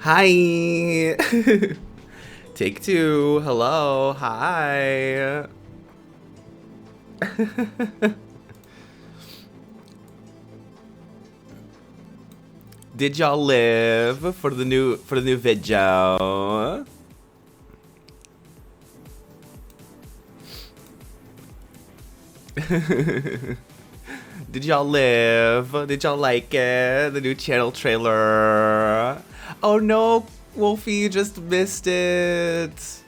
Hi. Take two. Hello. Hi. Did y'all live for the new video? Did y'all live? Did y'all like it? The new channel trailer. Oh no, Wolfie, you just missed it.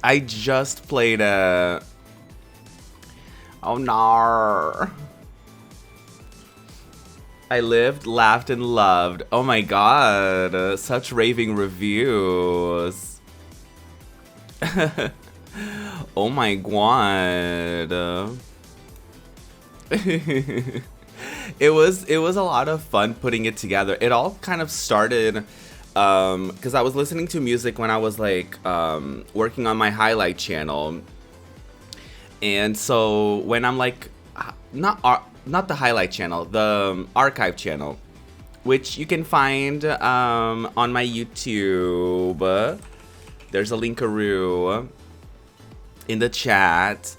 I just played it. Oh no. I lived, laughed, and loved. Oh my god, such raving reviews. Oh my god. It was a lot of fun putting it together. It all kind of started because I was listening to music when I was like working on my highlight channel. And so when I'm like not the highlight channel, the archive channel, which you can find on my YouTube. There's a linkaroo in the chat.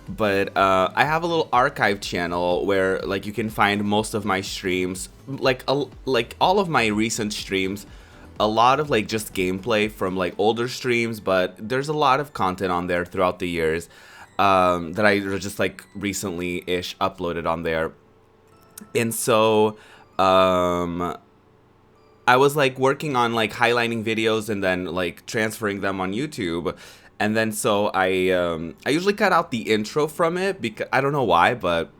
But I have a little archive channel where like you can find most of my streams, like all of my recent streams, a lot of like just gameplay from like older streams, but there's a lot of content on there throughout the years that I just like recently-ish uploaded on there. And so I was like working on like highlighting videos and then like transferring them on YouTube. And then so I usually cut out the intro from it because I don't know why, but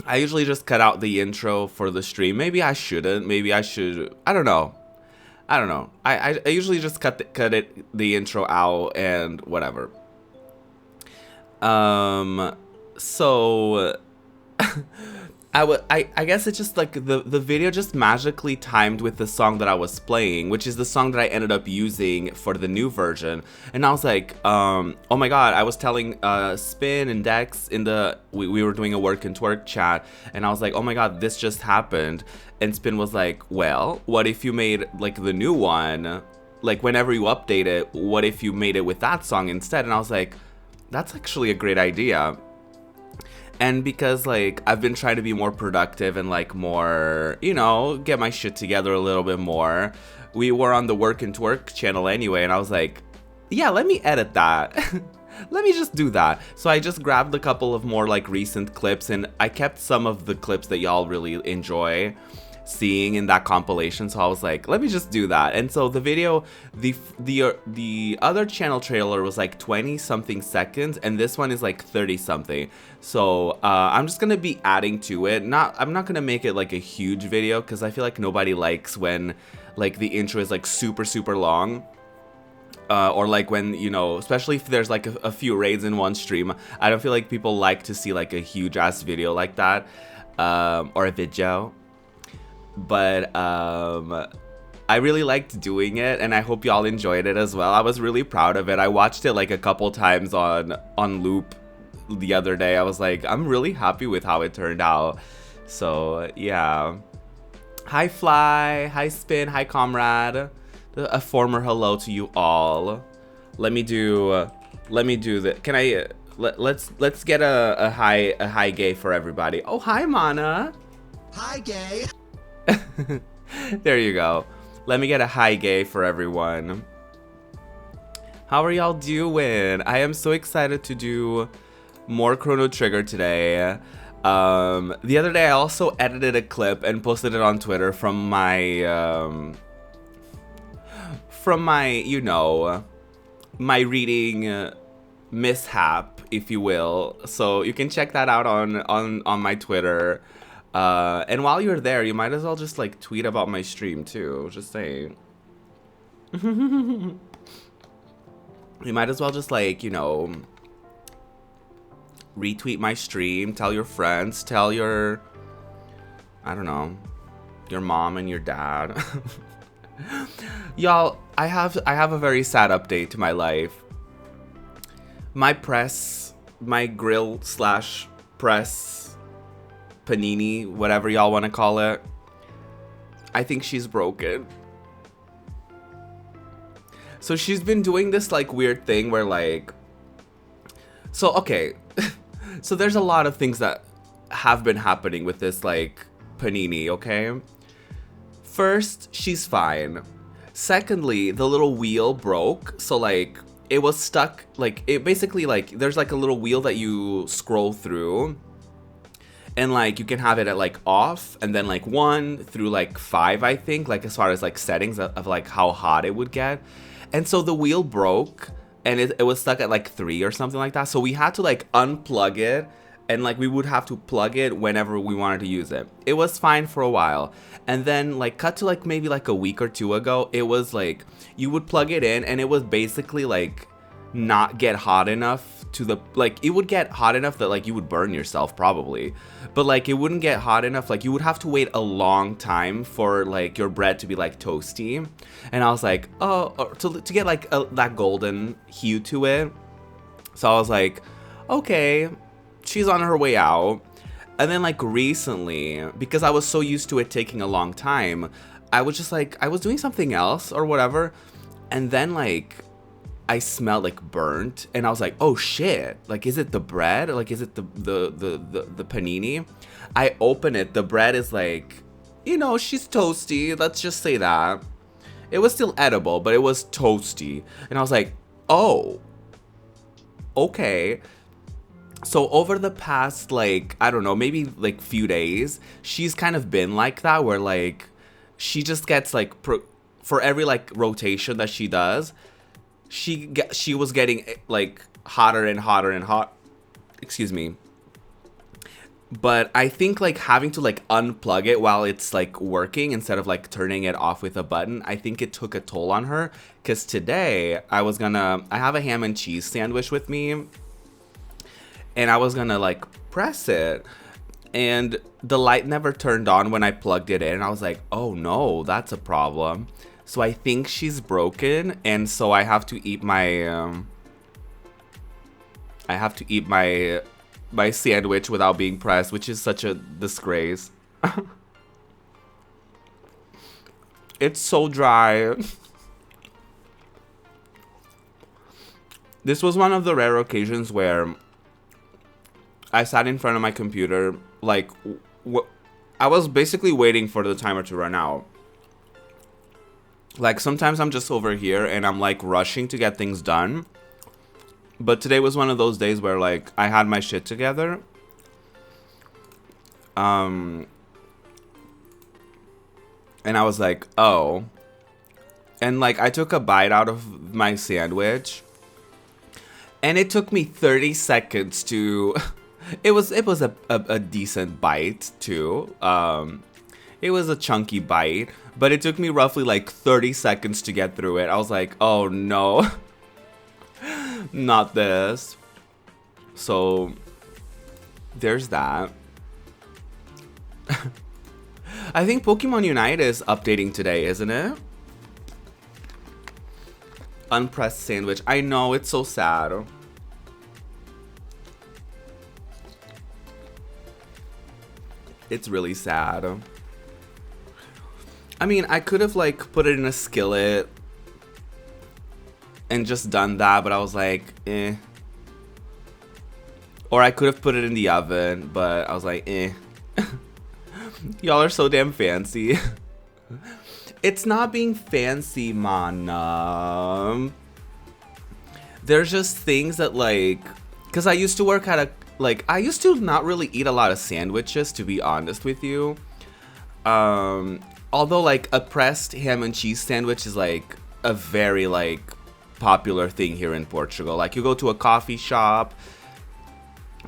I usually just cut out the intro for the stream. Maybe I shouldn't. Maybe I should. I don't know. I usually just cut the intro out and whatever. So I guess it's just like the video just magically timed with the song that I was playing, which is the song that I ended up using for the new version. And I was like, oh my god, I was telling Spin and Dex in the we were doing a work and twerk chat, and I was like, oh my god, this just happened. And Spin was like, well, what if you made like the new one, like whenever you update it, what if you made it with that song instead? And I was like, that's actually a great idea. And because like I've been trying to be more productive and like more, you know, get my shit together a little bit more. We were on the Work and Twerk channel anyway, and I was like, yeah, let me edit that. Let me just do that. So I just grabbed a couple of more like recent clips, and I kept some of the clips that y'all really enjoy seeing in that compilation. So I was like, let me just do that. And so the video, the other channel trailer was like 20 something seconds, and this one is like 30 something. So I'm just gonna be adding to it. I'm not gonna make it like a huge video because I feel like nobody likes when like the intro is like super long. Or like when, you know, especially if there's like a few raids in one stream, I don't feel like people like to see like a huge ass video like that, or a video. But I really liked doing it, and I hope y'all enjoyed it as well. I was really proud of it. I watched it like a couple times on loop the other day. I was like, I'm really happy with how it turned out. So yeah. Hi Fly, hi Spin, hi Comrade. A former hello to you all. Let me do the. Can I? Let's get a high gay for everybody. Oh hi Mana. Hi gay. There you go. Let me get a high gay for everyone. How are y'all doing? I am so excited to do more Chrono Trigger today. The other day I also edited a clip and posted it on Twitter from my you know, my reading mishap, if you will. So you can check that out on my Twitter. And while you're there, you might as well just like tweet about my stream too. Just saying. You might as well just like, you know, retweet my stream, tell your friends, tell your, I don't know, your mom and your dad. Y'all, I have a very sad update to my life. My grill / press panini, whatever y'all want to call it, I think she's broken. So she's been doing this like weird thing where like, so okay, so there's a lot of things that have been happening with this like panini, okay? First, she's fine. Secondly, the little wheel broke, so like it was stuck, like it basically like there's like a little wheel that you scroll through, and like you can have it at like off and then like 1 through like 5, I think, like as far as like settings of like how hot it would get. And so the wheel broke and it was stuck at like 3 or something like that. So we had to like unplug it, and like we would have to plug it whenever we wanted to use it. It was fine for a while. And then like cut to like maybe like a week or 2 ago, it was like you would plug it in and it was basically like not get hot enough to the, like it would get hot enough that like you would burn yourself probably, but like it wouldn't get hot enough, like you would have to wait a long time for like your bread to be like toasty. And I was like, oh, to get like that golden hue to it. So I was like, okay, she's on her way out. And then like recently, because I was so used to it taking a long time, I was just like, I was doing something else or whatever, and then like I smelled like burnt, and I was like, oh shit, like is it the bread, like is it the panini? I open it, the bread is like, you know, she's toasty, let's just say that. It was still edible, but it was toasty. And I was like, oh, okay. So over the past like, I don't know, maybe like few days, she's kind of been like that, where like she just gets like for every like rotation that she does, she was getting like hotter and hotter and hot, excuse me. But I think like having to like unplug it while it's like working instead of like turning it off with a button, I think it took a toll on her. Because today I have a ham and cheese sandwich with me, and I was gonna like press it, and the light never turned on when I plugged it in. I was like, oh no, that's a problem. So I think she's broken, and so I have to eat my my sandwich without being pressed, which is such a disgrace. It's so dry. This was one of the rare occasions where I sat in front of my computer, like I was basically waiting for the timer to run out. Like sometimes I'm just over here and I'm like rushing to get things done. But today was one of those days where like I had my shit together. And I was like, oh. And like I took a bite out of my sandwich, and it took me 30 seconds to it was a decent bite too. It was a chunky bite, but it took me roughly like 30 seconds to get through it. I was like, oh no. Not this. So there's that. I think Pokemon Unite is updating today, isn't it? Unpressed sandwich. I know, it's so sad. It's really sad. I mean, I could have like put it in a skillet and just done that, but I was like, eh. Or I could have put it in the oven, but I was like, eh. Y'all are so damn fancy. It's not being fancy, man. There's just things that like, because I used to work at a, like, I used to not really eat a lot of sandwiches, to be honest with you. Although like a pressed ham and cheese sandwich is like a very like popular thing here in Portugal. Like you go to a coffee shop,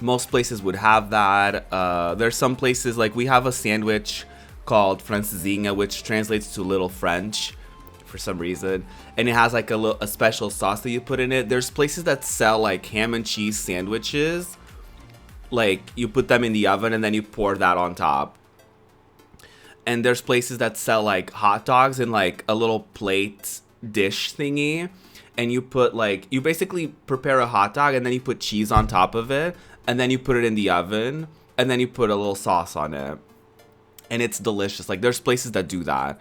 most places would have that. There's some places, like we have a sandwich called francesinha, which translates to little French for some reason, and it has like a special sauce that you put in it. There's places that sell like ham and cheese sandwiches, like you put them in the oven and then you pour that on top. And there's places that sell like hot dogs in like a little plate dish thingy, and you put like, you basically prepare a hot dog and then you put cheese on top of it, and then you put it in the oven, and then you put a little sauce on it, and it's delicious. Like there's places that do that,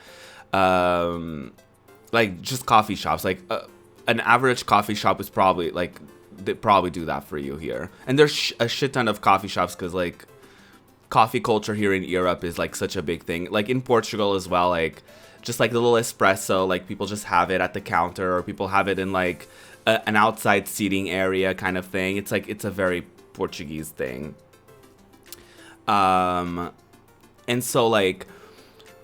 like just coffee shops. Like an average coffee shop is probably like, they probably do that for you here. And there's a shit ton of coffee shops because like coffee culture here in Europe is like such a big thing. Like in Portugal as well, like just like the little espresso, like people just have it at the counter, or people have it in like an outside seating area kind of thing. It's like, it's a very Portuguese thing. And so like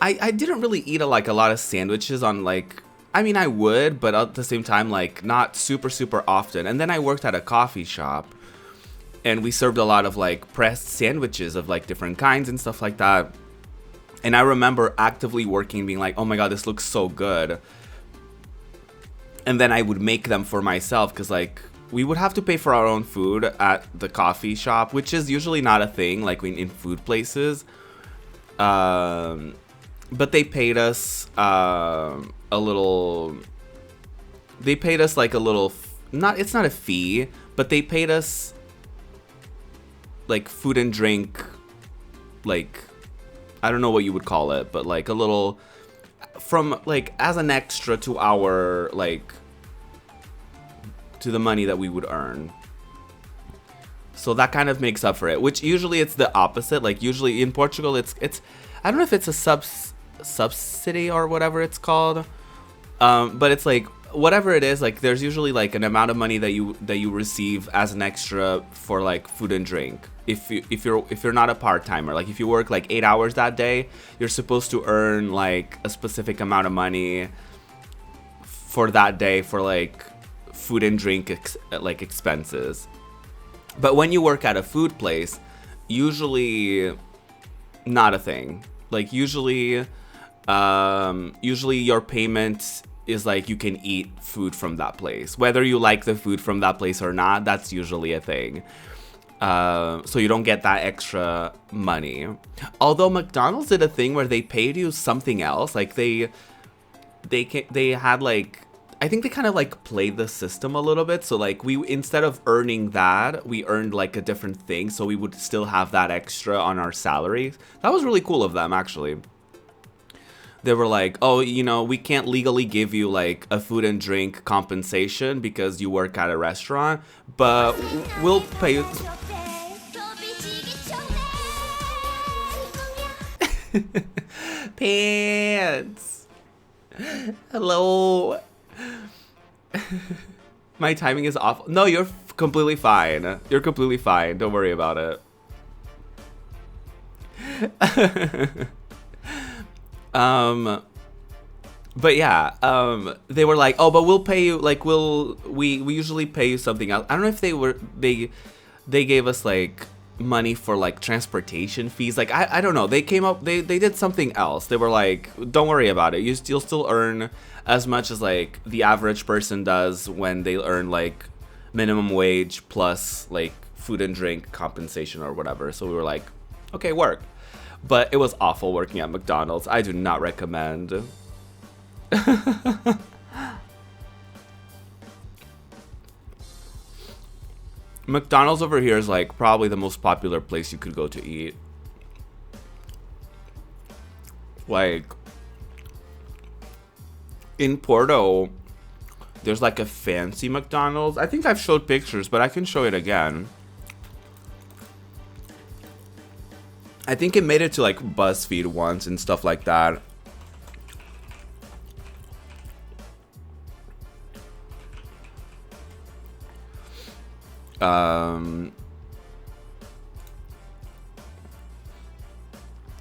I didn't really eat like a lot of sandwiches on like, I mean I would, but at the same time like not super often. And then I worked at a coffee shop and we served a lot of like pressed sandwiches of like different kinds and stuff like that. And I remember actively working, being like, oh my god, this looks so good. And then I would make them for myself because like we would have to pay for our own food at the coffee shop, which is usually not a thing like in food places. But they paid us a little. They paid us like a little. It's not a fee, but they paid us like food and drink, like I don't know what you would call it, but like a little from like as an extra to our like to the money that we would earn. So that kind of makes up for it, which usually it's the opposite. Like usually in Portugal it's I don't know if it's a subsidy or whatever it's called, but it's like whatever it is, like there's usually like an amount of money that you receive as an extra for like food and drink. If you're not a part-timer, like if you work like 8 hours that day, you're supposed to earn like a specific amount of money for that day for like food and drink like expenses. But when you work at a food place, usually not a thing. Like usually your payment is like you can eat food from that place, whether you like the food from that place or not. That's usually a thing. So you don't get that extra money. Although McDonald's did a thing where they paid you something else. Like they had like, I think they kind of like played the system a little bit. So like we, instead of earning that, we earned like a different thing. So we would still have that extra on our salary. That was really cool of them, actually. They were like, oh, you know, we can't legally give you like a food and drink compensation because you work at a restaurant, but we'll pay you. Pants. Hello. My timing is awful. No, you're completely fine. You're completely fine. Don't worry about it. But yeah, they were like, oh, but we'll pay you, like, we usually pay you something else. I don't know if they gave us like money for like transportation fees. Like, I don't know. They came up, they did something else. They were like, don't worry about it. You'll still earn as much as like the average person does when they earn like minimum wage plus like food and drink compensation or whatever. So we were like, okay, work. But it was awful working at McDonald's. I do not recommend. McDonald's over here is like probably the most popular place you could go to eat. Like in Porto, there's like a fancy McDonald's. I think I've showed pictures, but I can show it again. I think it made it to like BuzzFeed once and stuff like that.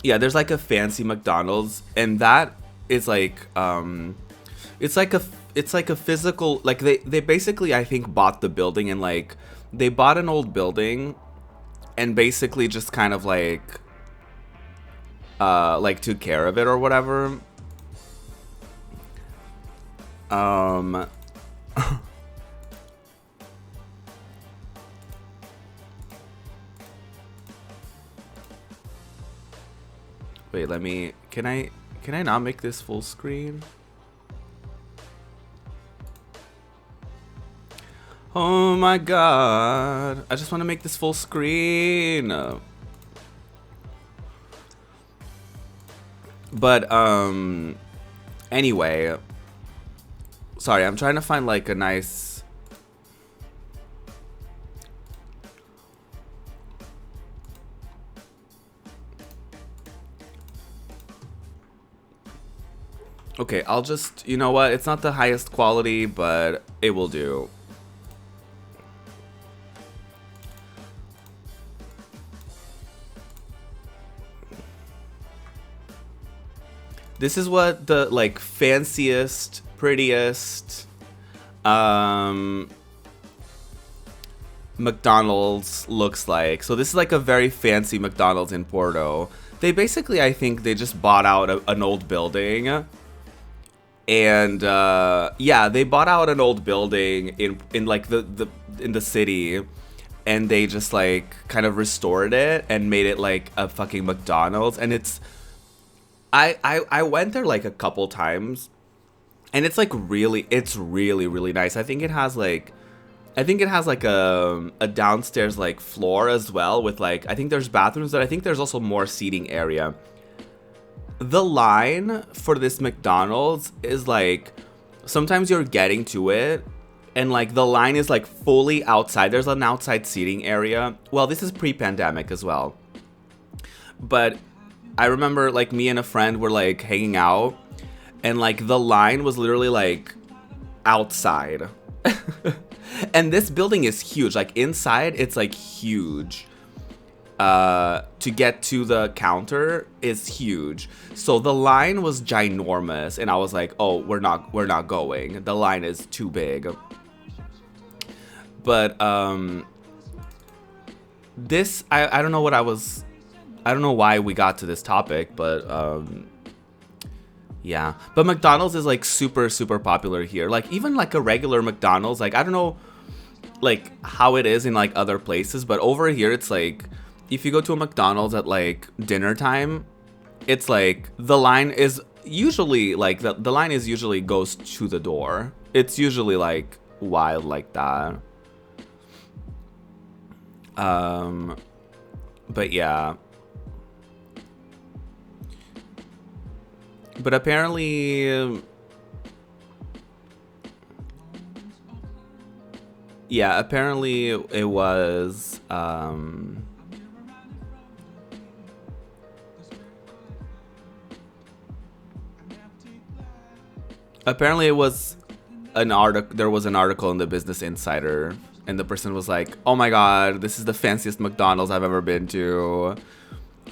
Yeah, there's like a fancy McDonald's, and that is like it's like a physical, like they basically, I think, bought the building, and like they bought an old building and basically just kind of like took care of it or whatever. Wait, can I not make this full screen? Oh my god, I just want to make this full screen. But anyway, Sorry, I'm trying to find like a nice... Okay, I'll just, you know what? It's not the highest quality, but it will do. This is what the like fanciest, prettiest McDonald's looks like. So this is like a very fancy McDonald's in Porto. They basically, I think they just bought out an old building. And yeah, they bought out an old building in like in the city, and they just like kind of restored it and made it like a fucking McDonald's. And it's I went there like a couple times, and it's like really nice. I think it has like a downstairs like floor as well with like, I think there's bathrooms, but I think there's also more seating area. The line for this McDonald's is like, sometimes you're getting to it and like the line is like fully outside. There's an outside seating area. Well, this is pre-pandemic as well. But I remember like me and a friend were like hanging out, and like the line was literally like outside. And this building is huge. Like inside, it's like huge. To get to the counter is huge. So the line was ginormous, and I was like, "Oh, we're not going. The line is too big." But this I don't know what I don't know why we got to this topic, but yeah. But McDonald's is like super popular here. Like even like a regular McDonald's, like I don't know like how it is in like other places, but over here it's like if you go to a McDonald's at like dinner time, it's like the line is usually like the line is usually goes to the door. It's usually like wild like that. But yeah. But apparently, yeah, apparently it was, apparently it was an article, there was an article in the Business Insider, and the person was like, "Oh my God, this is the fanciest McDonald's I've ever been to."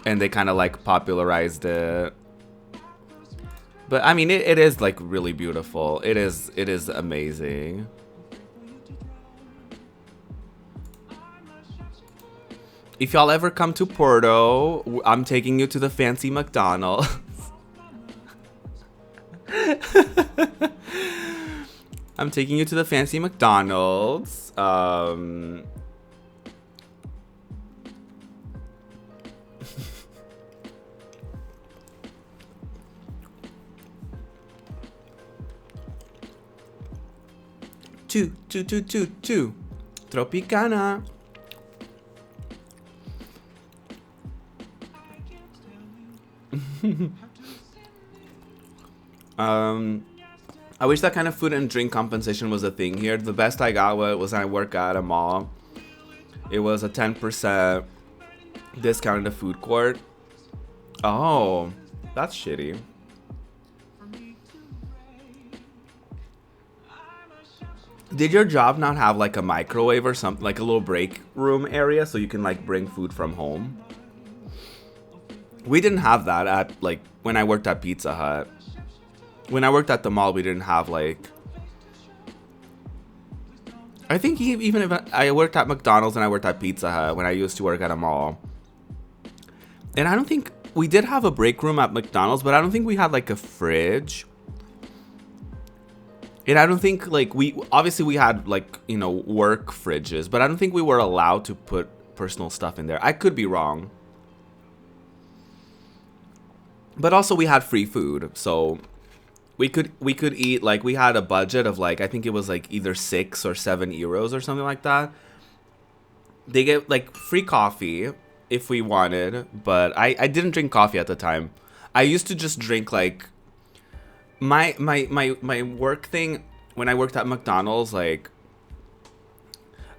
And they kind of like popularized it. But I mean, it is like really beautiful. It is amazing. If y'all ever come to Porto, I'm taking you to the fancy McDonald's. I'm taking you to the fancy McDonald's. Two. Tropicana. I wish that kind of food and drink compensation was a thing here. The best I got was when I work at a mall. It was a 10% discount in the food court. Oh, that's shitty. Did your job not have like a microwave or something, like a little break room area so you can like bring food from home? We didn't have that at like when I worked at Pizza Hut. When I worked at the mall, we didn't have like, I think even if I worked at McDonald's and I worked at Pizza Hut when I used to work at a mall. And I don't think we did have a break room at McDonald's, but I don't think we had like a fridge. And I don't think like obviously we had like, you know, work fridges, but I don't think we were allowed to put personal stuff in there. I could be wrong. But also we had free food, so we could eat, like we had a budget of like, I think it was like either 6 or 7 euros or something like that. They get like free coffee if we wanted, but I didn't drink coffee at the time. I used to just drink like my work thing when I worked at McDonald's, like,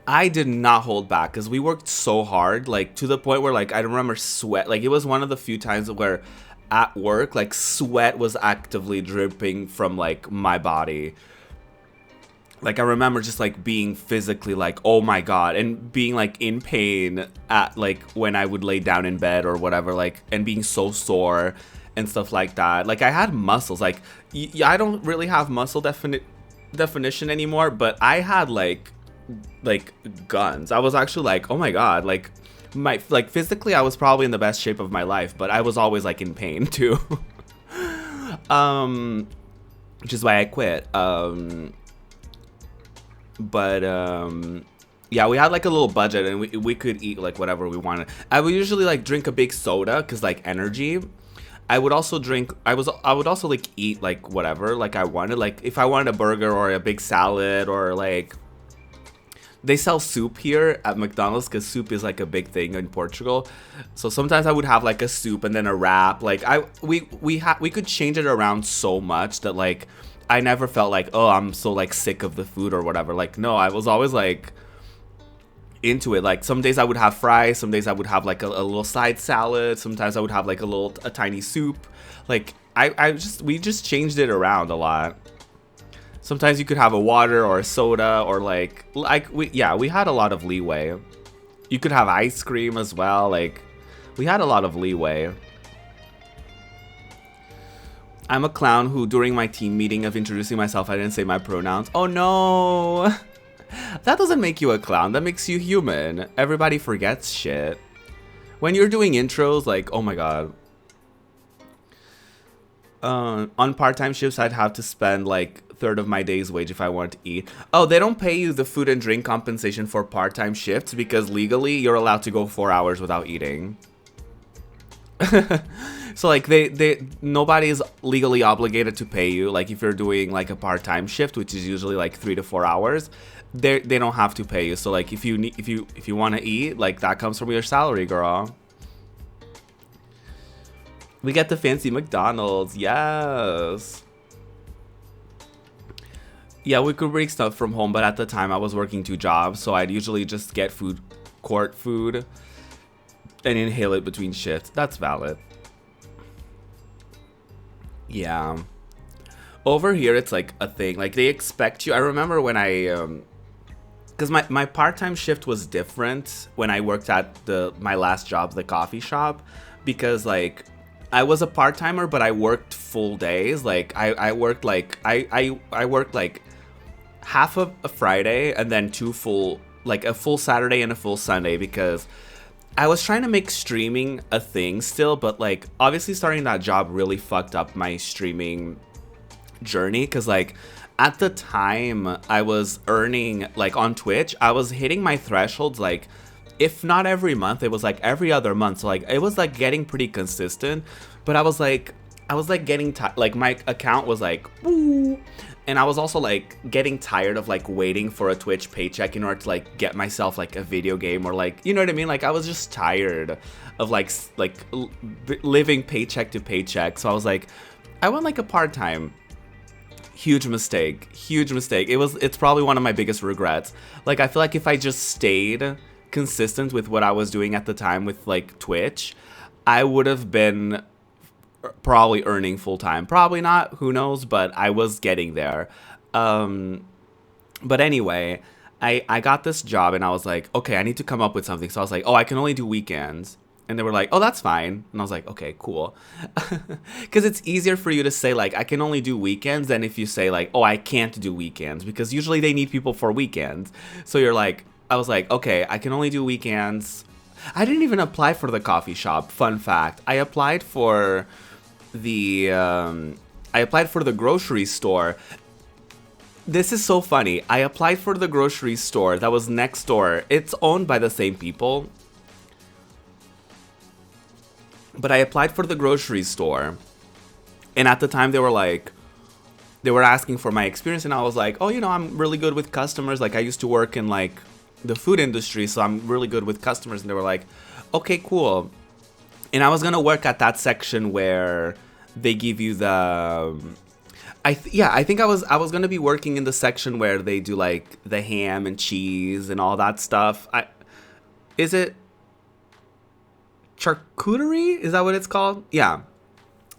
I did not hold back because we worked so hard, like, to the point where, like, I remember sweat. Like, it was one of the few times where at work, like, sweat was actively dripping from, like, my body. Like, I remember just, like, being physically, like, oh my god, and being, like, in pain at, like, when I would lay down in bed or whatever, like, and being so sore and stuff like that. Like, I had muscles. Like, I don't really have muscle definition anymore, but I had, like, guns. I was actually like, oh my god, like, physically I was probably in the best shape of my life, but I was always, like, in pain too. Which is why I quit. Yeah, we had, like, a little budget, and we could eat, like, whatever we wanted. I would usually, like, drink a big soda because, like, energy. I would also like eat, like, whatever, like, I wanted. Like, if I wanted a burger or a big salad, or, like, they sell soup here at McDonald's because soup is, like, a big thing in Portugal. So sometimes I would have, like, a soup and then a wrap. Like, we could change it around so much that, like, I never felt like, oh, I'm so, like, sick of the food or whatever. Like, no, I was always, like, into it. Like, some days I would have fries, some days I would have, like, a little side salad, sometimes I would have, like, a tiny soup. Like, we just changed it around a lot. Sometimes you could have a water or a soda, or, like we had a lot of leeway. You could have ice cream as well. Like, we had a lot of leeway. I'm a clown who, during my team meeting of introducing myself, I didn't say my pronouns. Oh no! That doesn't make you a clown, that makes you human. Everybody forgets shit. When you're doing intros, like, oh my god. On part-time shifts, I'd have to spend, like, a third of my day's wage if I wanted to eat. Oh, they don't pay you the food and drink compensation for part-time shifts because legally you're allowed to go 4 hours without eating. So, like, nobody's legally obligated to pay you. Like, if you're doing, like, a part-time shift, which is usually, like, 3 to 4 hours, they don't have to pay you. So, like, if you want to eat, like, that comes from your salary, girl. We get the fancy McDonald's, yes. Yeah, we could bring stuff from home, but at the time I was working 2 jobs, so I'd usually just get court food and inhale it between shifts. That's valid. Yeah. Over here, it's, like, a thing. Like, they expect you. I remember when because my part-time shift was different when I worked at my last job, the coffee shop, because, like, I was a part-timer, but I worked full days. Like, I worked, like, I worked, like, half of a Friday and then a full Saturday and a full Sunday, because I was trying to make streaming a thing still, but, like, obviously starting that job really fucked up my streaming journey, because, like, at the time I was earning, like, on Twitch, I was hitting my thresholds, like, if not every month, it was, like, every other month. So, like, it was, like, getting pretty consistent, but I was like getting like, my account was like, woo, and I was also, like, getting tired of, like, waiting for a Twitch paycheck in order to, like, get myself, like, a video game, or, like, you know what I mean? Like, I was just tired of, like living paycheck to paycheck. So I was like, I want, like, a part-time. Huge mistake. It's probably one of my biggest regrets. Like, I feel like if I just stayed consistent with what I was doing at the time with, like, Twitch, I would have been probably earning full-time. Probably not, who knows, but I was getting there. But anyway, I got this job and I was like, okay, I need to come up with something. So I was like, oh, I can only do weekends. And they were like, oh, that's fine. And I was like, okay, cool. Because it's easier for you to say, like, I can only do weekends than if you say, like, oh, I can't do weekends. Because usually they need people for weekends. So you're like, I was like, okay, I can only do weekends. I didn't even apply for the coffee shop. Fun fact. I applied for the grocery store. This is so funny. I applied for the grocery store that was next door. It's owned by the same people. But I applied for the grocery store. And at the time they were asking for my experience, and I was like, oh, you know, I'm really good with customers. Like, I used to work in, like, the food industry, so I'm really good with customers. And they were like, okay, cool. And I was gonna work at that section where they give you the Yeah, I think I was gonna be working in the section where they do like the ham and cheese and all that stuff. Is it charcuterie? Is that what it's called? Yeah.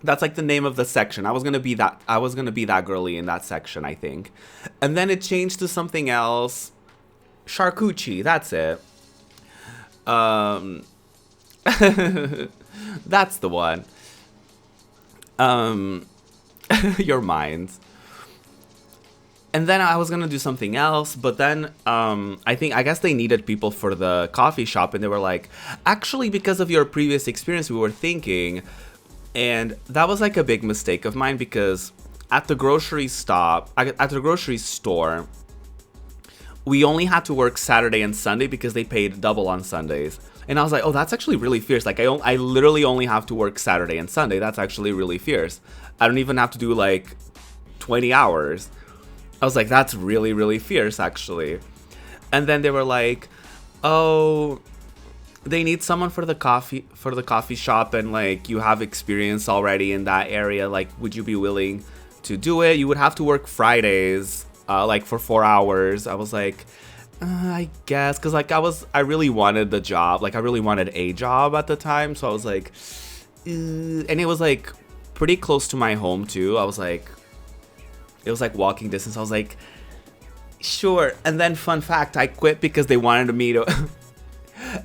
That's like the name of the section. I was gonna be that girly in that section, I think. And then it changed to something else. Charcuterie, that's it. Um that's the one. Um your minds. And then I was gonna do something else, but then I guess they needed people for the coffee shop, and they were like, actually, because of your previous experience, we were thinking, and that was like a big mistake of mine because at the grocery store, we only had to work Saturday and Sunday because they paid double on Sundays. And I was like, oh, that's actually really fierce. Like, I literally only have to work Saturday and Sunday. That's actually really fierce. I don't even have to do like 20 hours. I was like, that's really, really fierce, actually. And then they were like, oh, they need someone for the coffee shop, and like you have experience already in that area. Like, would you be willing to do it? You would have to work Fridays, like for 4 hours. I was like, I guess, because like I really wanted the job. Like I really wanted a job at the time, so I was like, and it was like pretty close to my home too. I was like, it was like walking distance. I was like, sure. And then fun fact, I quit because they wanted me to.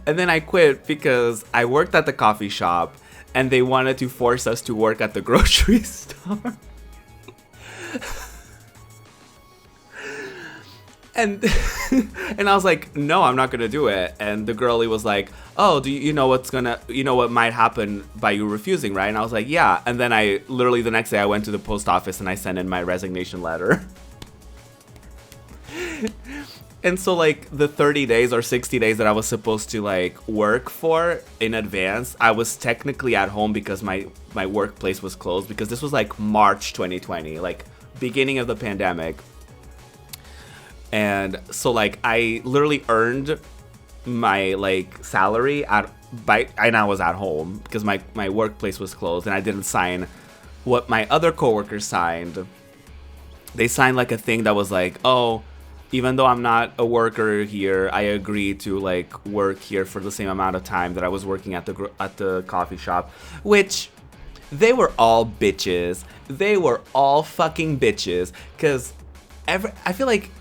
And then I quit because I worked at the coffee shop and they wanted to force us to work at the grocery store. And and I was like, no, I'm not gonna do it. And the girlie was like, oh, you know what might happen by you refusing, right? And I was like, yeah. And then I literally the next day I went to the post office and I sent in my resignation letter. And so like the 30 days or 60 days that I was supposed to like work for in advance, I was technically at home because my workplace was closed, because this was like March 2020, like beginning of the pandemic. And so like I literally earned my like salary and I was at home because my workplace was closed, and I didn't sign what my other coworkers signed. They signed like a thing that was like, oh, even though I'm not a worker here, I agree to like work here for the same amount of time that I was working at the coffee shop, which they were all bitches. They were all fucking bitches, because I feel like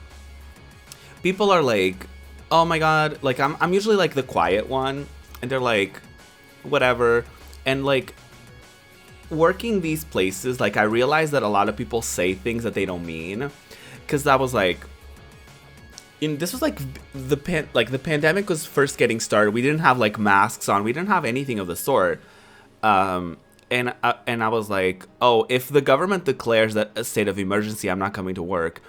people are like, oh my god, like I'm usually like the quiet one, and they're like, whatever. And like working these places, like I realized that a lot of people say things that they don't mean, because that was like, this was like the pandemic was first getting started. We didn't have like masks on. We didn't have anything of the sort. And I was like, oh, if the government declares that a state of emergency, I'm not coming to work.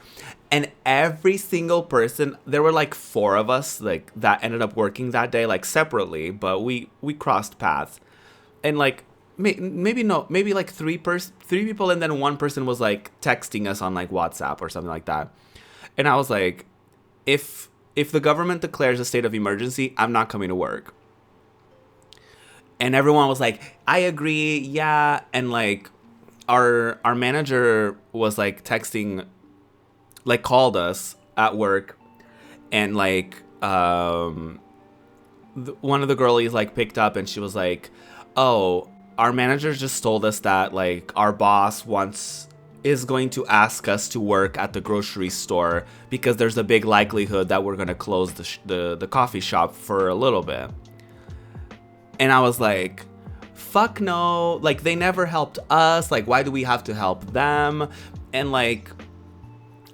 And every single person, there were like 4 of us like that ended up working that day, like separately, but we crossed paths. And like maybe like 3 people, and then 1 person was like texting us on like WhatsApp or something like that. And I was like, if the government declares a state of emergency, I'm not coming to work. And everyone was like, I agree, yeah. And like our manager was like texting, like called us at work, and like one of the girlies like picked up, and she was like, oh, our manager just told us that like our boss is going to ask us to work at the grocery store because there's a big likelihood that we're going to close the coffee shop for a little bit. And I was like, fuck no, like they never helped us, like why do we have to help them? And like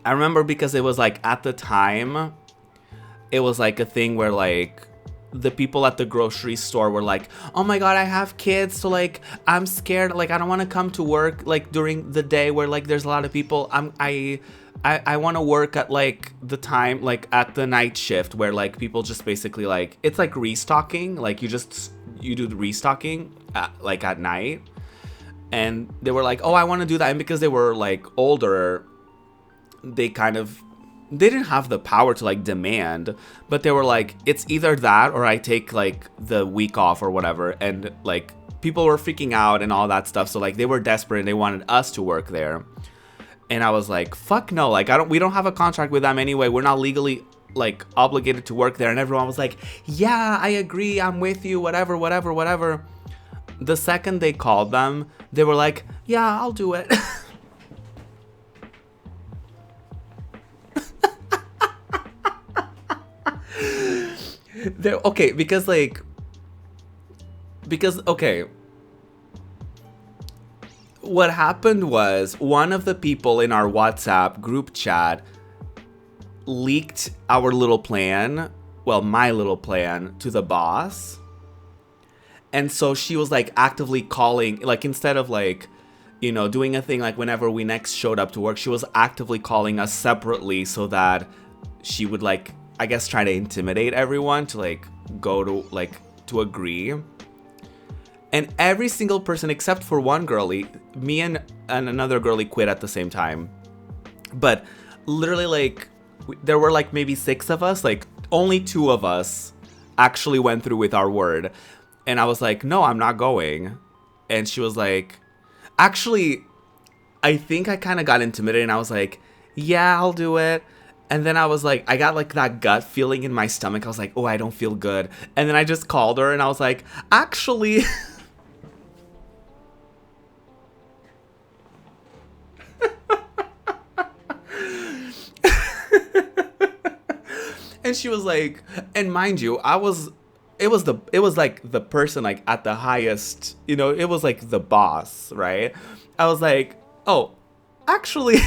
I remember, because it was like at the time it was like a thing where like the people at the grocery store were like, oh my god, I have kids, so like I'm scared, like I don't want to come to work like during the day where like there's a lot of people. I want to work at like the time, like at the night shift where like people just basically like, it's like restocking, like you do the restocking at night. And they were like, oh, I want to do that. And because they were like older, they didn't have the power to like demand, but they were like, it's either that or I take like the week off or whatever. And like people were freaking out and all that stuff, so like they were desperate and they wanted us to work there. And I was like, fuck no, like we don't have a contract with them anyway. We're not legally like obligated to work there. And everyone was like, yeah, I agree, I'm with you, whatever, whatever, whatever. The second they called them, they were like, yeah, I'll do it. Okay, because okay, what happened was one of the people in our WhatsApp group chat leaked our little plan, well, my little plan, to the boss. And so she was like actively calling, like instead of like, you know, doing a thing like whenever we next showed up to work, she was actively calling us separately so that she would like, I guess, try to intimidate everyone to like go to like to agree. And every single person except for one girlie, me and another girlie quit at the same time. But literally like there were like maybe 6 of us, like only 2 of us actually went through with our word. And I was like, no, I'm not going. And she was like, actually, I think I kind of got intimidated and I was like, yeah, I'll do it. And then I was like, I got like that gut feeling in my stomach. I was like, oh, I don't feel good. And then I just called her and I was like, actually... And she was like, and mind you, it was like the person like at the highest, you know, it was like the boss, right? I was like, oh, actually,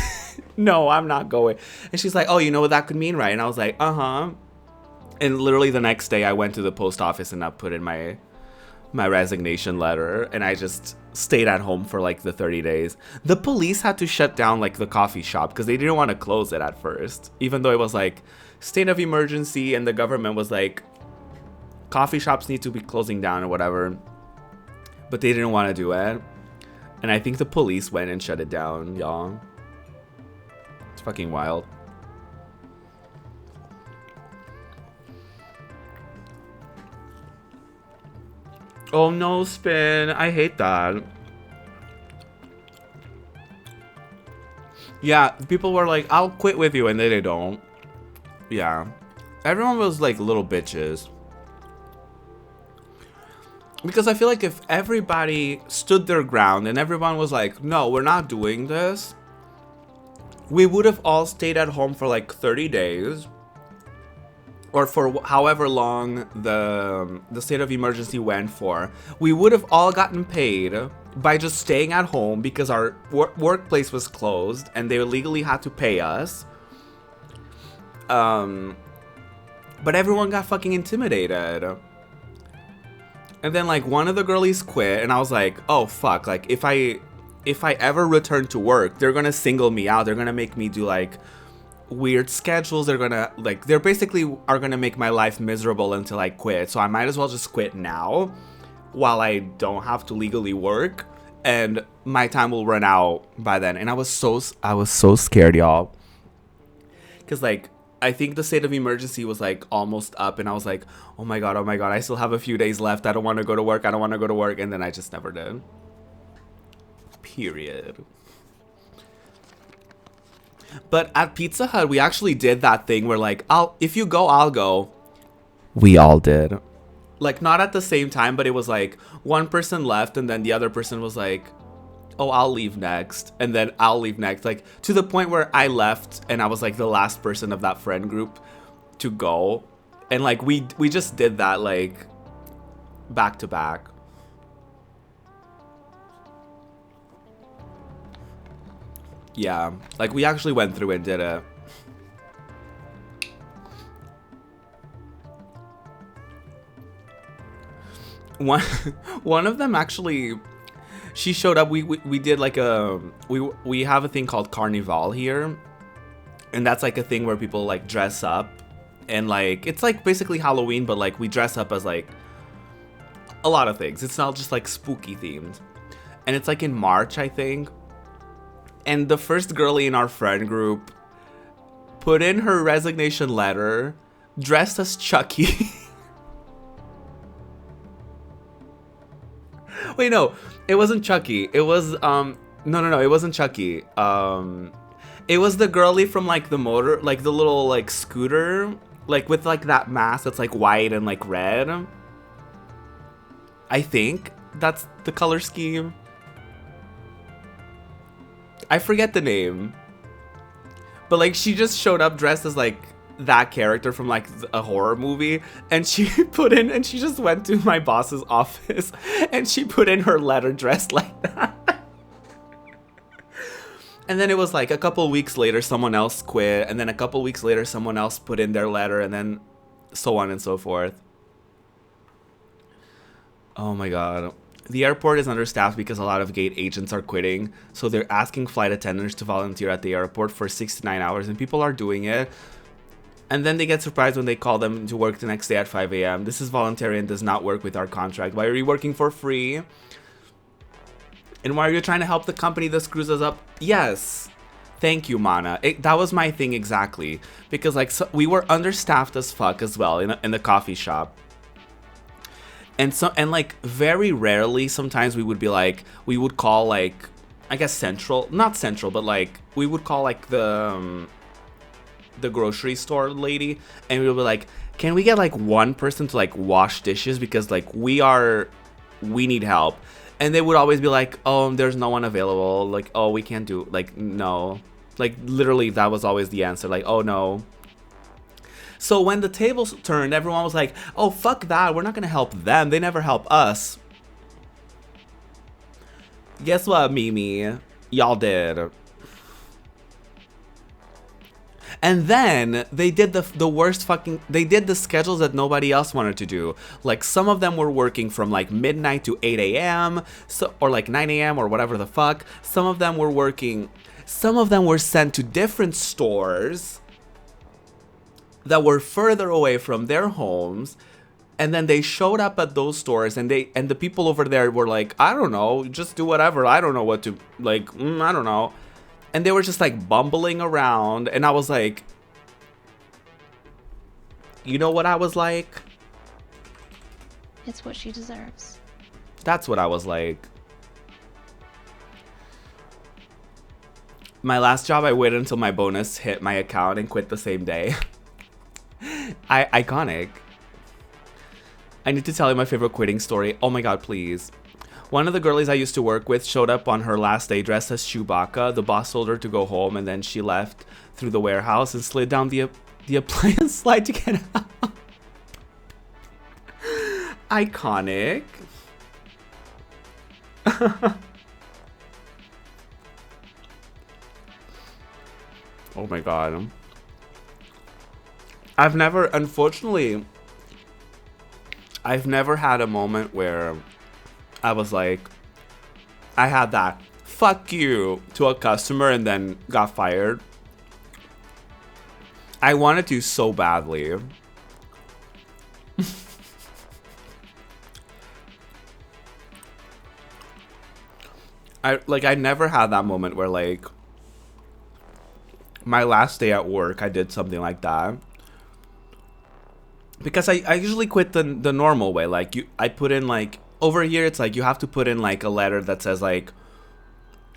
no, I'm not going. And she's like, oh, you know what that could mean, right? And I was like, uh-huh. And literally the next day I went to the post office and I put in my resignation letter, and I just stayed at home for like the 30 days. The police had to shut down like the coffee shop because they didn't want to close it at first, even though it was like state of emergency and the government was like, coffee shops need to be closing down or whatever, but they didn't want to do it. And I think the police went and shut it down, y'all. It's fucking wild. Oh no, Spin. I hate that. Yeah, people were like, I'll quit with you, and then they don't. Yeah. Everyone was like little bitches. Because I feel like if everybody stood their ground and everyone was like, no, we're not doing this, we would have all stayed at home for like 30 days. Or for however long the state of emergency went for. We would have all gotten paid by just staying at home because our workplace was closed and they legally had to pay us. But everyone got fucking intimidated. And then like one of the girlies quit and I was like, oh fuck, like if I ever return to work, they're gonna single me out. They're gonna make me do like weird schedules. They're gonna like, they're basically are gonna make my life miserable until I quit. So I might as well just quit now while I don't have to legally work, and my time will run out by then. And I was so scared, y'all, because like I think the state of emergency was like almost up and I was like, oh my god, I still have a few days left. I don't want to go to work. And then I just never did. Period. But at Pizza Hut, we actually did that thing where like, if you go, I'll go. We all did. Like, not at the same time, but it was like one person left and then the other person was like, oh, I'll leave next. And then I'll leave next. Like, to the point where I left and I was like the last person of that friend group to go. And like, we just did that like back to back. Yeah, like we actually went through and did it. One of them actually, she showed up. We did like we have a thing called Carnival here, and that's like a thing where people like dress up, and like it's like basically Halloween, but like we dress up as like a lot of things. It's not just like spooky themed, and it's like in March, I think. And the first girlie in our friend group put in her resignation letter dressed as Chucky. Wait, no, it wasn't Chucky. It was, no, it wasn't Chucky. It was the girlie from like the motor, like the little like scooter, like with like that mask that's like white and like red. I think that's the color scheme. I forget the name. But like she just showed up dressed as like that character from like a horror movie, and she she just went to my boss's office and she put in her letter dressed like that. And then it was like a couple weeks later someone else quit, and then a couple weeks later someone else put in their letter, and then so on and so forth. Oh my god. The airport is understaffed because a lot of gate agents are quitting, so they're asking flight attendants to volunteer at the airport for 6 to 9 hours, and people are doing it. And then they get surprised when they call them to work the next day at 5 a.m. This is voluntary and does not work with our contract. Why are you working for free? And why are you trying to help the company that screws us up? Yes. Thank you, Mana. That was my thing exactly. Because like we were understaffed as fuck as well in the coffee shop. And like very rarely sometimes we would call like, I guess central, not central, but like we would call like the grocery store lady, and we would be like, can we get like one person to like wash dishes because like we need help. And they would always be like, oh, there's no one available, like, oh, we can't do, like, no, like literally that was always the answer, like, oh no. So when the tables turned, everyone was like, oh, fuck that, we're not gonna help them, they never help us. Guess what, Mimi? Y'all did. And then they did the worst fucking, they did the schedules that nobody else wanted to do. Like some of them were working from like midnight to 8 a.m. Or like 9 a.m. or whatever the fuck. Some of them were sent to different stores that were further away from their homes. And then they showed up at those stores, and the people over there were like, I don't know, just do whatever. I don't know what to, like, I don't know. And they were just like bumbling around, and I was like, you know what I was like? It's what she deserves. That's what I was like. My last job, I waited until my bonus hit my account and quit the same day. Iconic. I need to tell you my favorite quitting story. Oh my god, please. One of the girlies I used to work with showed up on her last day dressed as Chewbacca. The boss told her to go home, and then she left through the warehouse and slid down the appliance slide to get out. Iconic. Oh my god. Unfortunately, I've never had a moment where I was like, I had that fuck you to a customer and then got fired. I wanted to so badly. I never had that moment where like my last day at work I did something like that. Because I usually quit the normal way. Like I put in like, over here it's like you have to put in like a letter that says like,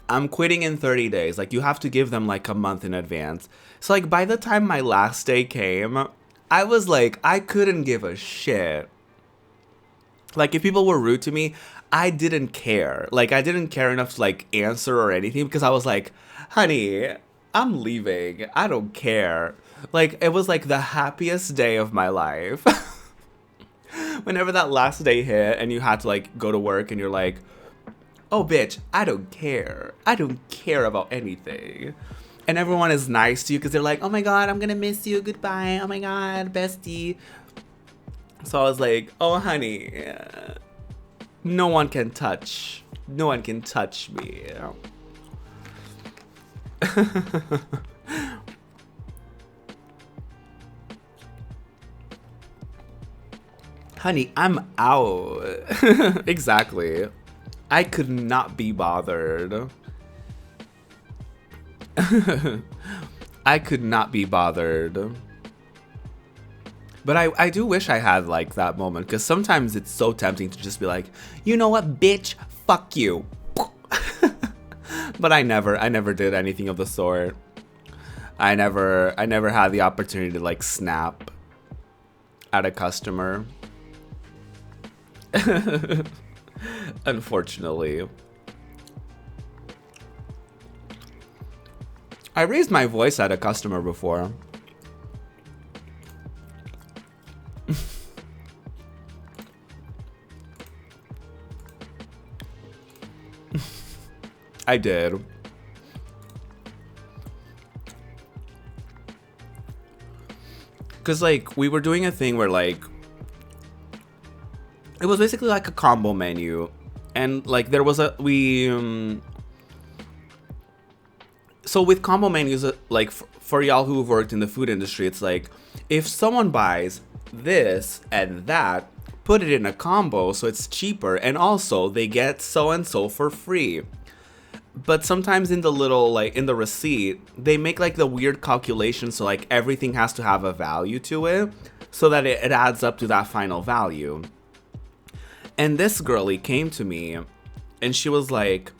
I'm quitting in 30 days. Like you have to give them like a month in advance. So like by the time my last day came, I was like, I couldn't give a shit. Like if people were rude to me, I didn't care. Like I didn't care enough to like answer or anything, because I was like, honey, I'm leaving. I don't care. Like it was like the happiest day of my life. Whenever that last day hit and you had to like go to work and you're like, oh bitch, I don't care. I don't care about anything. And everyone is nice to you because they're like, oh my god, I'm gonna miss you. Goodbye. Oh my god, bestie. So I was like, oh honey, no one can touch me. Honey, I'm out. Exactly. I could not be bothered. I could not be bothered. But I do wish I had like that moment, because sometimes it's so tempting to just be like, you know what, bitch, fuck you. But I never did anything of the sort. I never had the opportunity to like snap at a customer. Unfortunately. I raised my voice at a customer before. I did. Cause like we were doing a thing where like it was basically like a combo menu, and like there was a so with combo menus, like for y'all who've worked in the food industry, it's like if someone buys this and that, put it in a combo so it's cheaper, and also they get so and so for free. But sometimes in the little, like, in the receipt, they make, like, the weird calculation so, like, everything has to have a value to it so that it adds up to that final value. And this girlie came to me, and she was like,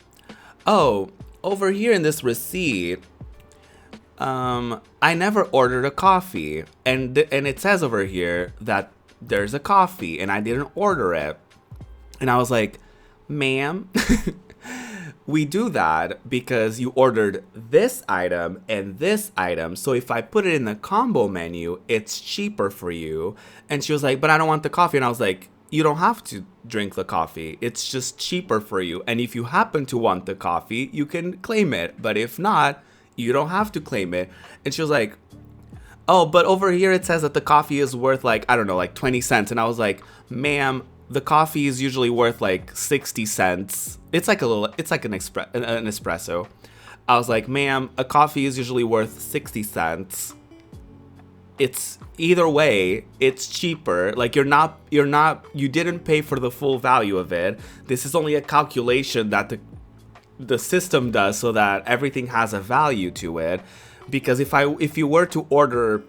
oh, over here in this receipt, I never ordered a coffee. And it says over here that there's a coffee, and I didn't order it. And I was like, ma'am... We do that because you ordered this item and this item. So if I put it in the combo menu, it's cheaper for you. And she was like, but I don't want the coffee. And I was like, you don't have to drink the coffee. It's just cheaper for you. And if you happen to want the coffee, you can claim it. But if not, you don't have to claim it. And she was like, oh, but over here it says that the coffee is worth like, I don't know, like 20 cents. And I was like, ma'am, the coffee is usually worth like 60 cents. It's like an espresso. I was like, ma'am, a coffee is usually worth 60 cents. It's either way, it's cheaper. Like you didn't pay for the full value of it. This is only a calculation that the system does so that everything has a value to it. Because if you were to order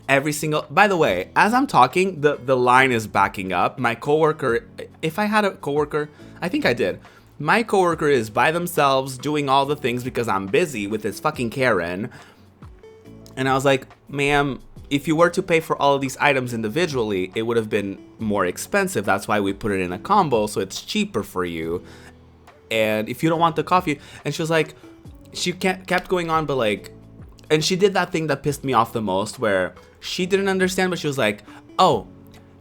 every single... By the way, as I'm talking, the line is backing up. My coworker... If I had a coworker... I think I did. My coworker is by themselves doing all the things because I'm busy with this fucking Karen. And I was like, ma'am, if you were to pay for all of these items individually, it would have been more expensive. That's why we put it in a combo, so it's cheaper for you. And if you don't want the coffee... And she was like... She kept going on, but like... And she did that thing that pissed me off the most, where she didn't understand, but she was like, oh,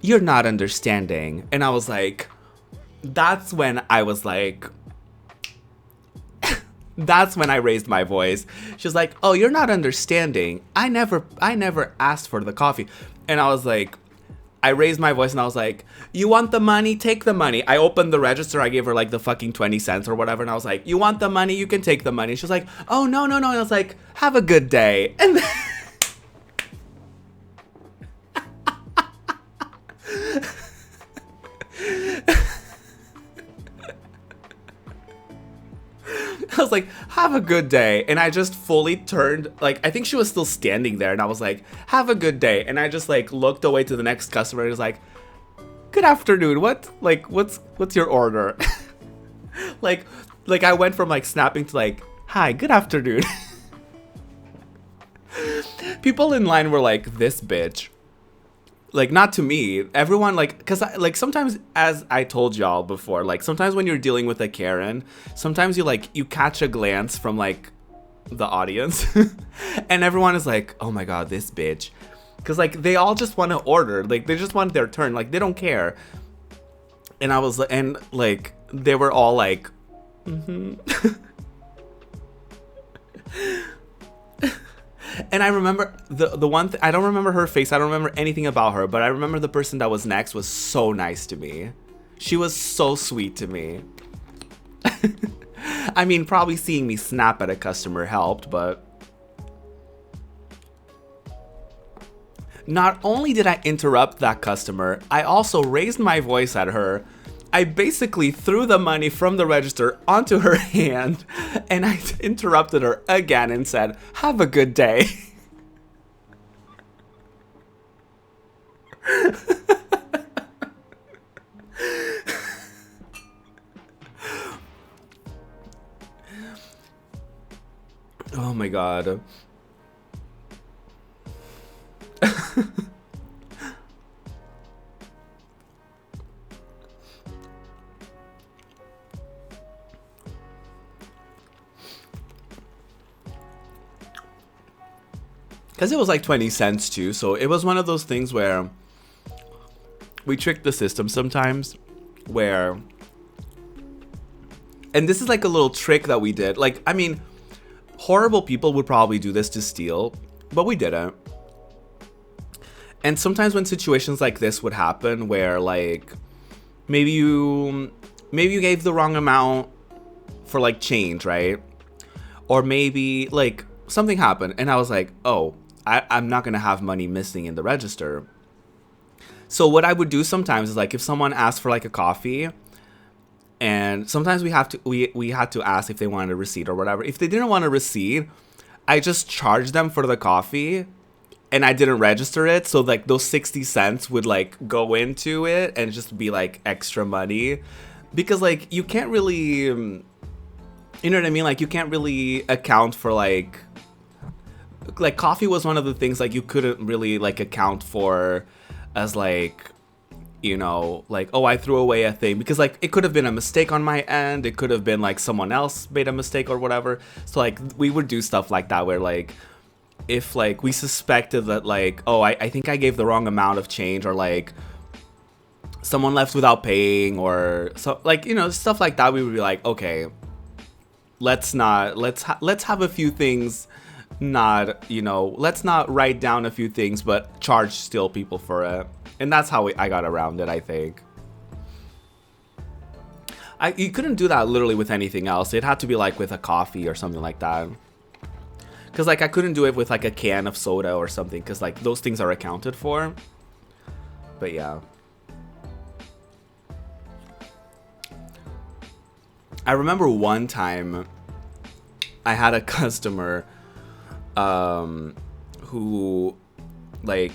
you're not understanding. And I was like, that's when I was like, that's when I raised my voice. She was like, oh, you're not understanding. I never asked for the coffee. And I was like, I raised my voice and I was like, you want the money? Take the money. I opened the register. I gave her like the fucking 20 cents or whatever. And I was like, you want the money? You can take the money. She was like, oh, no. And I was like, have a good day. And then I was like, have a good day. And I just fully turned, like, I think she was still standing there. And I was like, have a good day. And I just like looked away to the next customer and was like, good afternoon. What's your order? like I went from like snapping to like, hi, good afternoon. People in line were like, this bitch. Like, not to me. Everyone, like, because, like, sometimes, as I told y'all before, like, sometimes when you're dealing with a Karen, sometimes you catch a glance from, like, the audience. And everyone is like, oh, my God, this bitch. Because, like, they all just want to order. Like, they just want their turn. Like, they don't care. And I was, and, like, they were all like, mm-hmm. And I remember the one I don't remember her face. I don't remember anything about her, but I remember the person that was next was so nice to me. She was so sweet to me. I mean, probably seeing me snap at a customer helped, but not only did I interrupt that customer, I also raised my voice at her. I basically threw the money from the register onto her hand, and I interrupted her again and said, have a good day. Oh my God. because it was like 20 cents too. So it was one of those things where we trick the system sometimes, where, and this is like a little trick that we did. Like, I mean, horrible people would probably do this to steal, but we didn't. And sometimes when situations like this would happen, where like maybe you gave the wrong amount for like change, right? Or maybe like something happened and I was like, oh, I'm not gonna have money missing in the register. So what I would do sometimes is like, if someone asked for like a coffee, and sometimes we had to ask if they wanted a receipt or whatever. If they didn't want a receipt, I just charged them for the coffee, and I didn't register it. So like those 60 cents would like go into it and just be like extra money, because like you can't really, you know what I mean? Like you can't really account for like coffee was one of the things like you couldn't really like account for as like, you know, like, oh, I threw away a thing, because like it could have been a mistake on my end. It could have been like someone else made a mistake or whatever. So like we would do stuff like that, where like if like we suspected that like, oh, I think I gave the wrong amount of change, or like someone left without paying, or so like, you know, stuff like that, we would be like, okay, let's have a few things, not, you know, let's not write down a few things but charge still people for it. And that's how I got around it, I think. You couldn't do that literally with anything else. It had to be like with a coffee or something like that, because like I couldn't do it with like a can of soda or something, because like those things are accounted for. But yeah, I remember one time I had a customer who, like,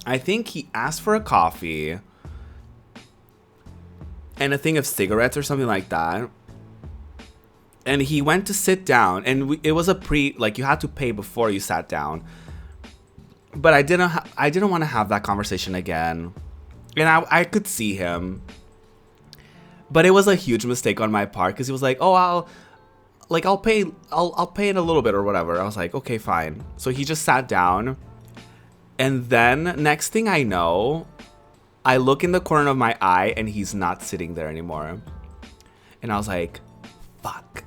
I think he asked for a coffee and a thing of cigarettes or something like that. And he went to sit down, and it was like you had to pay before you sat down. But I didn't want to have that conversation again. And I could see him. But it was a huge mistake on my part, because he was like, oh, I'll pay in a little bit or whatever. I was like, okay, fine. So he just sat down. And then next thing I know, I look in the corner of my eye and he's not sitting there anymore. And I was like, fuck.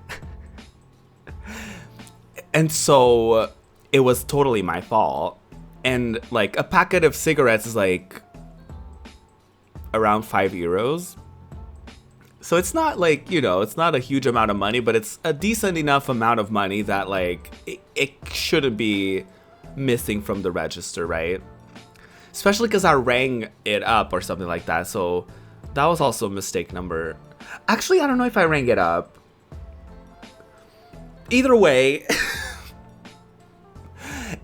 And so it was totally my fault. And like a packet of cigarettes is like around 5 euros. So it's not like, you know, it's not a huge amount of money, but it's a decent enough amount of money that like it shouldn't be missing from the register, right? Especially because I rang it up or something like that. So that was also a mistake number. Actually, I don't know if I rang it up. Either way,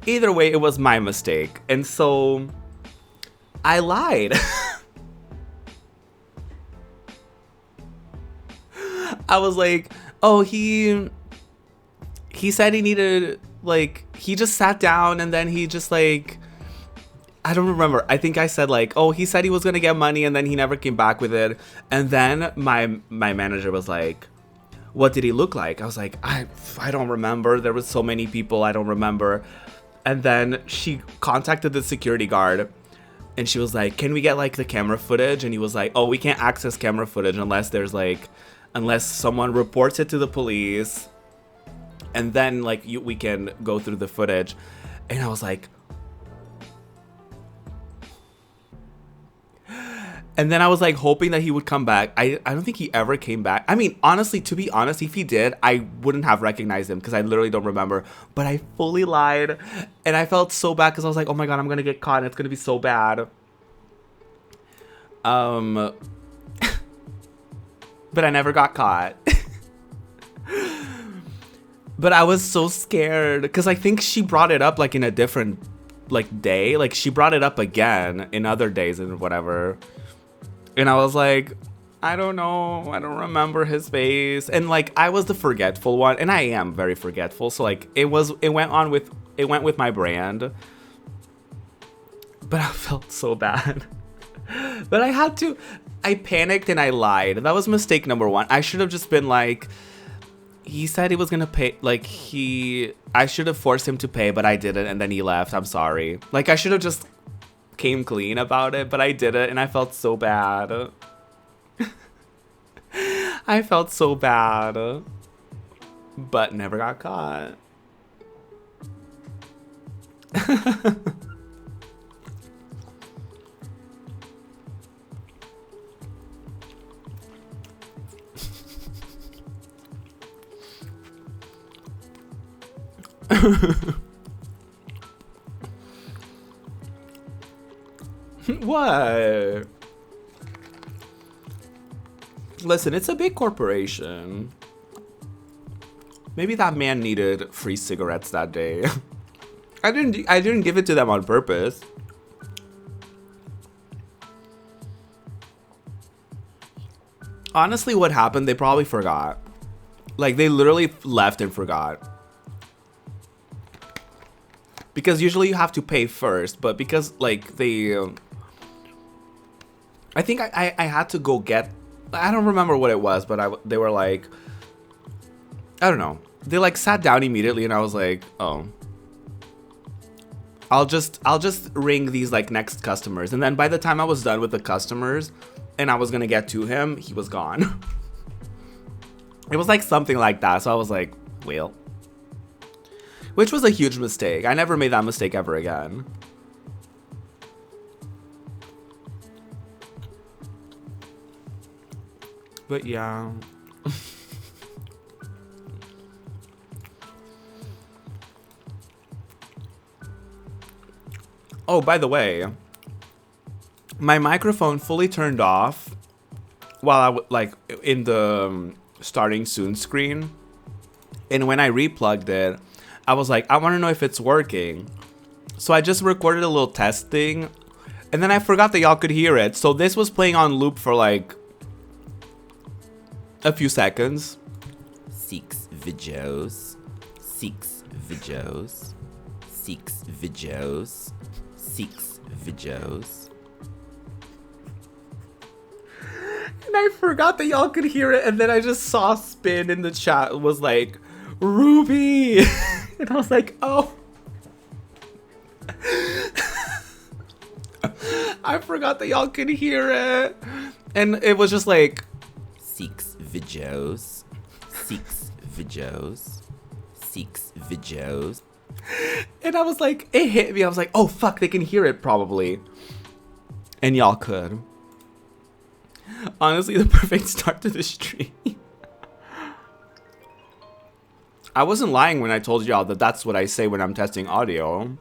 it was my mistake. And so I lied. I was like, oh, he said he needed, like, he just sat down and then he just like, I don't remember. I think I said like, oh, he said he was going to get money and then he never came back with it. And then my manager was like, what did he look like? I was like, I don't remember. There was so many people. I don't remember. And then she contacted the security guard and she was like, can we get like the camera footage? And he was like, oh, we can't access camera footage unless someone reports it to the police. And then like we can go through the footage. And I was like, and then I was like hoping that he would come back. I don't think he ever came back. I mean, honestly, to be honest, if he did, I wouldn't have recognized him because I literally don't remember. But I fully lied. And I felt so bad because I was like, oh my God, I'm going to get caught and it's going to be so bad. But I never got caught. But I was so scared because I think she brought it up like in a different like day. Like she brought it up again in other days and whatever. And I was like, I don't know. I don't remember his face. And like I was the forgetful one, and I am very forgetful. So like it went with my brand. But I felt so bad. But I panicked and I lied. That was mistake number one. I should have just been like, He said he was gonna pay, like, I should have forced him to pay, but I didn't, and then he left. I'm sorry. Like, I should have just came clean about it, but I didn't, and I felt so bad. I felt so bad. But never got caught. What? Listen, it's a big corporation. Maybe that man needed free cigarettes that day. I didn't give it to them on purpose. Honestly, what happened, they probably forgot. Like, they literally left and forgot. Because usually you have to pay first, but because, like, they... I think I had to go get... I don't remember what it was, but they were like... I don't know. They, like, sat down immediately, and I was like, oh. I'll just ring these, like, next customers. And then by the time I was done with the customers, and I was gonna get to him, he was gone. It was, like, something like that, so I was like, well... Which was a huge mistake. I never made that mistake ever again. But yeah. Oh, by the way, my microphone fully turned off while like in the starting soon screen. And when I replugged it, I was like, I want to know if it's working. So I just recorded a little test thing, and then I forgot that y'all could hear it. So this was playing on loop for like a few seconds. 6 videos. 6 videos. 6 videos. 6 videos. And I forgot that y'all could hear it, and then I just saw Spin in the chat was like, Ruby! And I was like, oh. I forgot that y'all could hear it. And it was just like 6 videos. 6 videos. 6 videos. And I was like, it hit me. I was like, oh fuck, they can hear it probably. And y'all could. Honestly, the perfect start to the stream. I wasn't lying when I told y'all that that's what I say when I'm testing audio.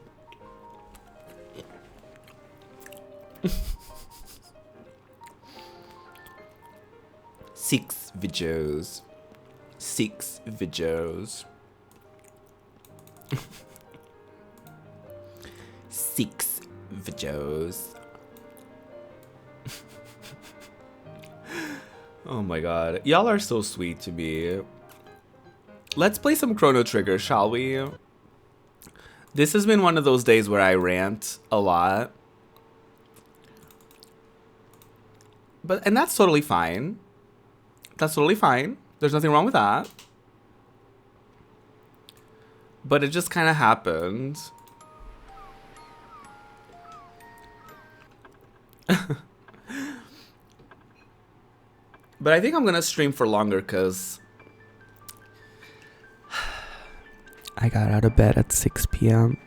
Six videos. 6 videos. 6 videos. Oh my god. Y'all are so sweet to me. Let's play some Chrono Trigger, shall we? This has been one of those days where I rant a lot. And that's totally fine. That's totally fine. There's nothing wrong with that. But it just kind of happened. But I think I'm gonna stream for longer because I got out of bed at 6 p.m.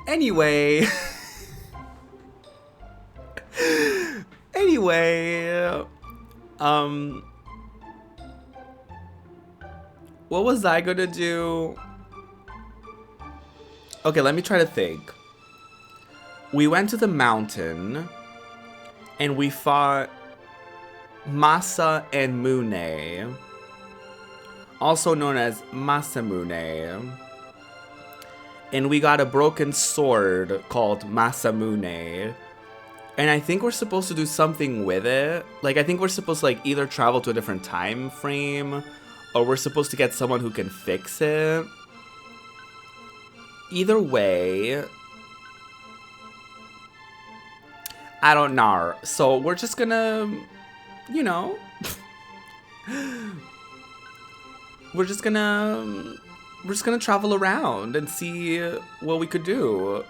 Anyway. What was I gonna do? Okay, let me try to think. We went to the mountain and we fought Masa and Mune, also known as Masamune. And we got a broken sword called Masamune. And I think we're supposed to do something with it. Like, I think we're supposed to, like, either travel to a different time frame, or we're supposed to get someone who can fix it. Either way, I don't know. So we're just gonna, you know, we're just gonna travel around and see what we could do.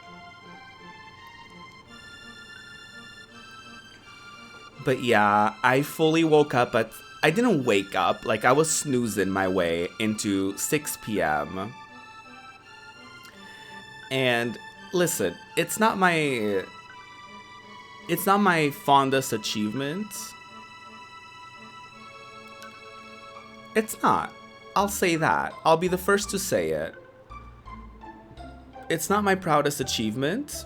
But yeah, I fully woke up at, I didn't wake up, like I was snoozing my way into 6 p.m. And listen, it's not my fondest achievement. It's not. I'll say that. I'll be the first to say it. It's not my proudest achievement,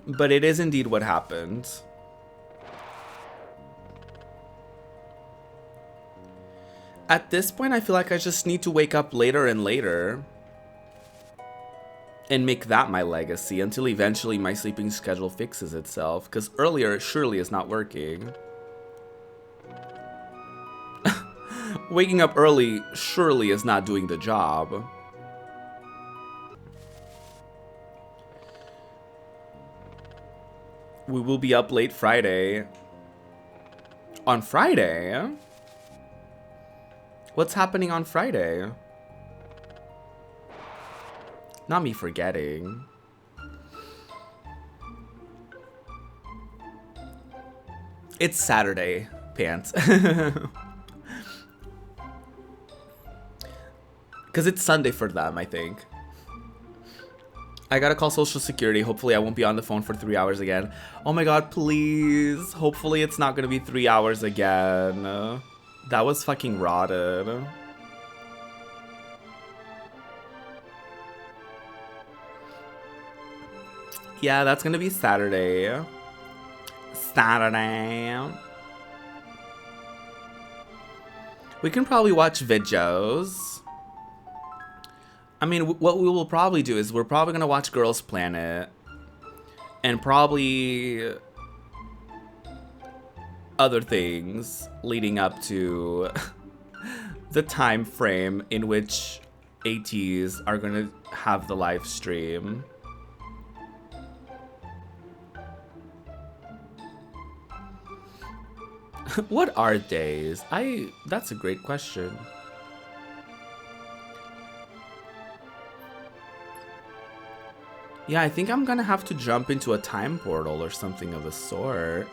but it is indeed what happened. At this point, I feel like I just need to wake up later and later and make that my legacy until eventually my sleeping schedule fixes itself, because earlier surely is not working. Waking up early surely is not doing the job. We will be up late Friday. On Friday? What's happening on Friday? Not me forgetting. It's Saturday, pants. Because it's Sunday for them, I think. I gotta call Social Security. Hopefully I won't be on the phone for 3 hours again. Oh my god, please. Hopefully it's not gonna be 3 hours again. That was fucking rotted. Yeah, that's gonna be Saturday. We can probably watch videos. I mean, what we will probably do is we're probably gonna watch Girls Planet. And probably other things leading up to the time frame in which ATs are gonna have the live stream. What are days? That's a great question. Yeah, I think I'm gonna have to jump into a time portal or something of the sort.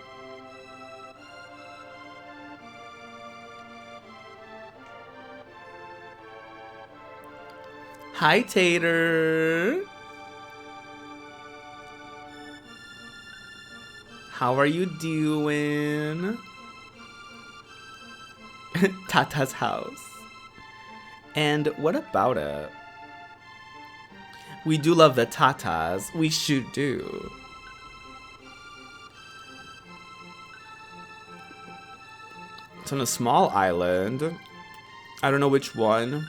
Hi, Tater. How are you doing? Tata's house. And what about it? We do love the Tatas. We should do. It's on a small island. I don't know which one.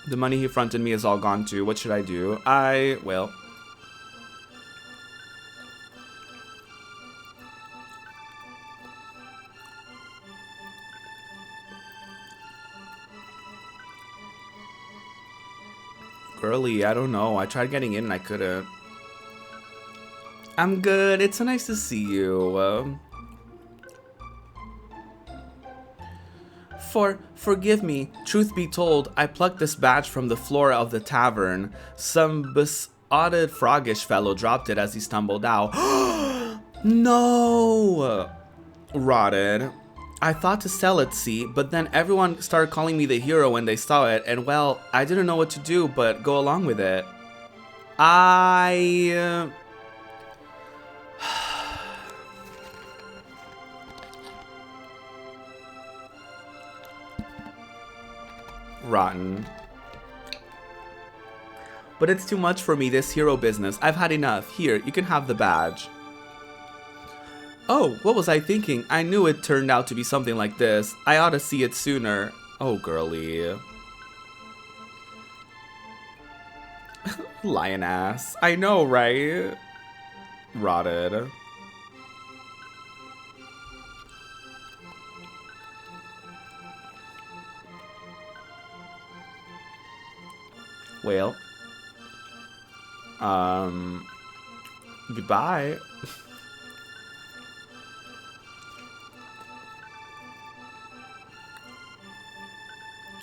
The money he fronted me is all gone too. What should I do? Well. Girly, I don't know. I tried getting in and I couldn't. I'm good. It's so nice to see you. Forgive me. Truth be told, I plucked this badge from the floor of the tavern. Some besotted froggish fellow dropped it as he stumbled out. No! Rotted. I thought to sell it, see, but then everyone started calling me the hero when they saw it, and well, I didn't know what to do but go along with it. Rotten. But it's too much for me, this hero business. I've had enough. Here, you can have the badge. Oh, what was I thinking? I knew it turned out to be something like this. I ought to see it sooner. Oh, girly. Lioness. I know, right? Rotted. Well. Goodbye.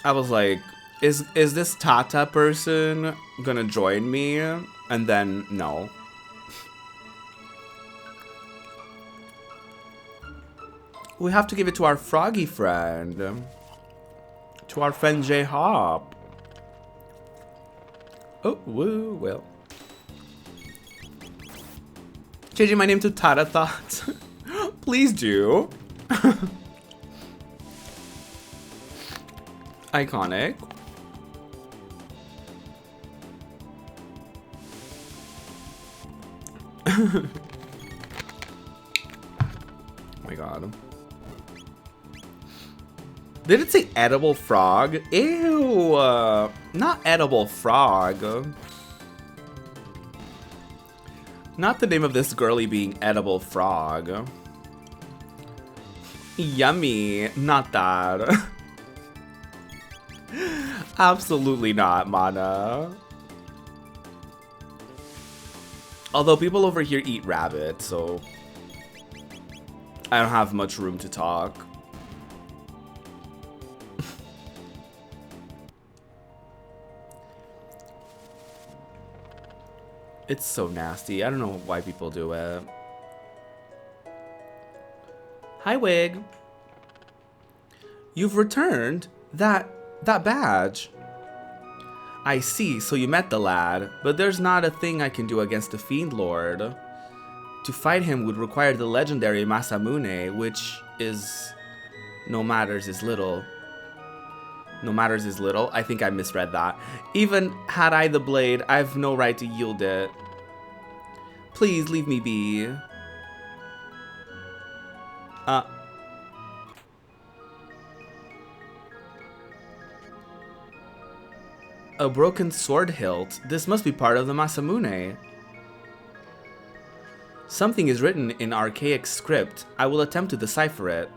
I was like, is this Tata person gonna join me? And then, no. We have to give it to our froggy friend. To our friend J-Hop. Oh, woo, well. Changing my name to Tata Thoughts. Please do. Iconic. Oh my god. Did it say edible frog? Ew. Not edible frog. Not the name of this girly being edible frog. Yummy. Not that. Absolutely not, Mana. Although people over here eat rabbit, so I don't have much room to talk. It's so nasty. I don't know why people do it. Hi, Wig. You've returned that badge. I see, so you met the lad, but there's not a thing I can do against the Fiend Lord. To fight him would require the legendary Masamune, which is... No matters is little. No matters is little? I think I misread that. Even had I the blade, I've no right to yield it. Please leave me be. A broken sword hilt. This must be part of the Masamune. Something is written in archaic script. I will attempt to decipher it.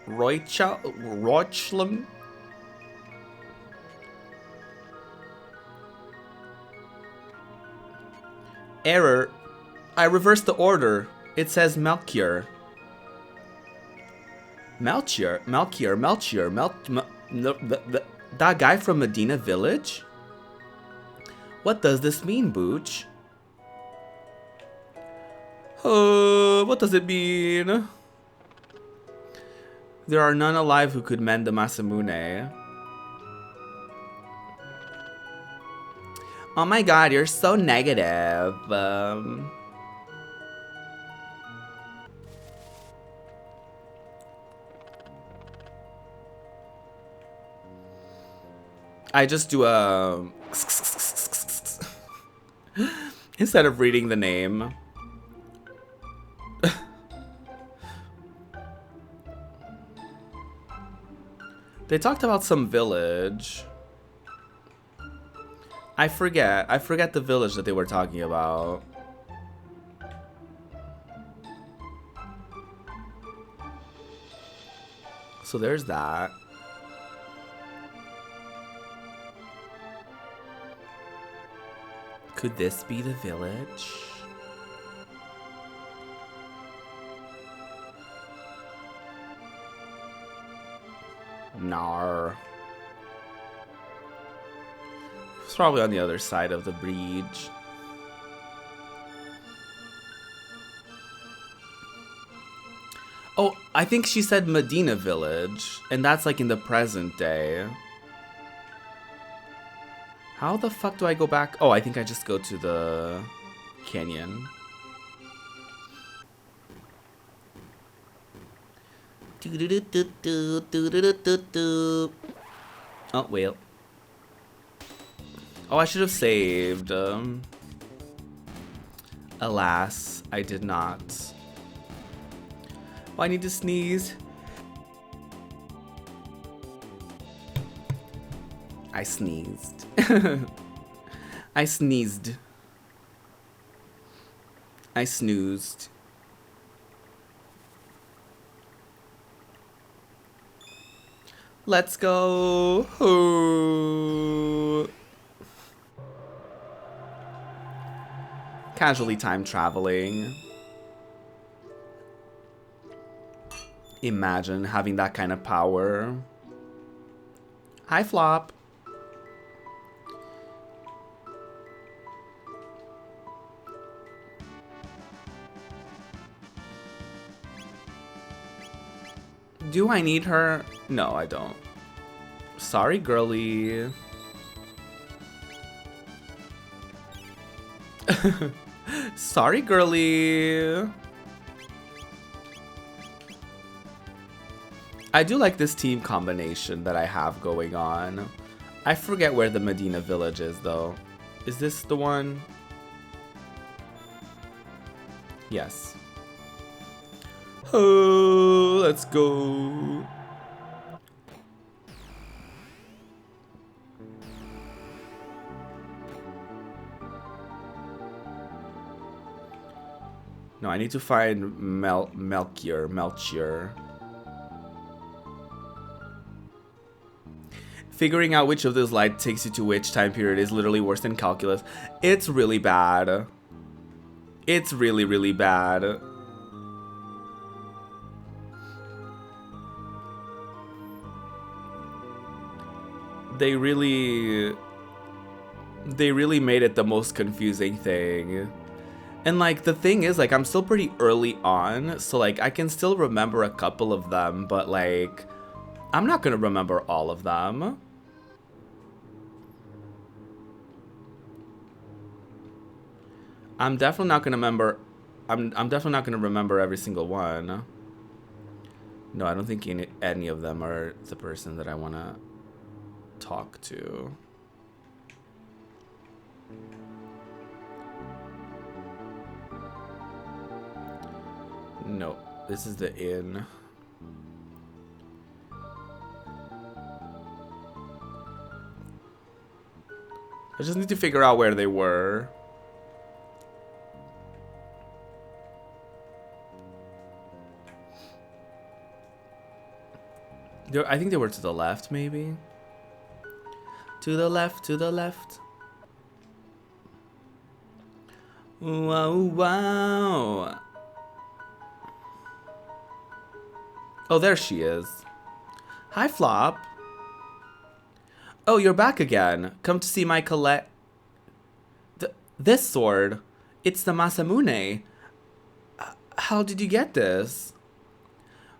Roichlem? Error. I reversed the order. It says Melchior. Melchior? That guy from Medina Village? What does this mean, Booch? What does it mean? There are none alive who could mend the Masamune. Oh my god, you're so negative. I just do a... instead of reading the name. They talked about some village. I forget the village that they were talking about. So there's that. Could this be the village? Nar. It's probably on the other side of the bridge. Oh, I think she said Medina Village, and that's like in the present day. How the fuck do I go back? Oh, I think I just go to the canyon. Oh, well. Oh, I should have saved. Alas, I did not. Oh, I need to sneeze. I sneezed. I sneezed. I snoozed. Let's go. Ooh. Casually time traveling. Imagine having that kind of power. Hi, Flop. Do I need her? No, I don't. Sorry, girly. Sorry, girly. I do like this team combination that I have going on. I forget where the Medina village is, though. Is this the one? Yes. Oh, let's go. No, I need to find Melchior. Figuring out which of those lights takes you to which time period is literally worse than calculus. It's really bad. It's really, really bad. They really made it the most confusing thing. And like the thing is, like, I'm still pretty early on, so like I can still remember a couple of them, but like I'm not gonna remember all of them. I'm definitely not gonna remember. I'm definitely not gonna remember every single one. No, I don't think any of them are the person that I wanna talk to. No, this is the inn. I just need to figure out where they were. I think they were to the left, maybe. To the left, to the left. Wow, wow. Oh, there she is. Hi, Flop. Oh, you're back again. Come to see my collect. This sword. It's the Masamune. How did you get this?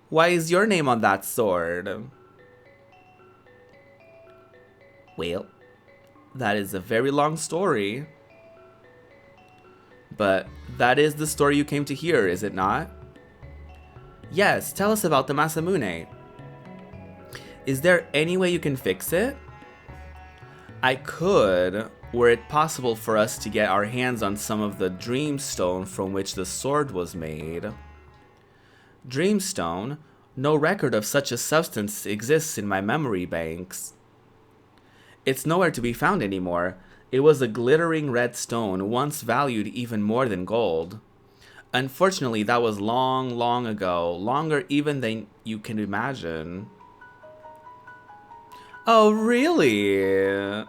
Why is your name on that sword? Well, that is a very long story. But that is the story you came to hear, is it not? Yes, tell us about the Masamune. Is there any way you can fix it? I could, were it possible for us to get our hands on some of the dreamstone from which the sword was made. Dreamstone? No record of such a substance exists in my memory banks. It's nowhere to be found anymore. It was a glittering red stone, once valued even more than gold. Unfortunately, that was long, long ago. Longer even than you can imagine. Oh, really?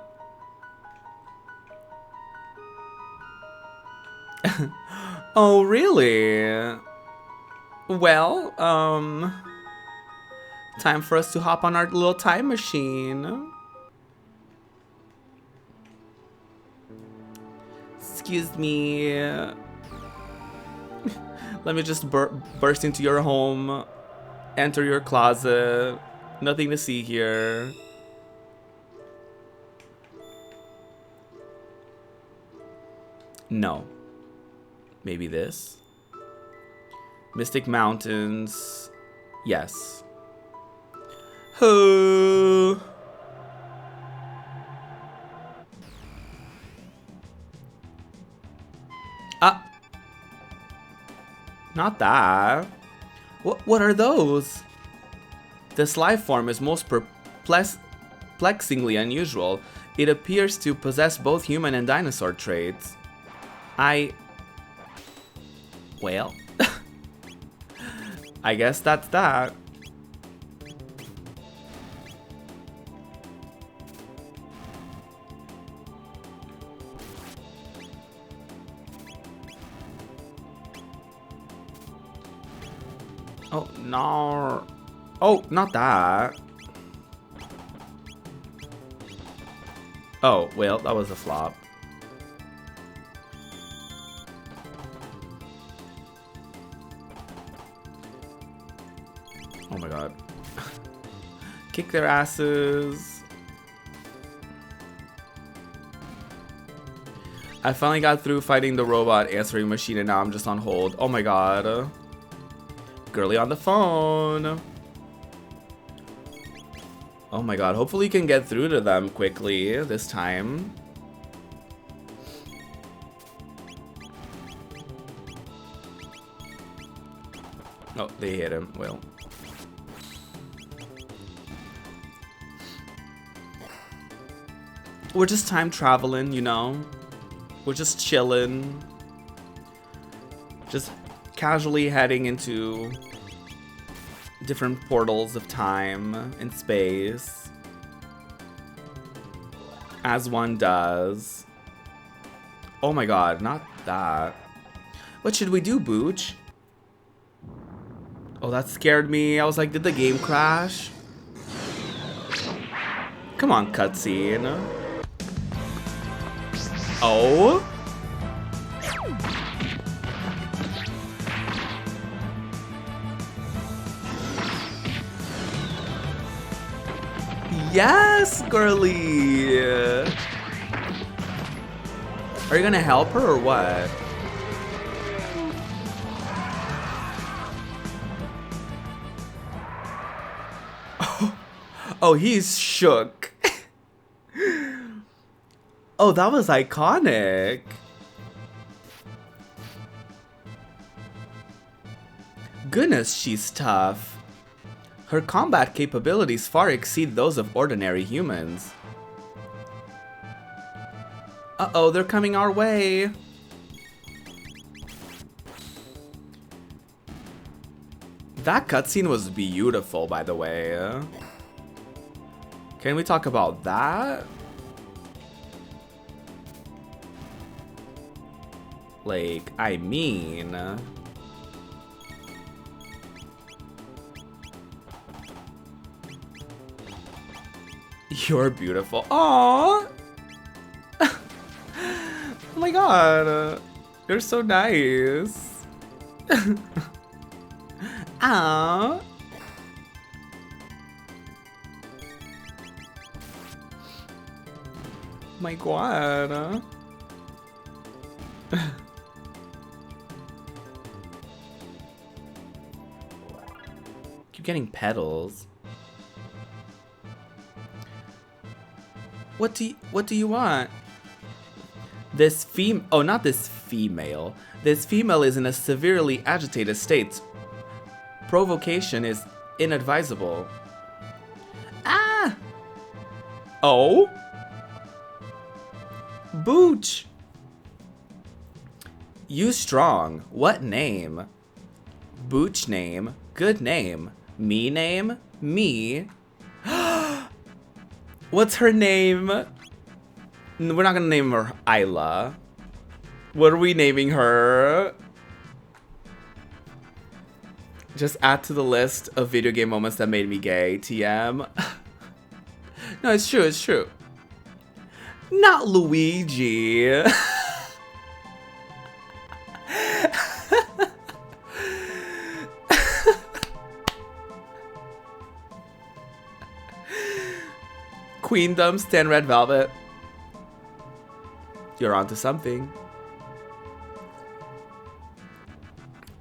Oh, really? Well, time for us to hop on our little time machine. Excuse me. Let me just burst into your home, enter your closet. Nothing to see here. No. Maybe this? Mystic Mountains. Yes. Hoo. Ah. Not that. What are those? This life form is most perplexingly unusual. It appears to possess both human and dinosaur traits. Well, I guess that's that. Oh, no. Oh, not that. Oh, well, that was a flop. Oh my god. Kick their asses. I finally got through fighting the robot answering machine and now I'm just on hold. Oh my god. Girly on the phone. Oh my god, hopefully you can get through to them quickly this time. Oh, they hit him. Well. We're just time traveling, you know? We're just chilling. Just casually heading into different portals of time and space. As one does. Oh my god, not that. What should we do, Booch? Oh, that scared me. I was like, did the game crash? Come on, cutscene. Oh? Yes, girly! Are you gonna help her or what? Oh, he's shook. Oh, that was iconic. Goodness, she's tough. Her combat capabilities far exceed those of ordinary humans. Uh-oh, they're coming our way. That cutscene was beautiful, by the way. Can we talk about that? Like, I mean... You're beautiful. Aww! Oh my god. You're so nice. Aww. My god. Keep getting petals. What do you want? This not this female. This female is in a severely agitated state. Provocation is inadvisable. Ah! Oh? Booch! You strong. What name? Booch name. Good name. Me name? Me. What's her name? We're not gonna name her Isla. What are we naming her? Just add to the list of video game moments that made me gay. TM. No, it's true, it's true. Not Luigi. Queendom, Stan Red Velvet. You're onto something.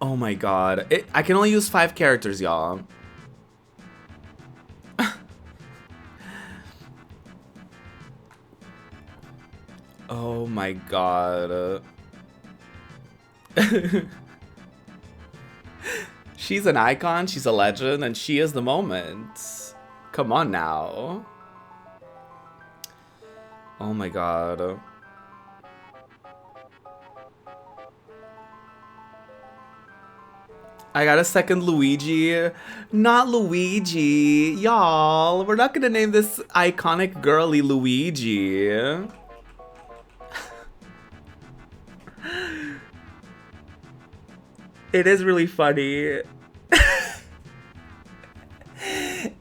Oh my god. I can only use 5 characters, y'all. Oh my god. She's an icon, she's a legend, and she is the moment. Come on now. Oh my god. I got a second Luigi. Not Luigi. Y'all, we're not gonna name this iconic girly Luigi. It is really funny.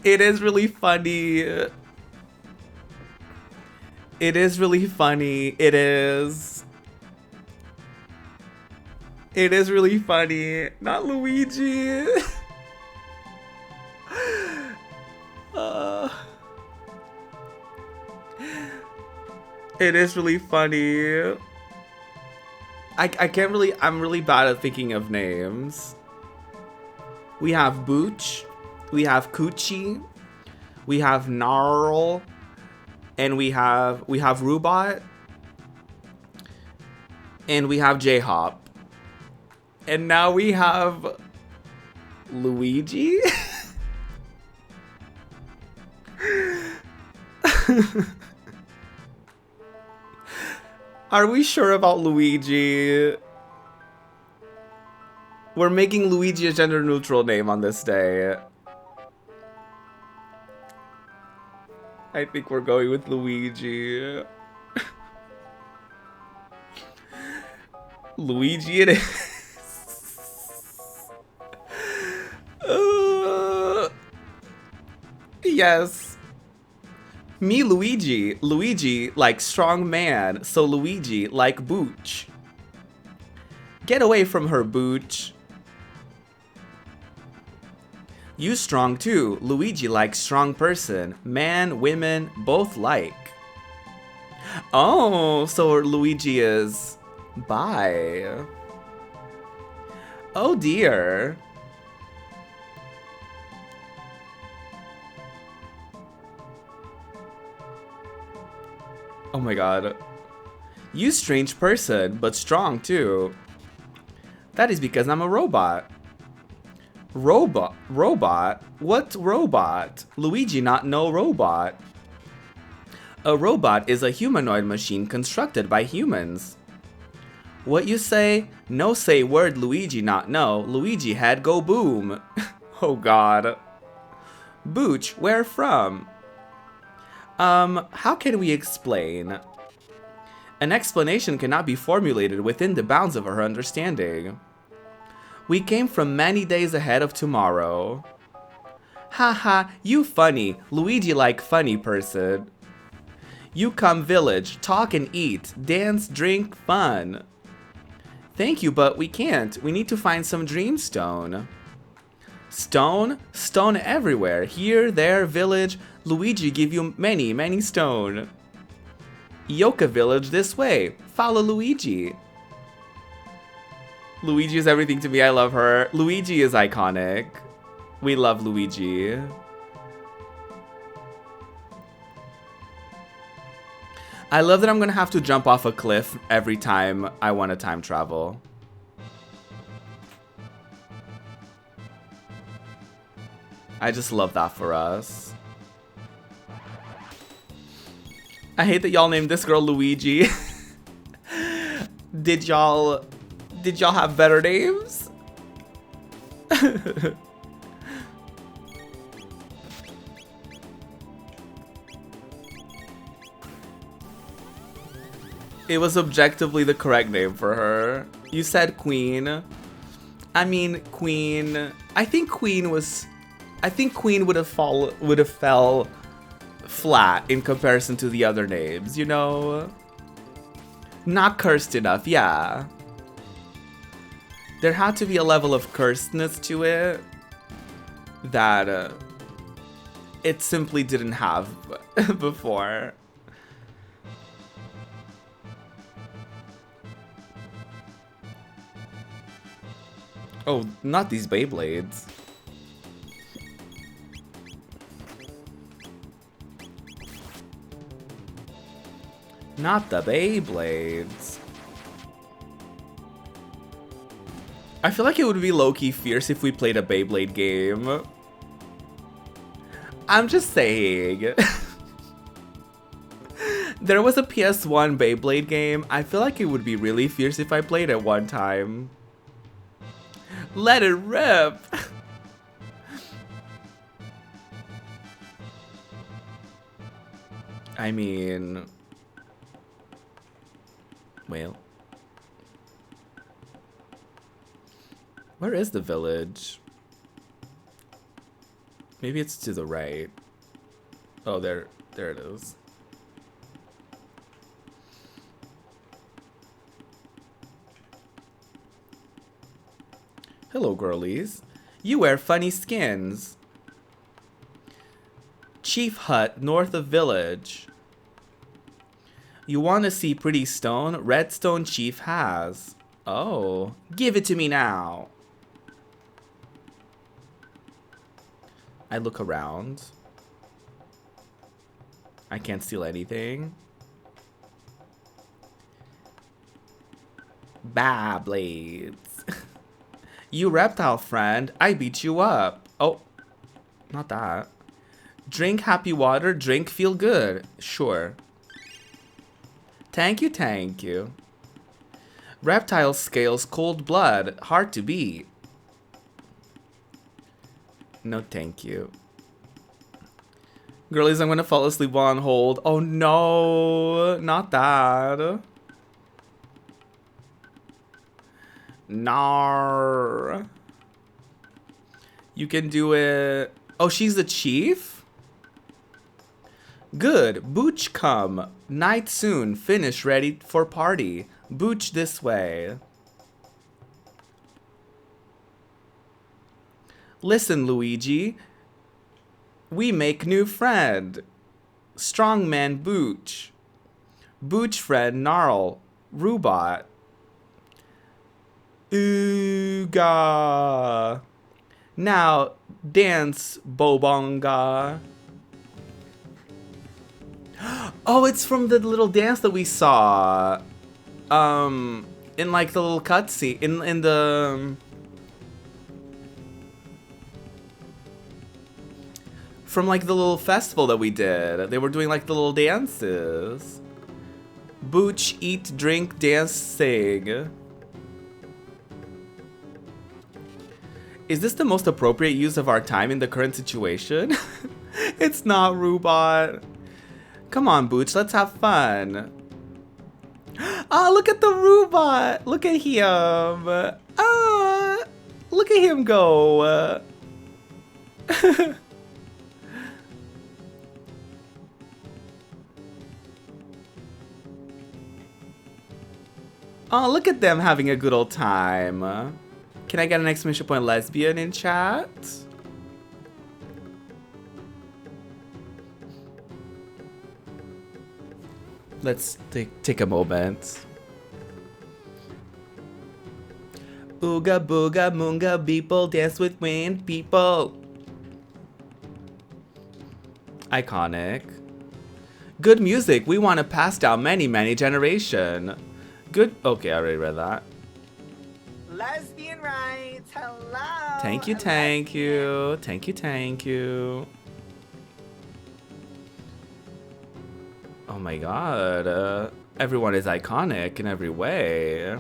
It is really funny. It is really funny. It is. It is really funny. Not Luigi. It is really funny. I can't really, I'm really bad at thinking of names. We have Booch, we have Coochie, we have Gnarl, and we have Robot, and we have J-Hop. And now we have Luigi? Are we sure about Luigi? We're making Luigi a gender neutral name on this day. I think we're going with Luigi. Luigi it is. Yes. Me Luigi. Luigi like strong man, so Luigi like Booch. Get away from her, Booch. You strong too. Luigi like strong person. Man, women, both like. Oh, so Luigi is bi. Oh dear. Oh my god. You strange person, but strong too. That is because I'm a robot. Robot? What robot? Luigi not no robot. A robot is a humanoid machine constructed by humans. What you say? No say word Luigi not know. Luigi head go boom. Oh god. Booch, where from? How can we explain? An explanation cannot be formulated within the bounds of her understanding. We came from many days ahead of tomorrow. Haha, you funny. Luigi like funny person. You come village, talk and eat, dance, drink, fun. Thank you, but we can't. We need to find some dreamstone. Stone? Stone everywhere. Here, there, village. Luigi give you many, many stone. Ioka village this way. Follow Luigi. Luigi is everything to me. I love her. Luigi is iconic. We love Luigi. I love that I'm gonna have to jump off a cliff every time I want to time travel. I just love that for us. I hate that y'all named this girl Luigi. Did y'all have better names? It was objectively the correct name for her. You said Queen. I mean, Queen. I think Queen would have fell flat in comparison to the other names, you know? Not cursed enough, yeah. There had to be a level of cursedness to it that it simply didn't have before. Oh, not these Beyblades. Not the Beyblades. I feel like it would be low-key fierce if we played a Beyblade game. I'm just saying. There was a PS1 Beyblade game. I feel like it would be really fierce if I played it one time. Let it rip! I mean... Well... Where is the village? Maybe it's to the right. Oh, there it is. Hello, girlies. You wear funny skins. Chief Hut, north of village. You want to see pretty stone? Redstone Chief has. Oh, give it to me now. I look around. I can't steal anything. Bah, blades. You reptile friend, I beat you up. Oh, not that. Drink happy water, drink feel good. Sure. Thank you, thank you. Reptile scales cold blood, hard to beat. No, thank you. Girlies, I'm gonna fall asleep while on hold. Oh no, not that. Nar. You can do it. Oh, she's the chief? Good. Booch come. Night soon. Finish ready for party. Booch this way. Listen, Luigi. We make new friend. Strongman Booch. Booch friend Gnarl. Robot. Ooga. Now dance, Bobonga. Oh, it's from the little dance that we saw. In like the little cutscene in the from like the little festival that we did. They were doing like the little dances. Booch, eat, drink, dance, sing. Is this the most appropriate use of our time in the current situation? It's not, Robot. Come on, Booch, let's have fun. Oh, look at the robot. Look at him. Oh, look at him go. Oh, look at them having a good old time. Can I get an exclamation point lesbian in chat? Let's take a moment. Ooga booga moonga people dance with wind people. Iconic. Good music. We want to pass down many generation. Good. Okay, I already read that. Lesbian rights. Hello. Thank you, thank you. Thank you, thank you. Oh my god. Everyone is iconic in every way.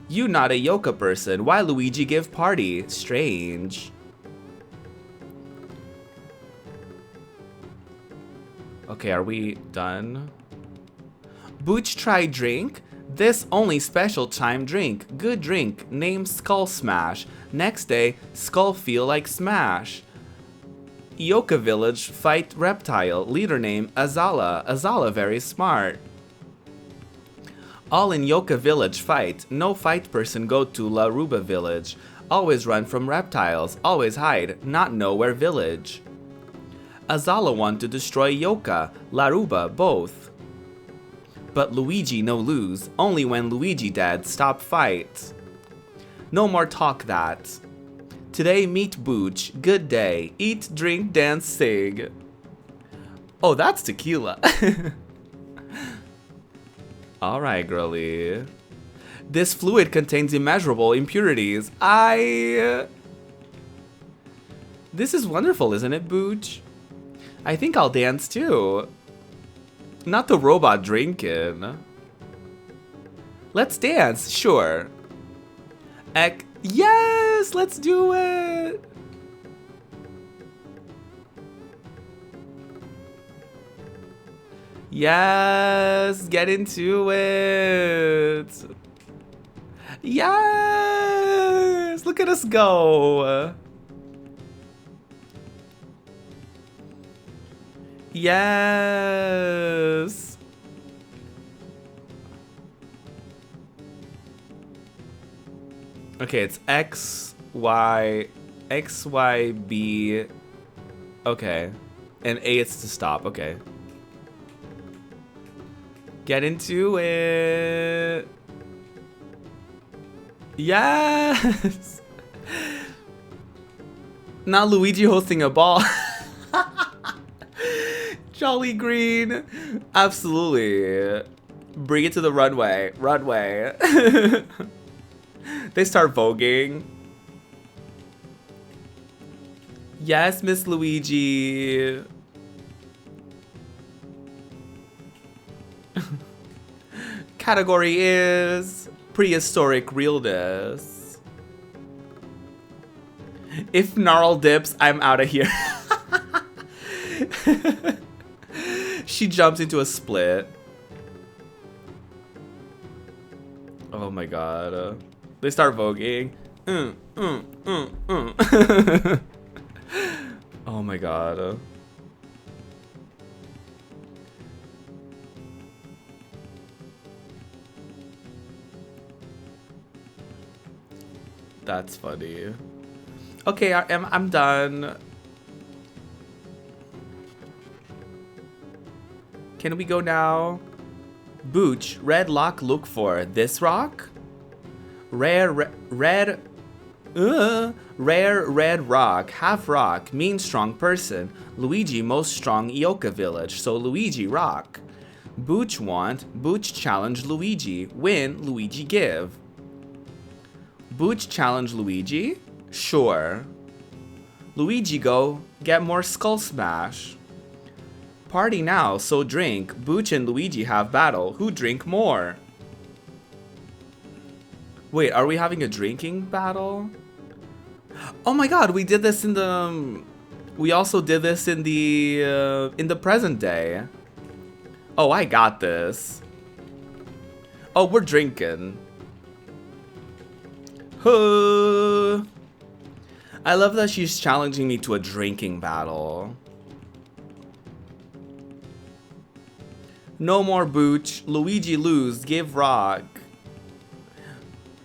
You not a Yoka person. Why Luigi give party? Strange. Okay, are we done? Booch try drink? This only special time drink. Good drink. Name Skull Smash. Next day, Skull feel like smash. Yoka village fight reptile. Leader name Azala. Azala very smart. All in Yoka village fight. No fight person go to La Ruba village. Always run from reptiles. Always hide. Not know where village. Azala want to destroy Yoka. La Ruba both. But Luigi no lose. Only when Luigi dead stop fight. No more talk that. Today meet Booch. Good day. Eat, drink, dance, sing. Oh, that's tequila. Alright, girly. This fluid contains immeasurable impurities. This is wonderful, isn't it, Booch? I think I'll dance too. Not the robot drinking. Let's dance, sure. Yes, let's do it. Yes, get into it. Yes, look at us go. Yes. Okay, it's X, Y, B. Okay. And A, it's to stop. Okay. Get into it. Yes. Not Luigi hosting a ball. Jolly Green. Absolutely. Bring it to the runway. Runway. They start voguing. Yes, Miss Luigi. Category is prehistoric realness. If Gnarl dips, I'm out of here. She jumps into a split. Oh my god. They start voguing. Oh my god. That's funny. Okay, I'm done. Can we go now? Booch, red lock, look for this rock? Rare red rock, half rock, mean strong person. Luigi most strong Ioka village, so Luigi rock. Booch want, Booch challenge Luigi, win, Luigi give. Booch challenge Luigi? Sure. Luigi go, get more skull smash. Party now, so drink. Booch and Luigi have battle. Who drink more? Wait, are we having a drinking battle? Oh my god, we did this in the... We also did this in the present day. Oh, I got this. Oh, we're drinking. Huh. I love that she's challenging me to a drinking battle. No more Booch. Luigi lose. Give rock.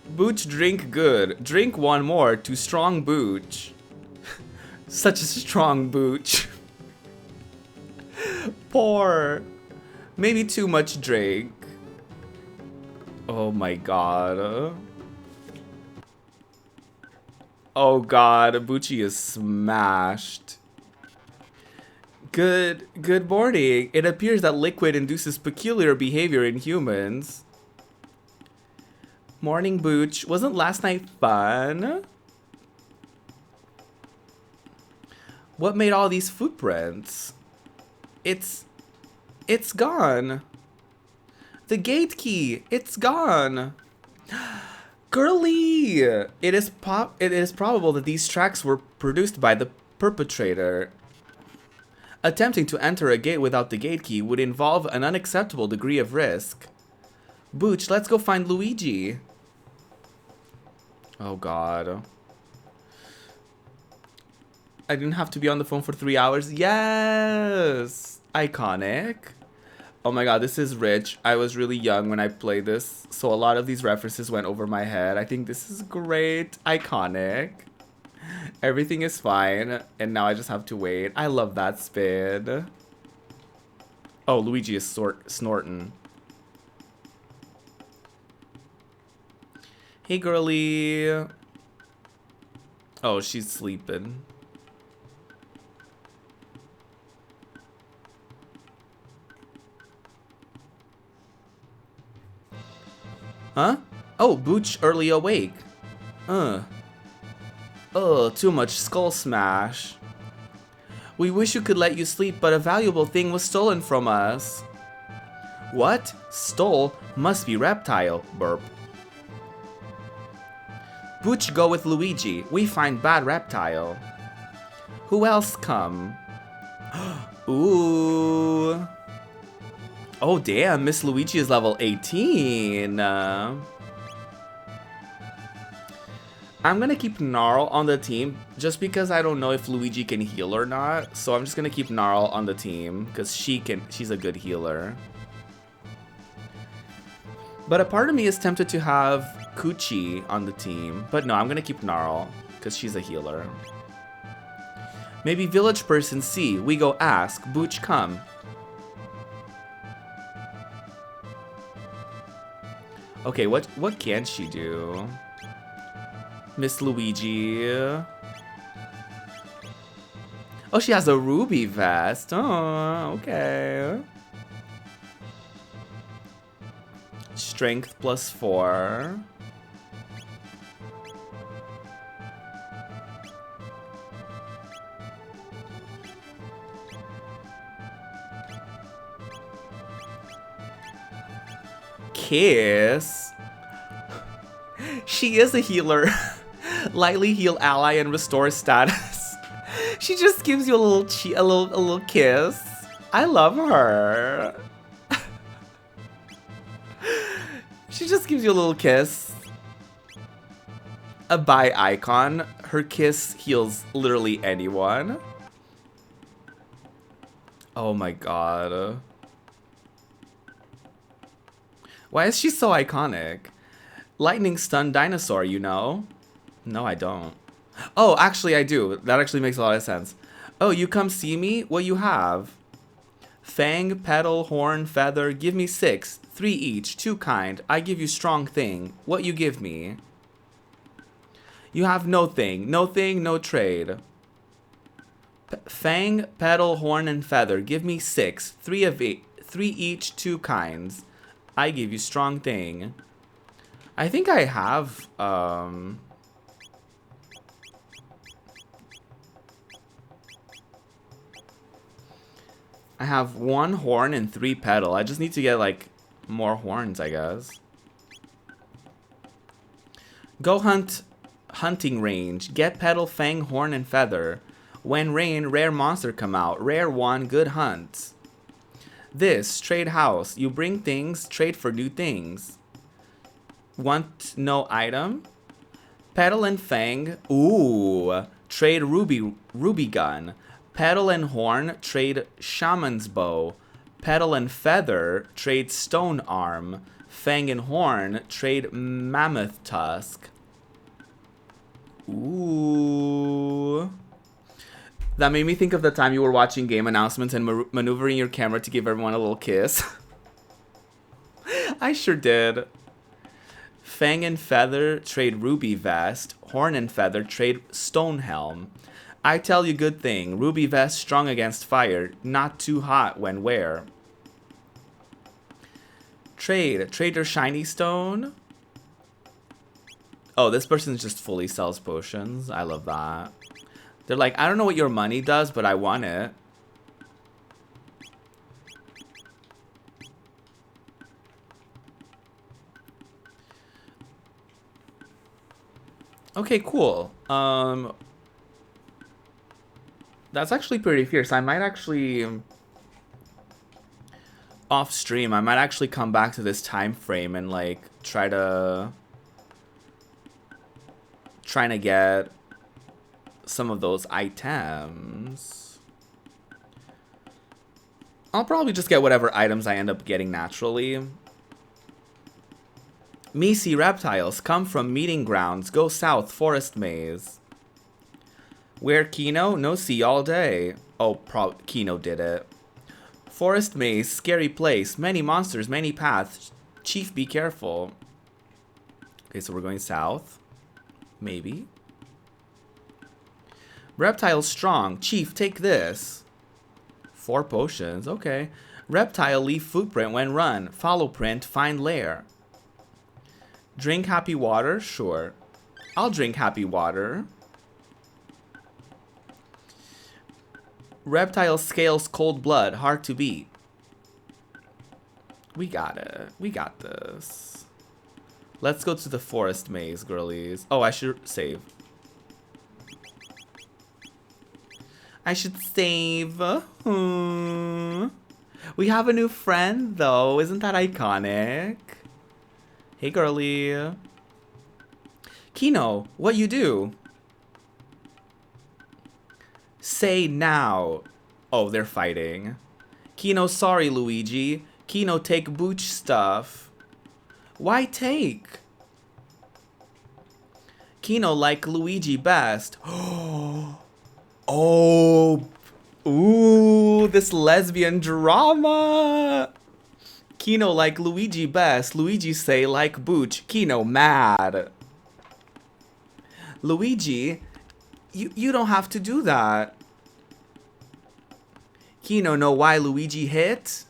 Booch drink good. Drink one more to strong Booch. Such a strong Booch. Poor. Maybe too much drink. Oh my god. Oh god, Bucci is smashed. Good morning. It appears that liquid induces peculiar behavior in humans. Morning, Booch. Wasn't last night fun? What made all these footprints? It's gone. The gate key, it's gone. Girly! It is probable that these tracks were produced by the perpetrator. Attempting to enter a gate without the gate key would involve an unacceptable degree of risk. Booch, let's go find Luigi. Oh god. I didn't have to be on the phone for 3 hours. Yes! Iconic. Oh my god, this is rich. I was really young when I played this, so a lot of these references went over my head. I think this is great. Iconic. Everything is fine, and now I just have to wait. I love that spin. Oh, Luigi is snorting. Hey, girly. Oh, she's sleeping. Huh? Oh, Booch early awake. Too much skull smash. We wish you could let you sleep, but a valuable thing was stolen from us. What? Stole? Must be reptile. Burp. Booch go with Luigi. We find bad reptile. Who else come? Ooh. Oh damn, Miss Luigi is level 18. I'm gonna keep Gnarl on the team just because I don't know if Luigi can heal or not. So I'm just gonna keep Gnarl on the team because she's a good healer. But a part of me is tempted to have Kuchi on the team. But no, I'm gonna keep Gnarl because she's a healer. Maybe village person C. We go ask. Booch come. Okay, what can she do? Miss Luigi. Oh, she has a ruby vest. Oh, okay. Strength +4. Kiss. She is a healer. Lightly heal ally and restore status. She just gives you a little kiss. I love her. She just gives you a little kiss. A bye icon. Her kiss heals literally anyone. Oh my god. Why is she so iconic? Lightning stun dinosaur, you know? No, I don't. Oh, actually I do. That actually makes a lot of sense. Oh, you come see me? What you have? Fang, petal, horn, feather. Give me 6. 3 each. 2 kind. I give you strong thing. What you give me? You have no thing. No thing, no trade. Fang, petal, horn, and feather. Give me 6. 3 of 8. 3 each. 2 kinds. I give you strong thing. I think I have, I have 1 horn and 3 petal. I just need to get, like, more horns, I guess. Go hunt hunting range. Get petal, fang, horn, and feather. When rain, rare monster come out. Rare one, good hunt. This, trade house. You bring things, trade for new things. Want no item? Petal and fang. Ooh. Trade ruby gun. Petal and horn, trade shaman's bow. Petal and feather, trade stone arm. Fang and horn, trade mammoth tusk. Ooh. That made me think of the time you were watching game announcements and maneuvering your camera to give everyone a little kiss. I sure did. Fang and feather, trade ruby vest. Horn and feather, trade stone helm. I tell you good thing, ruby vest strong against fire, not too hot when wear. Trade your shiny stone. Oh, this person just fully sells potions. I love that. They're like, I don't know what your money does, but I want it. Okay, cool. That's actually pretty fierce. I might actually, off stream, I might actually come back to this time frame and like trying to get some of those items. I'll probably just get whatever items I end up getting naturally. Me see reptiles come from meeting grounds. Go south, forest maze. Where Kino? No see all day. Oh, Kino did it. Forest maze, scary place. Many monsters, many paths. Chief, be careful. Okay, so we're going south. Maybe. Reptile strong. Chief, take this. 4 potions. Okay. Reptile leave footprint when run. Follow print, find lair. Drink happy water? Sure. I'll drink happy water. Reptile scales cold blood. Hard to beat. We got it. We got this. Let's go to the forest maze, girlies. Oh, I should save. I should save. We have a new friend, though. Isn't that iconic? Hey, girly. Kino, what you do? Say now. Oh, they're fighting. Kino, sorry, Luigi. Kino, take Booch stuff. Why take? Kino like Luigi best. Oh. Ooh, this lesbian drama. Kino like Luigi best. Luigi say like Booch. Kino mad. Luigi, you don't have to do that. Kino know why Luigi hit?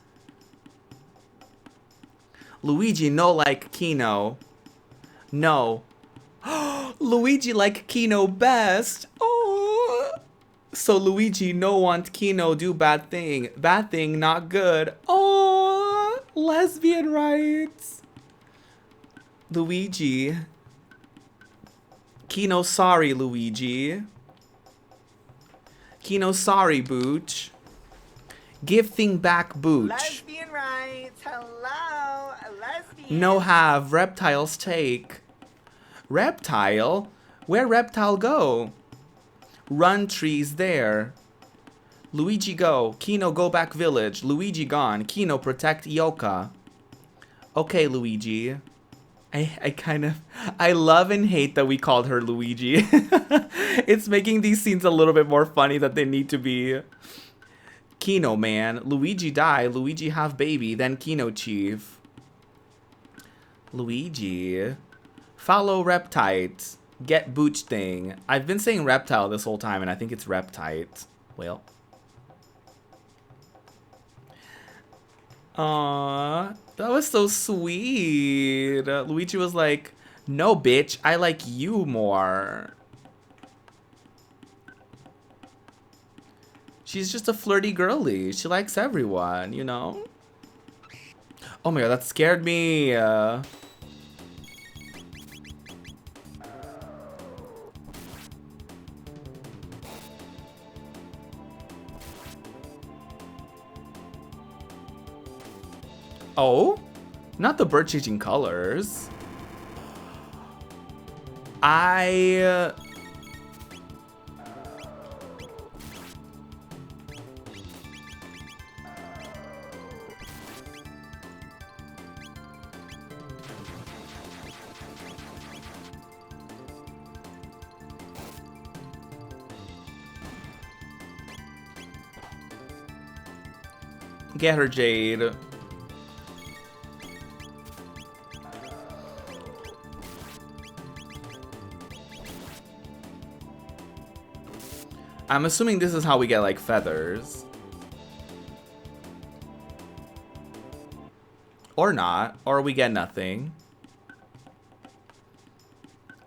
Luigi no like Kino. No. Luigi like Kino best. Oh. So Luigi no want Kino do bad thing. Bad thing not good. Oh. Lesbian rights. Luigi. Kino sorry, Luigi. Kino sorry, Booch. Give thing back, Booch. Lesbian rights. Hello. Lesbian. No have. Reptiles take. Reptile? Where reptile go? Run trees there. Luigi go. Kino go back village. Luigi gone. Kino protect Yoka. Okay, Luigi. I love and hate that we called her Luigi. It's making these scenes a little bit more funny than they need to be. Kino man. Luigi die. Luigi have baby. Then Kino chief. Luigi. Follow Reptite. Get Booch thing. I've been saying reptile this whole time and I think it's Reptite. Well. Aww. That was so sweet. Luigi was like, no bitch, I like you more. She's just a flirty girly. She likes everyone, you know? Oh my god, that scared me. Oh? Not the bird changing colors. Get her, Jade. I'm assuming this is how we get, like, feathers. Or not. Or we get nothing.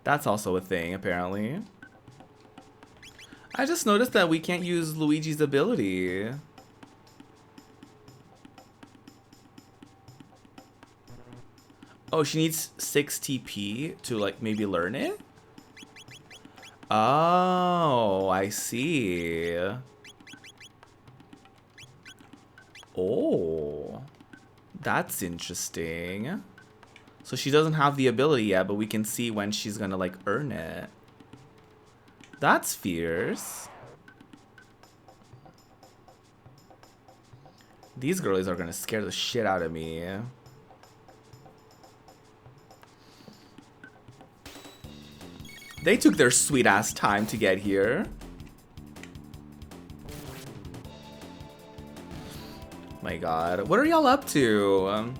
That's also a thing, apparently. I just noticed that we can't use Luigi's ability. Oh, she needs 6 TP to, like, maybe learn it? Oh, I see. Oh, that's interesting. So she doesn't have the ability yet, but we can see when she's gonna, like, earn it. That's fierce. These girlies are gonna scare the shit out of me. They took their sweet ass time to get here. My god. What are y'all up to?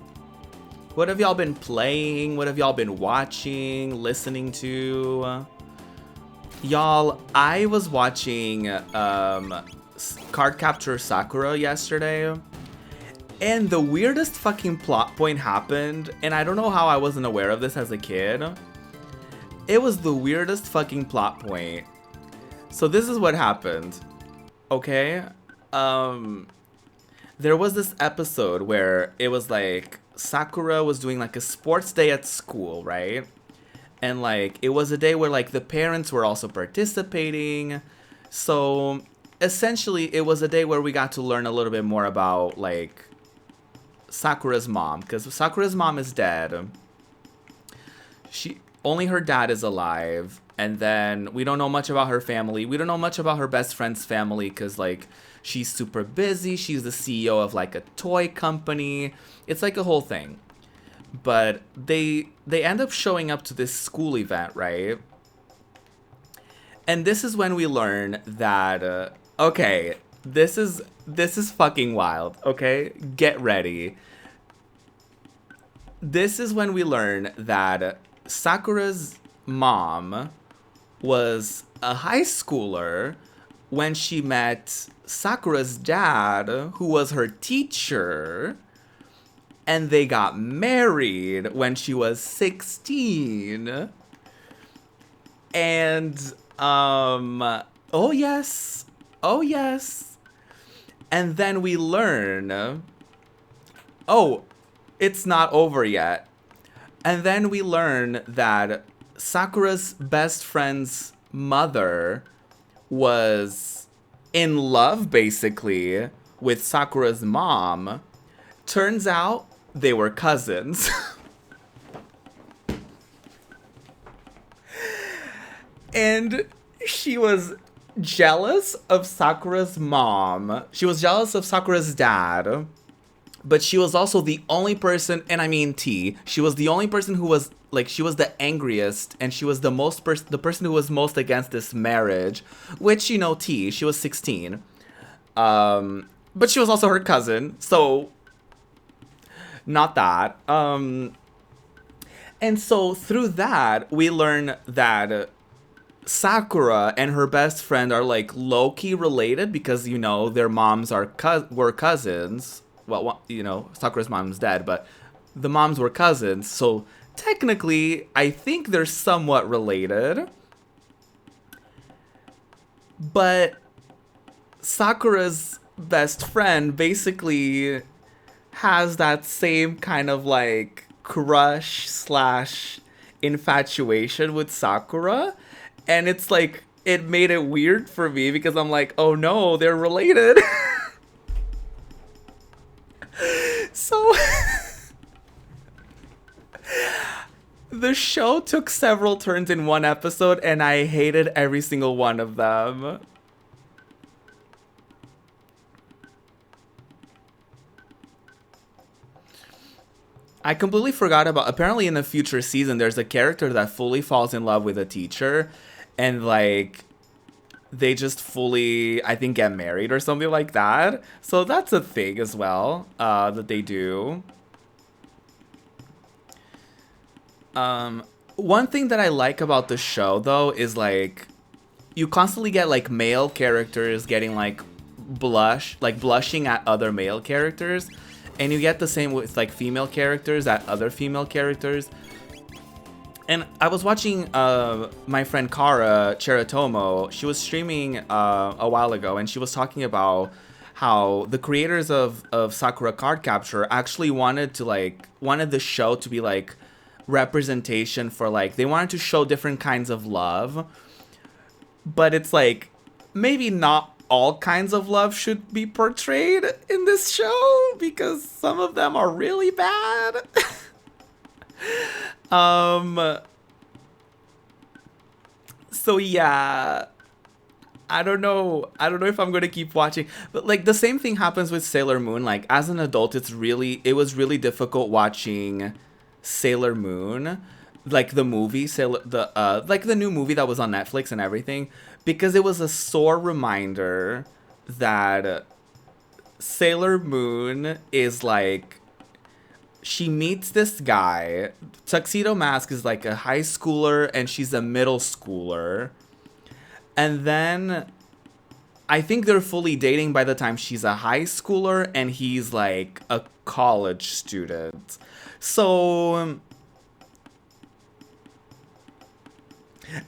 What have y'all been playing? What have y'all been watching, listening to? Y'all, I was watching Card Capture Sakura yesterday. And the weirdest fucking plot point happened. And I don't know how I wasn't aware of this as a kid. It was the weirdest fucking plot point. So this is what happened. Okay? There was this episode where it was like Sakura was doing like a sports day at school, right? And like it was a day where like the parents were also participating. So essentially it was a day where we got to learn a little bit more about like Sakura's mom, because Sakura's mom is dead. She only her dad is alive, and then we don't know much about her family. We don't know much about her best friend's family because like she's super busy. She's the CEO of like a toy company. It's like a whole thing. But they end up showing up to this school event, right? And this is when we learn that okay, this is fucking wild, okay? Get ready. This is when we learn that Sakura's mom was a high schooler when she met Sakura's dad, who was her teacher, and they got married when she was 16. And oh yes. And then we learn, oh, it's not over yet. And then we learn that Sakura's best friend's mother was in love, basically, with Sakura's mom. Turns out they were cousins. And she was jealous of Sakura's mom. She was jealous of Sakura's dad. But she was also the only person, and I mean T, she was the only person who was, like, she was the angriest, and she was the person who was most against this marriage, which, you know, T, she was 16. But she was also her cousin, so, not that. And so, through that, we learn that Sakura and her best friend are, like, low-key related, because, you know, their moms were cousins. Well, you know, Sakura's mom's dead, but the moms were cousins, so technically, I think they're somewhat related. But Sakura's best friend basically has that same kind of, like, crush / infatuation with Sakura, and it's, like, it made it weird for me, because I'm like, oh no, they're related. So, the show took several turns in one episode, and I hated every single one of them. I completely forgot about, apparently in the future season, there's a character that fully falls in love with a teacher, and like, they just fully, I think, get married or something like that. So that's a thing as well, that they do. One thing that I like about the show, though, is, like, you constantly get, like, male characters getting, like, blushing at other male characters. And you get the same with, like, female characters at other female characters. And I was watching my friend Kara Cheratomo. She was streaming a while ago, and she was talking about how the creators of Sakura Card Capture actually wanted the show to be like representation for, like, they wanted to show different kinds of love. But it's like, maybe not all kinds of love should be portrayed in this show, because some of them are really bad. So yeah, I don't know if I'm going to keep watching, but like the same thing happens with Sailor Moon. Like, as an adult, it was really difficult watching Sailor Moon, like the movie, like the new movie that was on Netflix and everything, because it was a sore reminder that Sailor Moon is like, she meets this guy. Tuxedo Mask is like a high schooler and she's a middle schooler. And then I think they're fully dating by the time she's a high schooler and he's like a college student. So,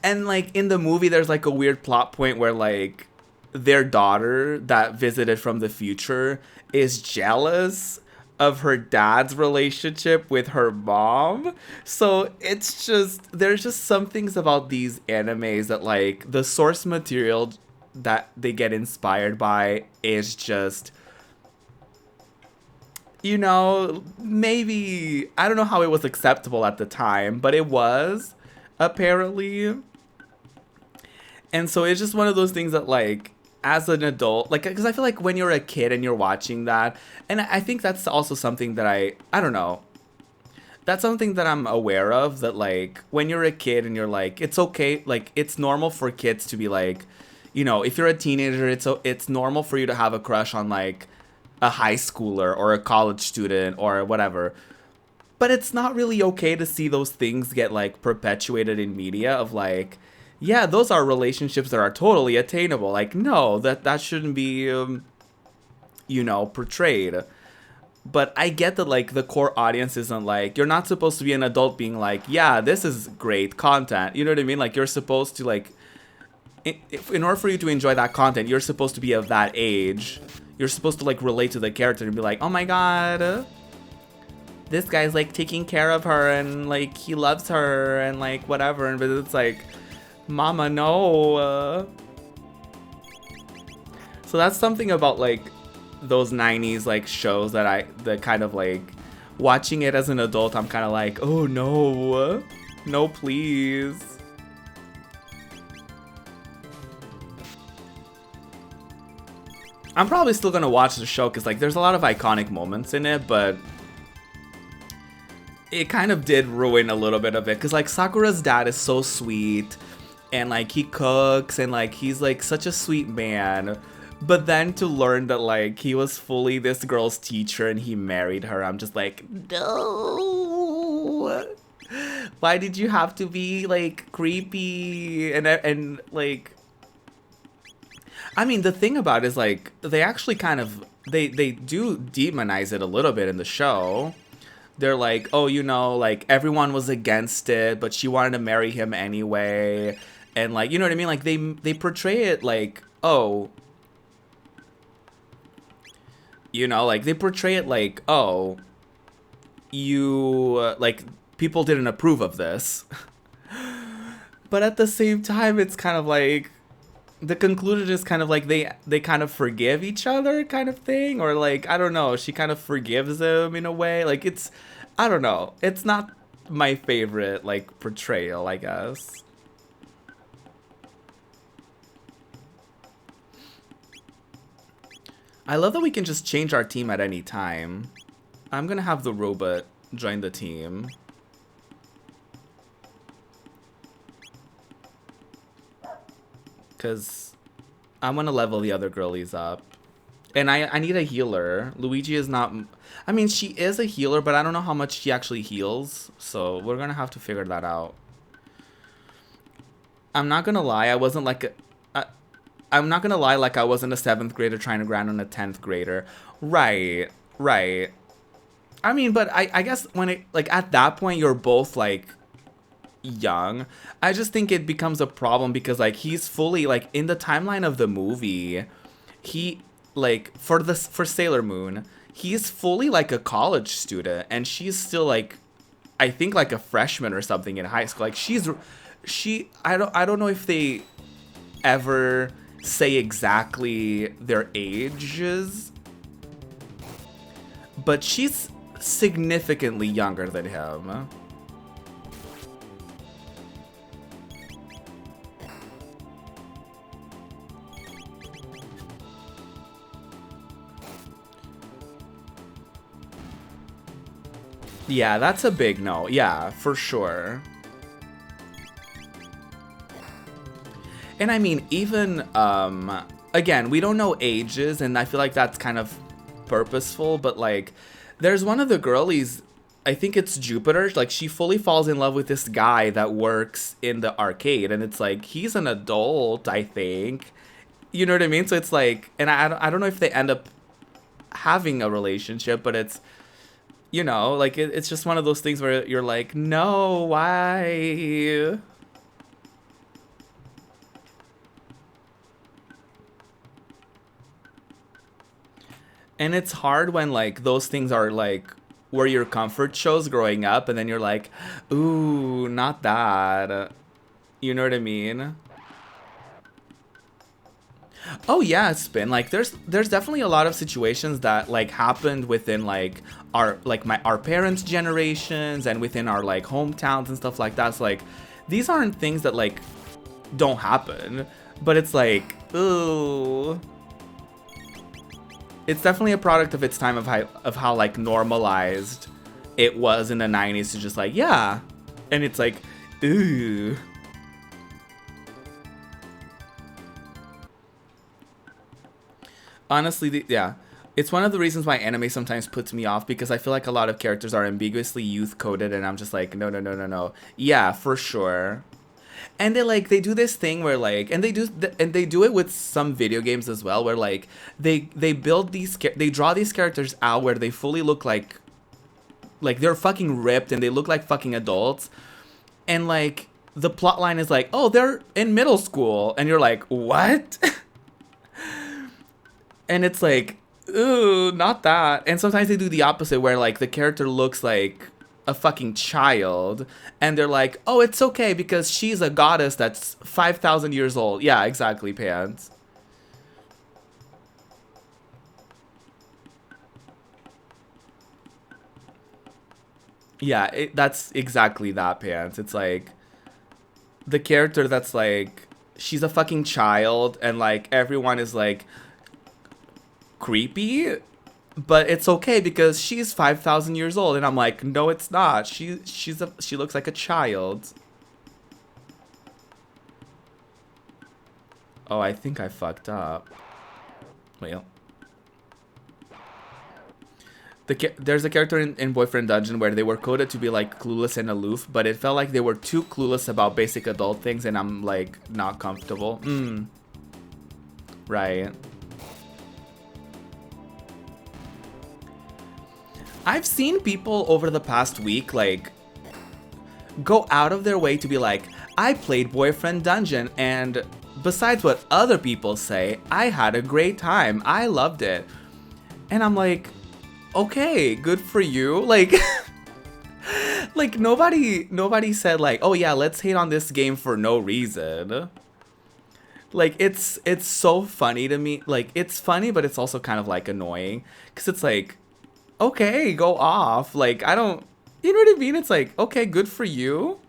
and like in the movie, there's like a weird plot point where like their daughter that visited from the future is jealous of her dad's relationship with her mom. So it's just, there's just some things about these animes that like the source material that they get inspired by is just, you know, maybe, I don't know how it was acceptable at the time, but it was, apparently. And so it's just one of those things that, like, as an adult, like, because I feel like when you're a kid and you're watching that, and I think that's also something that I don't know, that's something that I'm aware of, that, like, when you're a kid and you're like, it's okay, like, it's normal for kids to be like, you know, if you're a teenager, it's normal for you to have a crush on, like, a high schooler or a college student or whatever. But it's not really okay to see those things get like perpetuated in media of like, yeah, those are relationships that are totally attainable. Like, no, that shouldn't be, you know, portrayed. But I get that like the core audience isn't like, you're not supposed to be an adult being like, yeah, this is great content. You know what I mean? Like, you're supposed to like, in order for you to enjoy that content, you're supposed to be of that age. You're supposed to like relate to the character and be like, oh my god, this guy's like taking care of her and like he loves her and like whatever. And but it's like, mama, no. So that's something about like those 90s like shows that kind of like, watching it as an adult, I'm kind of like, oh no, no please. I'm probably still gonna watch the show because like there's a lot of iconic moments in it, but it kind of did ruin a little bit of it because like Sakura's dad is so sweet and like he cooks and like he's like such a sweet man, but then to learn that like he was fully this girl's teacher and he married her, I'm just like, no, why did you have to be like creepy and like, I mean, the thing about it is like they actually kind of they do demonize it a little bit in the show. They're like, oh, you know, like everyone was against it, but she wanted to marry him anyway. And like, you know what I mean? Like they portray it like, oh, you know, like they portray it like, oh, you like people didn't approve of this. But at the same time, it's kind of like the conclusion is kind of like they kind of forgive each other kind of thing, or like, I don't know, she kind of forgives him in a way. Like it's, I don't know, it's not my favorite like portrayal, I guess. I love that we can just change our team at any time. I'm gonna have the robot join the team. Because I want to level the other girlies up. And I need a healer. Luigi is not... I mean, she is a healer, but I don't know how much she actually heals. So we're going to have to figure that out. I'm not going to lie. I wasn't like... I'm not going to lie, like I wasn't a 7th grader trying to grind on a 10th grader. Right. Right. I mean, but I guess when it... Like, at that point, you're both, like... young. I just think it becomes a problem because like he's fully like in the timeline of the movie, he like for Sailor Moon, he's fully like a college student and she's still like, I think like a freshman or something in high school. Like I don't know if they ever say exactly their ages, but she's significantly younger than him. Yeah, that's a big no. Yeah, for sure. And I mean, even, again, we don't know ages, and I feel like that's kind of purposeful, but like, there's one of the girlies, I think it's Jupiter, like, she fully falls in love with this guy that works in the arcade, and it's like, he's an adult, I think. You know what I mean? So it's like, and I don't know if they end up having a relationship, but it's, you know, like, it's just one of those things where you're like, no, why? And it's hard when like those things are like were your comfort shows growing up, and then you're like, ooh, not that. You know what I mean? Oh yeah, Spin. Like there's definitely a lot of situations that like happened within like our parents' generations and within our like hometowns and stuff like that. So like these aren't things that like don't happen, but it's like, ooh. It's definitely a product of its time of how like normalized it was in the 90s to just like, yeah. And it's like, ooh. Honestly, yeah. It's one of the reasons why anime sometimes puts me off, because I feel like a lot of characters are ambiguously youth coded, and I'm just like, no, no, no, no, no. Yeah, for sure. And they do this thing where like, and they do it with some video games as well, where like they build they draw these characters out where they fully look like they're fucking ripped and they look like fucking adults, and like the plot line is like, oh, they're in middle school, and you're like, what? And it's like, ooh, not that. And sometimes they do the opposite, where like the character looks like a fucking child, and they're like, oh, it's okay because she's a goddess that's 5,000 years old. Yeah, exactly, Pants. Yeah, that's exactly that, Pants. It's like the character that's like, she's a fucking child, and like everyone is like creepy, but it's okay because she's 5,000 years old, and I'm like, no, it's not. She looks like a child. Oh, I think I fucked up. Well, there's a character in Boyfriend Dungeon where they were coded to be like clueless and aloof, but it felt like they were too clueless about basic adult things, and I'm like not comfortable. Right. I've seen people over the past week like go out of their way to be like, I played Boyfriend Dungeon, and besides what other people say, I had a great time. I loved it. And I'm like, okay, good for you. Like like nobody said like, oh yeah, let's hate on this game for no reason. Like it's so funny to me. Like it's funny, but it's also kind of like annoying, cuz it's like, okay, go off. Like I don't, you know what I mean? It's like, okay, good for you.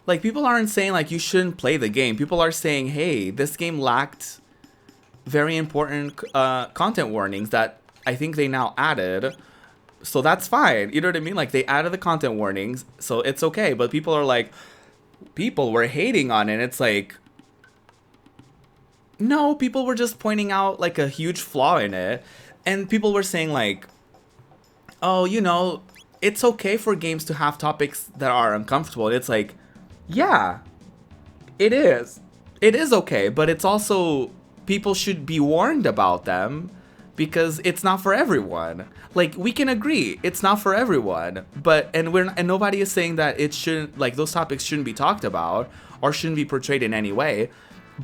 Like people aren't saying like you shouldn't play the game. People are saying, hey, this game lacked very important content warnings that I think they now added. So that's fine. You know what I mean? Like they added the content warnings, so it's okay. But people are like, people were hating on it. It's like, no, people were just pointing out like a huge flaw in it. And people were saying like, oh, you know, it's okay for games to have topics that are uncomfortable. It's like, yeah, it is. It is okay, but it's also, people should be warned about them because it's not for everyone. Like we can agree, it's not for everyone, but and nobody is saying that it shouldn't, like those topics shouldn't be talked about or shouldn't be portrayed in any way.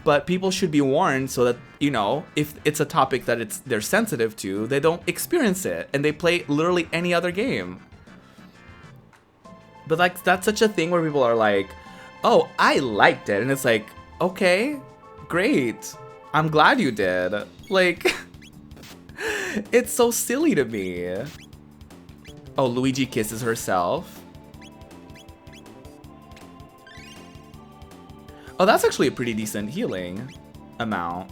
But people should be warned so that, you know, if it's a topic that they're sensitive to, they don't experience it and they play literally any other game. But like that's such a thing where people are like, oh, I liked it, and it's like, okay, great, I'm glad you did. Like it's so silly to me. Oh, Luigi kisses herself. Oh, that's actually a pretty decent healing amount.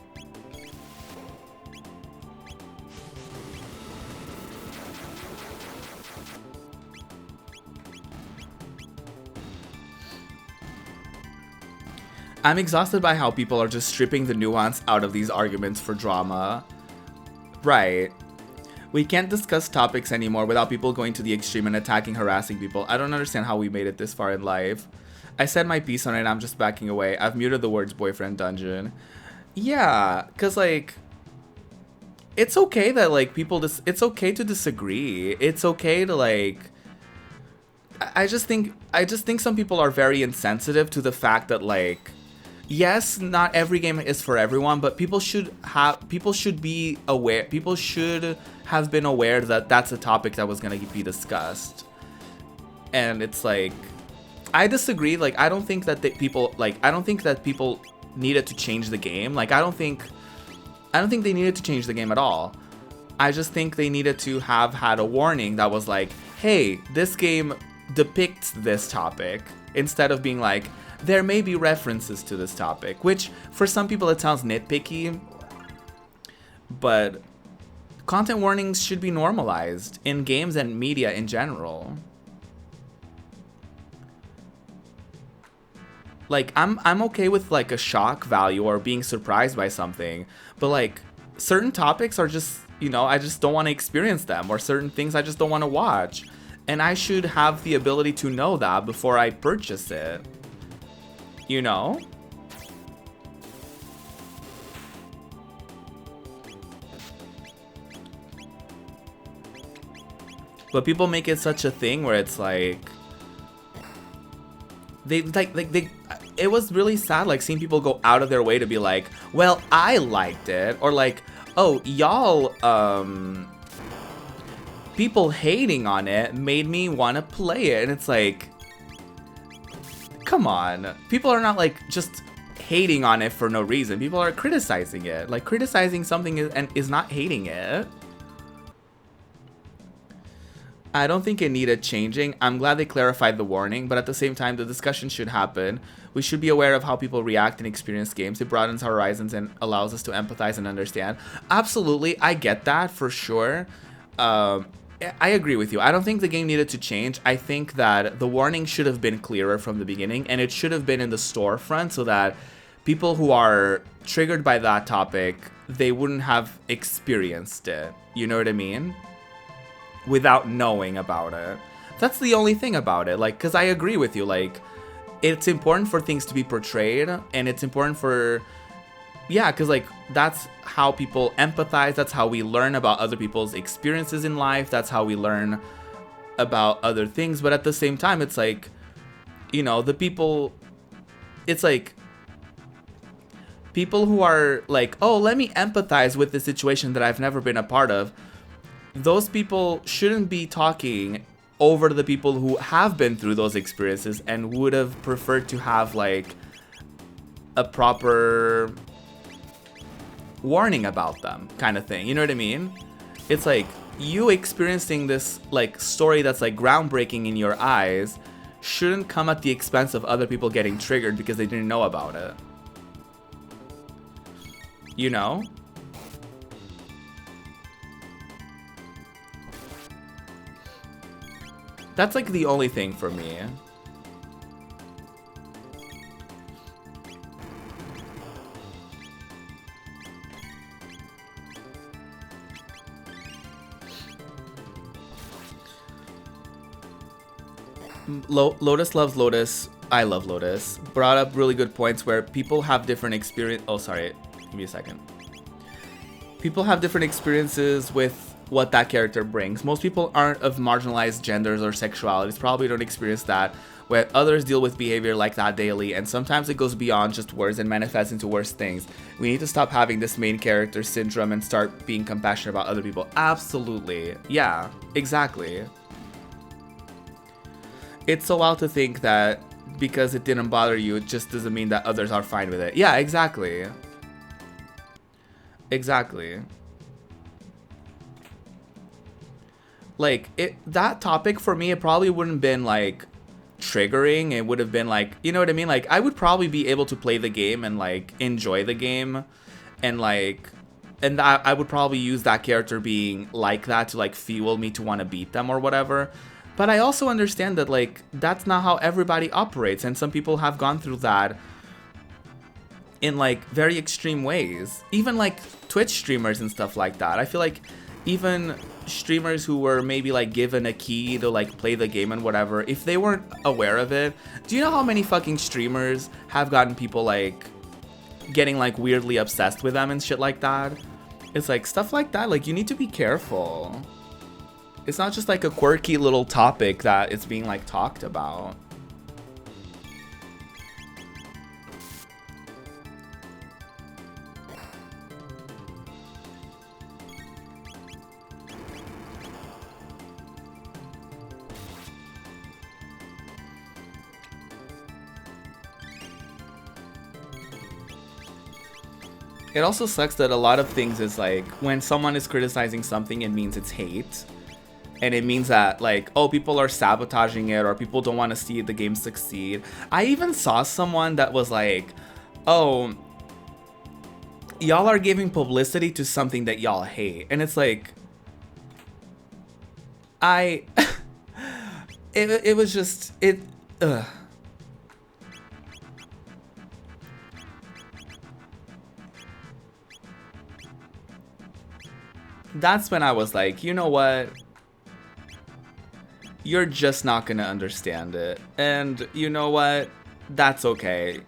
I'm exhausted by how people are just stripping the nuance out of these arguments for drama. Right. We can't discuss topics anymore without people going to the extreme and attacking, harassing people. I don't understand how we made it this far in life. I said my piece on it, I'm just backing away. I've muted the words Boyfriend Dungeon. Yeah, because, like, it's okay that, like, it's okay to disagree. It's okay to, like, I just think some people are very insensitive to the fact that, like, yes, not every game is for everyone, but people should be aware. People should have been aware that that's a topic that was going to be discussed. And it's like, I disagree. Like, I don't think that I don't think that people needed to change the game. Like, I don't think they needed to change the game at all. I just think they needed to have had a warning that was like, hey, this game depicts this topic, instead of being like, there may be references to this topic, which for some people it sounds nitpicky, but content warnings should be normalized in games and media in general. Like, I'm okay with like a shock value or being surprised by something, but like certain topics are just, you know, I just don't want to experience them, or certain things I just don't want to watch. And I should have the ability to know that before I purchase it. You know? But people make it such a thing where it's like they it was really sad, like, seeing people go out of their way to be like, well, I liked it, or like, oh, y'all, people hating on it made me want to play it. And it's like, come on. People are not like just hating on it for no reason. People are criticizing it. Like, criticizing something is not hating it. I don't think it needed changing. I'm glad they clarified the warning, but at the same time, the discussion should happen. We should be aware of how people react and experience games. It broadens our horizons and allows us to empathize and understand. Absolutely, I get that for sure. I agree with you. I don't think the game needed to change. I think that the warning should have been clearer from the beginning, and it should have been in the storefront so that people who are triggered by that topic, they wouldn't have experienced it. You know what I mean? Without knowing about it. That's the only thing about it. Like, because I agree with you. Like, it's important for things to be portrayed, and it's important for, yeah, because like that's how people empathize. That's how we learn about other people's experiences in life. That's how we learn about other things. But at the same time, it's like, you know, the people, it's like people who are like, oh, let me empathize with the situation that I've never been a part of. Those people shouldn't be talking over to the people who have been through those experiences and would have preferred to have like a proper warning about them, kind of thing. You know what I mean? It's like, you experiencing this like story that's like groundbreaking in your eyes shouldn't come at the expense of other people getting triggered because they didn't know about it. You know? That's like the only thing for me. Lotus loves Lotus. I love Lotus. Brought up really good points where people have different experience. Oh, sorry. Give me a second. People have different experiences with what that character brings. Most people aren't of marginalized genders or sexualities, probably don't experience that, where others deal with behavior like that daily, and sometimes it goes beyond just words and manifests into worse things. We need to stop having this main character syndrome and start being compassionate about other people. Absolutely. Yeah, exactly. It's so wild to think that because it didn't bother you, it just doesn't mean that others are fine with it. Yeah, exactly. Exactly. Like, that topic for me, it probably wouldn't have been like triggering. It would have been like, you know what I mean? Like, I would probably be able to play the game and like enjoy the game, and like, and I would probably use that character being like that to like fuel me to want to beat them or whatever. But I also understand that like that's not how everybody operates, and some people have gone through that in like very extreme ways. Even like Twitch streamers and stuff like that. I feel like even streamers who were maybe like given a key to like play the game and whatever, if they weren't aware of it, do you know how many fucking streamers have gotten people like getting like weirdly obsessed with them and shit like that? It's like stuff like that, like you need to be careful. It's not just like a quirky little topic that it's being like talked about. It also sucks that a lot of things is like when someone is criticizing something, it means it's hate. And it means that like, oh, people are sabotaging it or people don't want to see the game succeed. I even saw someone that was like, oh, y'all are giving publicity to something that y'all hate. And it's like, it was just, That's when I was like, you know what? You're just not gonna understand it. And you know what? That's okay.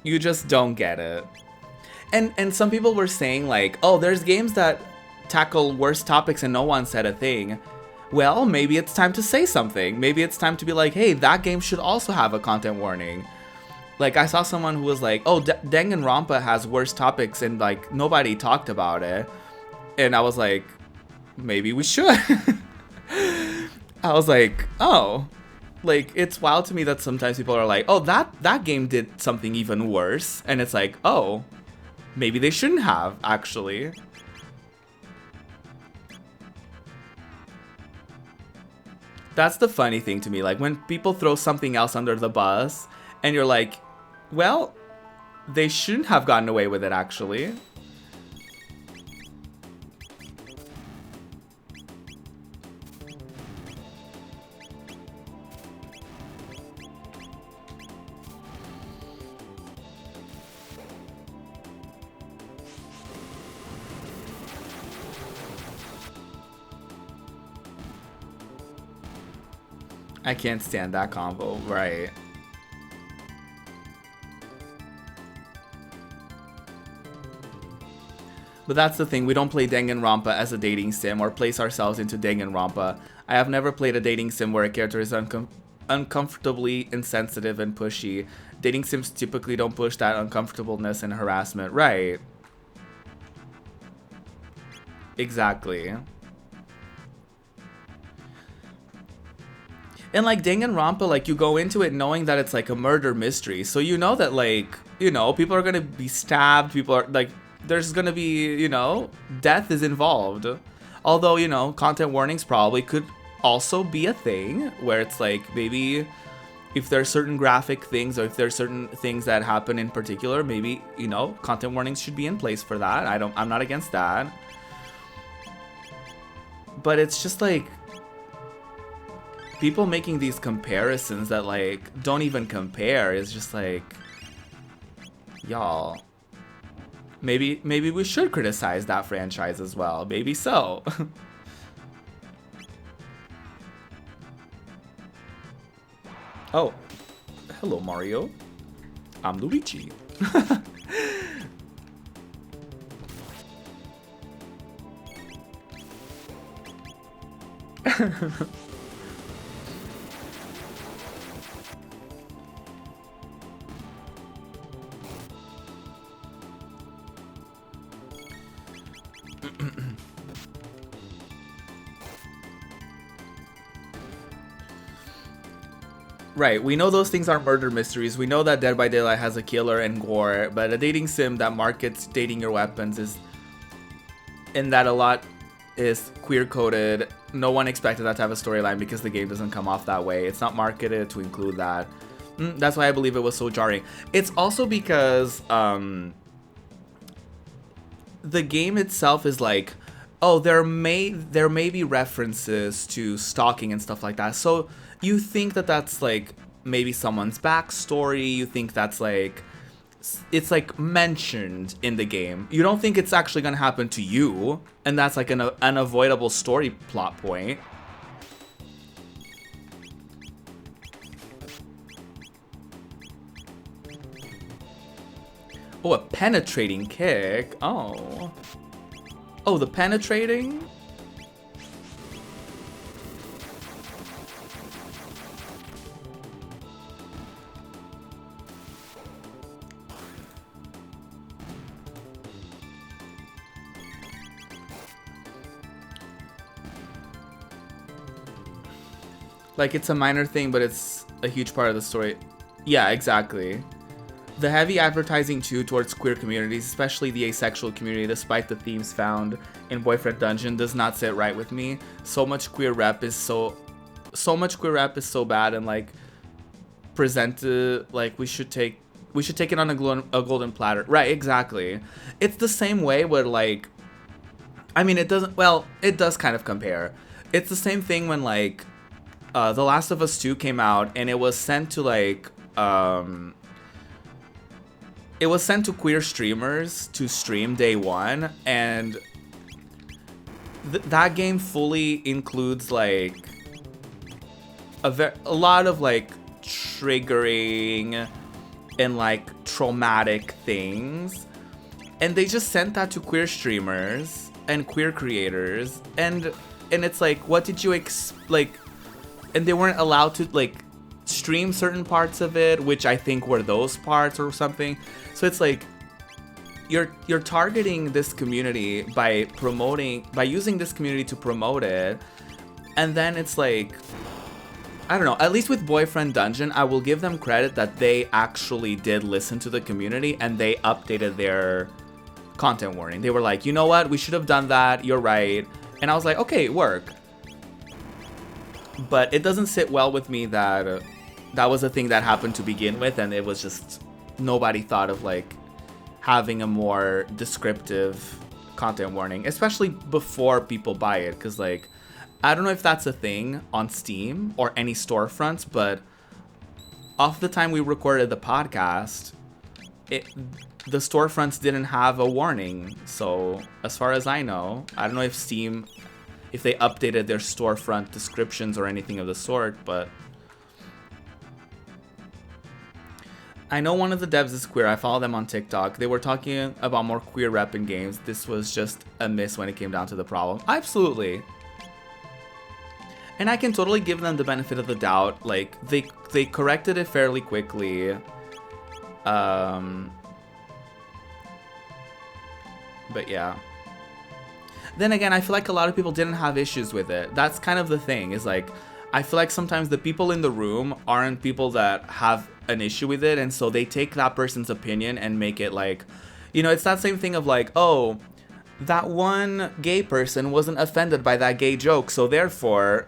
You just don't get it. And some people were saying like, oh, there's games that tackle worse topics and no one said a thing. Well, maybe it's time to say something. Maybe it's time to be like, hey, that game should also have a content warning. Like, I saw someone who was like, oh, Danganronpa has worse topics and, like, nobody talked about it. And I was like, maybe we should. I was like, oh. Like, it's wild to me that sometimes people are like, oh, that game did something even worse. And it's like, oh, maybe they shouldn't have, actually. That's the funny thing to me. Like, when people throw something else under the bus, and you're like, well, they shouldn't have gotten away with it, actually. I can't stand that combo, right? But that's the thing, we don't play Danganronpa as a dating sim or place ourselves into Danganronpa. I have never played a dating sim where a character is uncomfortably insensitive and pushy. Dating sims typically don't push that uncomfortableness and harassment, right? Exactly. And like Danganronpa, like you go into it knowing that it's like a murder mystery. So you know that like, you know, people are gonna be stabbed, people are like, there's gonna be, you know, death is involved. Although, you know, content warnings probably could also be a thing where it's like maybe if there's certain graphic things or if there's certain things that happen in particular, maybe, you know, content warnings should be in place for that. I'm not against that. But it's just like people making these comparisons that like don't even compare is just like, y'all, maybe we should criticize that franchise as well. Maybe so. Oh, hello Mario. I'm Luigi. Right, we know those things aren't murder mysteries. We know that Dead by Daylight has a killer and gore, but a dating sim that markets dating your weapons is in that a lot is queer coded. No one expected that to have a storyline because the game doesn't come off that way. It's not marketed to include that. That's why I believe it was so jarring. It's also because the game itself is like, oh, there may be references to stalking and stuff like that. So you think that that's like maybe someone's backstory. You think that's like, it's like mentioned in the game. You don't think it's actually gonna happen to you, and that's like an unavoidable story plot point. Oh, a penetrating kick. Oh. Oh, the penetrating? Like, it's a minor thing, but it's a huge part of the story. Yeah, exactly. The heavy advertising too towards queer communities, especially the asexual community, despite the themes found in Boyfriend Dungeon, does not sit right with me. So much queer rep is so bad, and like presented like we should take it on a golden platter. Right, exactly. It's the same way where like, I mean, it does kind of compare. It's the same thing when like The Last of Us 2 came out and it was sent to like it was sent to queer streamers to stream day one, and that game fully includes like a lot of like triggering and like traumatic things, and they just sent that to queer streamers and queer creators, and it's like, what did you like? And they weren't allowed to like stream certain parts of it, which I think were those parts or something. So it's like you're targeting this community by using this community to promote it, and then it's like, I don't know, at least with Boyfriend Dungeon, I will give them credit that they actually did listen to the community and they updated their content warning. They were like, you know what, we should have done that, you're right. And I was like, okay, work. But it doesn't sit well with me that that was a thing that happened to begin with, and it was just, nobody thought of like having a more descriptive content warning, especially before people buy it, because like, I don't know if that's a thing on Steam or any storefronts, but off the time we recorded the podcast, the storefronts didn't have a warning. So as far as I know, I don't know if Steam, if they updated their storefront descriptions or anything of the sort, but I know one of the devs is queer. I follow them on TikTok. They were talking about more queer rep in games. This was just a miss when it came down to the problem. Absolutely. And I can totally give them the benefit of the doubt. Like, they corrected it fairly quickly. But yeah. Then again, I feel like a lot of people didn't have issues with it. That's kind of the thing, is like, I feel like sometimes the people in the room aren't people that have an issue with it, and so they take that person's opinion and make it like, you know, it's that same thing of like, oh, that one gay person wasn't offended by that gay joke, so therefore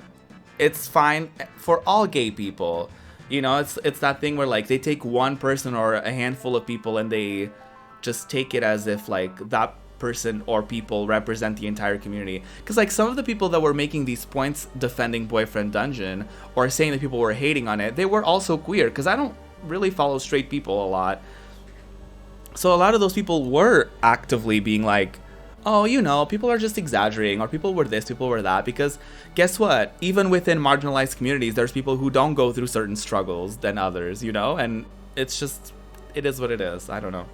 it's fine for all gay people. You know, it's that thing where like they take one person or a handful of people and they just take it as if like that person or people represent the entire community. Because like some of the people that were making these points defending Boyfriend Dungeon or saying that people were hating on it, they were also queer, because I don't really follow straight people a lot. So a lot of those people were actively being like, oh, you know, people are just exaggerating, or people were this, people were that, because guess what? Even within marginalized communities, there's people who don't go through certain struggles than others, you know? And it's just, it is what it is. I don't know.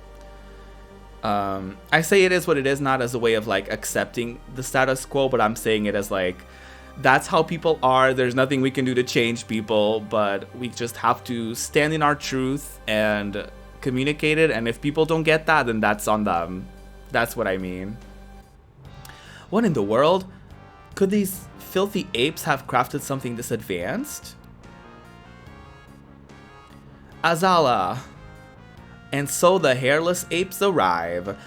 I say it is what it is, not as a way of like accepting the status quo, but I'm saying it as like, that's how people are. There's nothing we can do to change people, but we just have to stand in our truth and communicate it. And if people don't get that, then that's on them. That's what I mean. What in the world? Could these filthy apes have crafted something this advanced? Azala. And so the hairless apes arrive.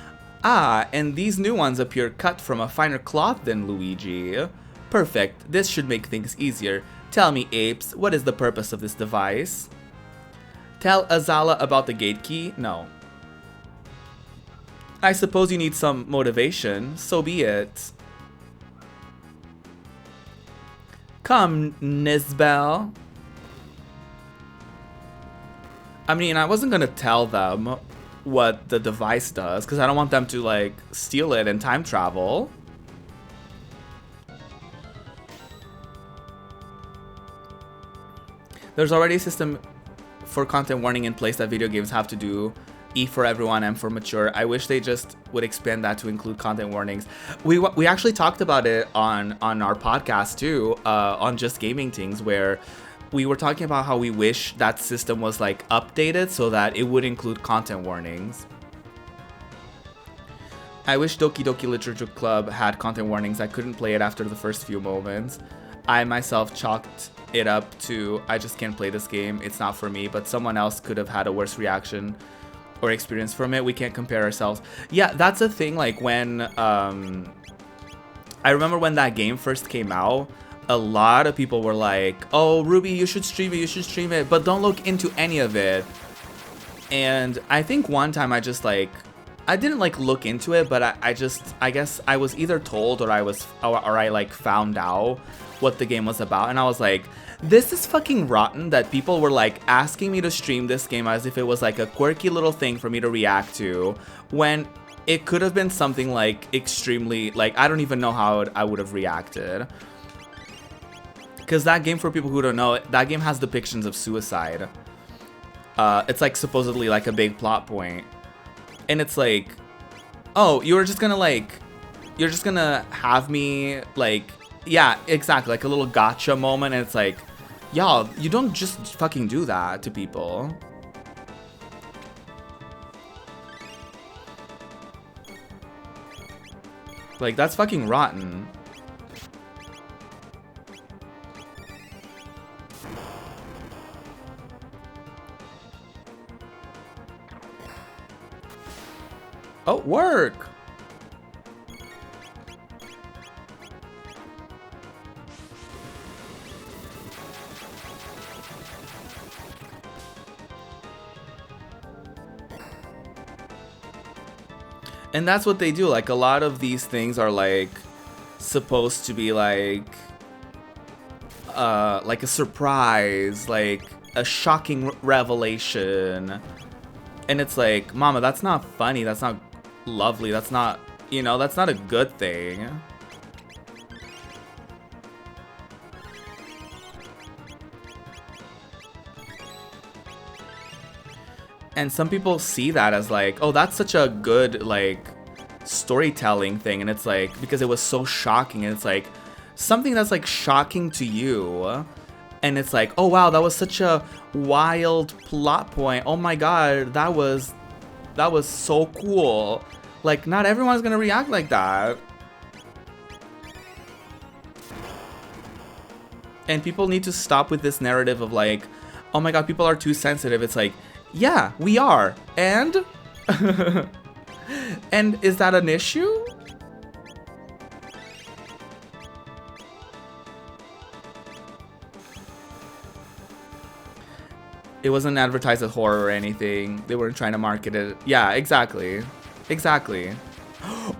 Ah, and these new ones appear cut from a finer cloth than Luigi. Perfect, this should make things easier. Tell me, apes, what is the purpose of this device? Tell Azala about the gate key? No. I suppose you need some motivation, so be it. Come, Nizbel. I mean, I wasn't gonna tell them what the device does, because I don't want them to, like, steal it and time travel. There's already a system for content warning in place that video games have to do. E for everyone, M for mature. I wish they just would expand that to include content warnings. We actually talked about it on our podcast too, on Just Gaming Things, where we were talking about how we wish that system was like updated so that it would include content warnings. I wish Doki Doki Literature Club had content warnings. I couldn't play it after the first few moments. I myself chalked it up to, I just can't play this game, it's not for me, but someone else could have had a worse reaction. or experience from it. We can't compare ourselves. Yeah, that's a thing. Like when I remember when that game first came out, a lot of people were like, oh, Ruby, you should stream it, but don't look into any of it. And I think one time I just like, I didn't like look into it, but I guess I was either told or I like found out what the game was about, and I was like, this is fucking rotten that people were like asking me to stream this game as if it was like a quirky little thing for me to react to, when it could have been something like extremely, like, I don't even know how I would have reacted. Because that game, for people who don't know, that game has depictions of suicide. It's like supposedly like a big plot point. And it's like, oh, you're just gonna have me like, yeah, exactly, like a little gotcha moment. And it's like, y'all, you don't just fucking do that to people. Like, that's fucking rotten. Oh, work! And that's what they do. Like, a lot of these things are like supposed to be like a surprise, like a shocking revelation. And it's like, mama, that's not funny, that's not lovely, that's not, you know, that's not a good thing. And some people see that as like, oh, that's such a good like storytelling thing, and it's like, because it was so shocking, and it's like something that's like shocking to you, and it's like, oh wow, that was such a wild plot point, oh my god, that was so cool. Like, not everyone's gonna react like that. And people need to stop with this narrative of like, oh my god, people are too sensitive. It's like, yeah, we are. And and is that an issue? It wasn't advertised as horror or anything. They weren't trying to market it. Yeah, exactly. Exactly.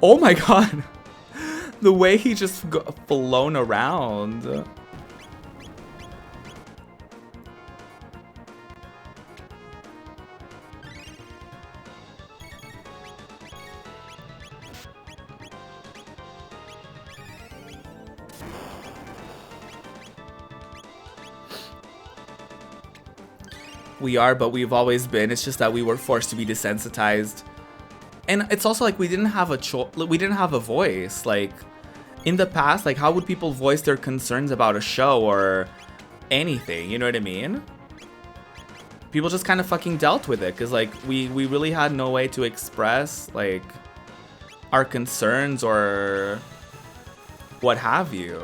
Oh my god. The way he just flown around. We are, but we've always been. It's just that we were forced to be desensitized. And it's also like we didn't have a voice. Like, in the past, like, how would people voice their concerns about a show or anything? You know what I mean? People just kind of fucking dealt with it, because like we really had no way to express like our concerns or what have you.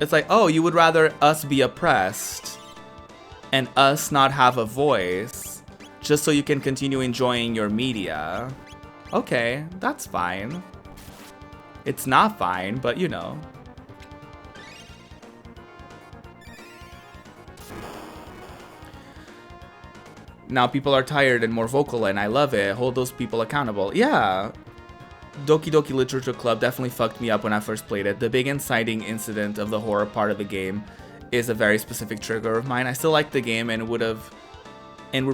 It's like, oh, you would rather us be oppressed and us not have a voice just so you can continue enjoying your media. Okay, that's fine. It's not fine, but you know. Now people are tired and more vocal, and I love it. Hold those people accountable. Yeah. Doki Doki Literature Club definitely fucked me up when I first played it. The big inciting incident of the horror part of the game is a very specific trigger of mine. I still like the game and would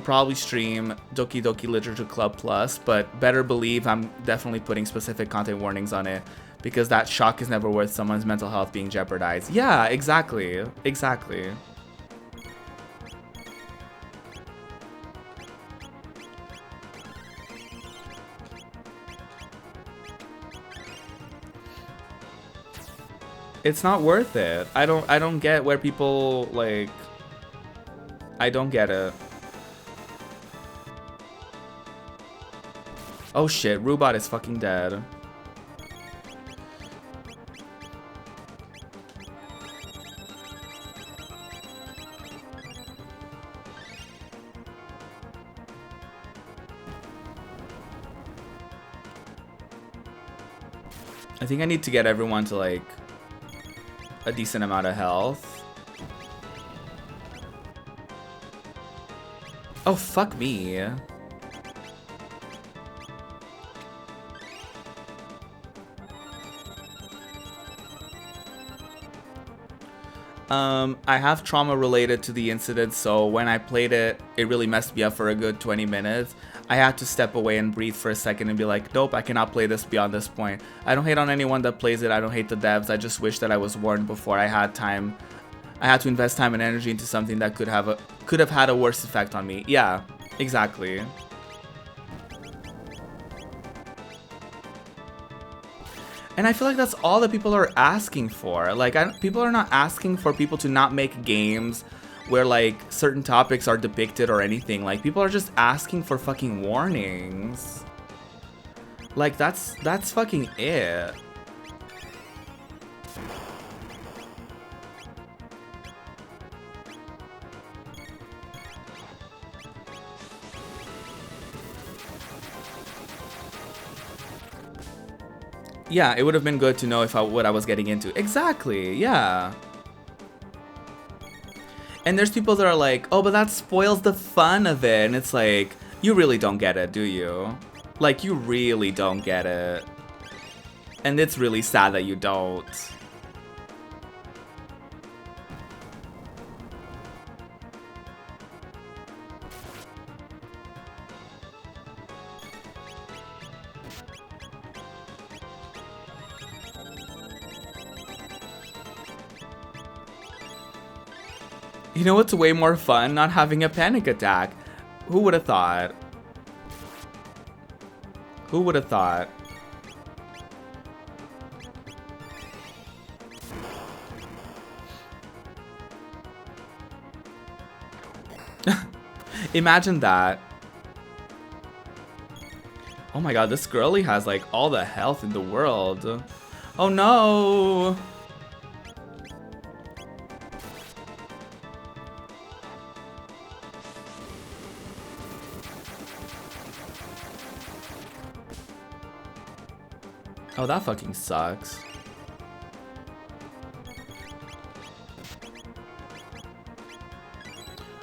probably stream Doki Doki Literature Club Plus, but better believe I'm definitely putting specific content warnings on it, because that shock is never worth someone's mental health being jeopardized. Yeah, exactly. Exactly. It's not worth it. I don't get where people like, I don't get it. Oh shit, Rubot is fucking dead. I think I need to get everyone to like a decent amount of health. Oh, fuck me. I have trauma related to the incident, so when I played it, it really messed me up for a good 20 minutes. I had to step away and breathe for a second and be like, nope, I cannot play this beyond this point. I don't hate on anyone that plays it, I don't hate the devs, I just wish that I was warned before I had time. I had to invest time and energy into something that could have had a worse effect on me. Yeah, exactly. And I feel like that's all that people are asking for. Like, people are not asking for people to not make games where, like, certain topics are depicted or anything. Like, people are just asking for fucking warnings. Like, that's fucking it. Yeah, it would have been good to know what I was getting into. Exactly, yeah. And there's people that are like, oh, but that spoils the fun of it. And it's like, you really don't get it, do you? Like, you really don't get it. And it's really sad that you don't. You know what's way more fun? Not having a panic attack. Who would have thought? Who would have thought? Imagine that. Oh my god, this girlie has like all the health in the world. Oh no! Oh, that fucking sucks.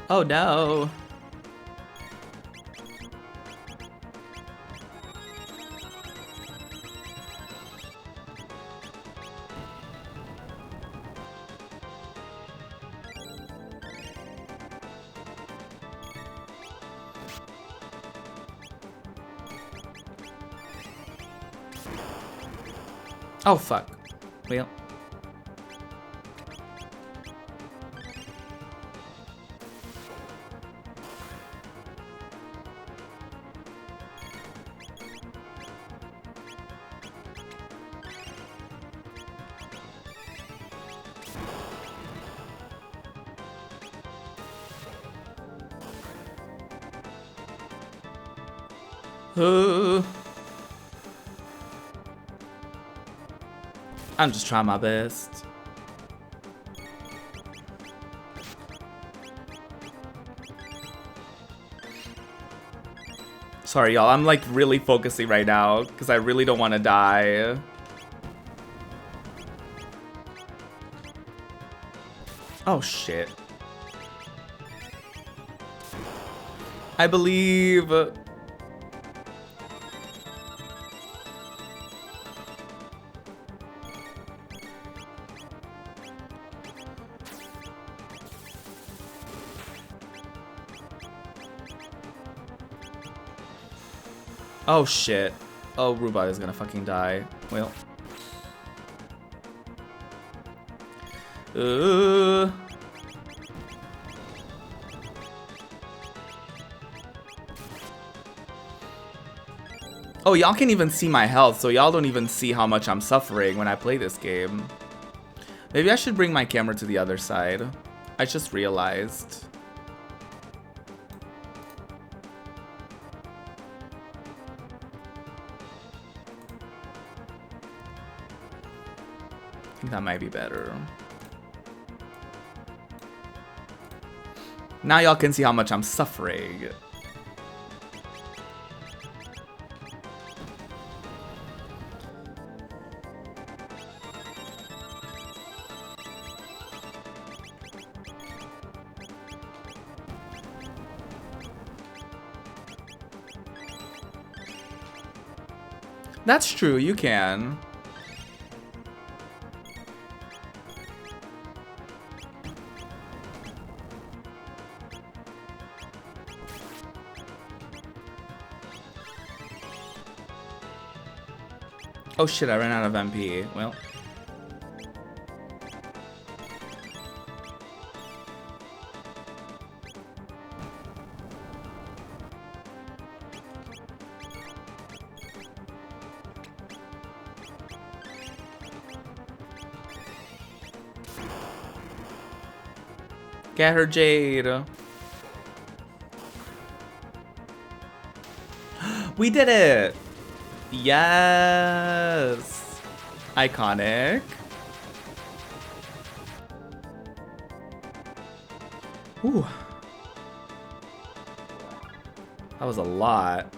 Oh no. Oh, fuck. Well. I'm just trying my best. Sorry, y'all. I'm like really focusing right now because I really don't want to die. Oh, shit. I believe. Oh shit. Oh, Rubai is gonna fucking die. Well. Oh, y'all can even see my health, so y'all don't even see how much I'm suffering when I play this game. Maybe I should bring my camera to the other side. I just realized. I think that might be better. Now y'all can see how much I'm suffering. That's true, you can. Oh shit, I ran out of MP. Well. Get her, Jade. We did it! Yes! Iconic. Ooh. That was a lot.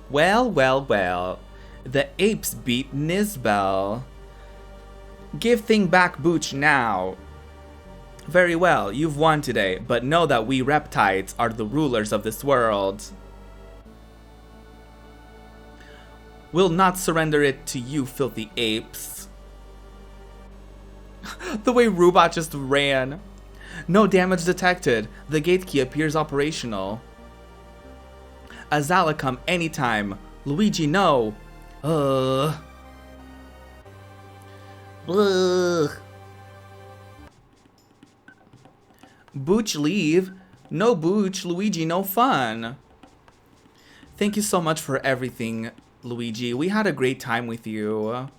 Well, well, well. The apes beat Nizbel. Give thing back Booch now. Very well, you've won today, but know that we reptiles are the rulers of this world. We'll not surrender it to you, filthy apes. The way Rubot just ran. No damage detected. The gate key appears operational. Azala come anytime. Luigi, no. Ugh. Booch leave. No Booch, Luigi, no fun. Thank you so much for everything, Luigi. We had a great time with you.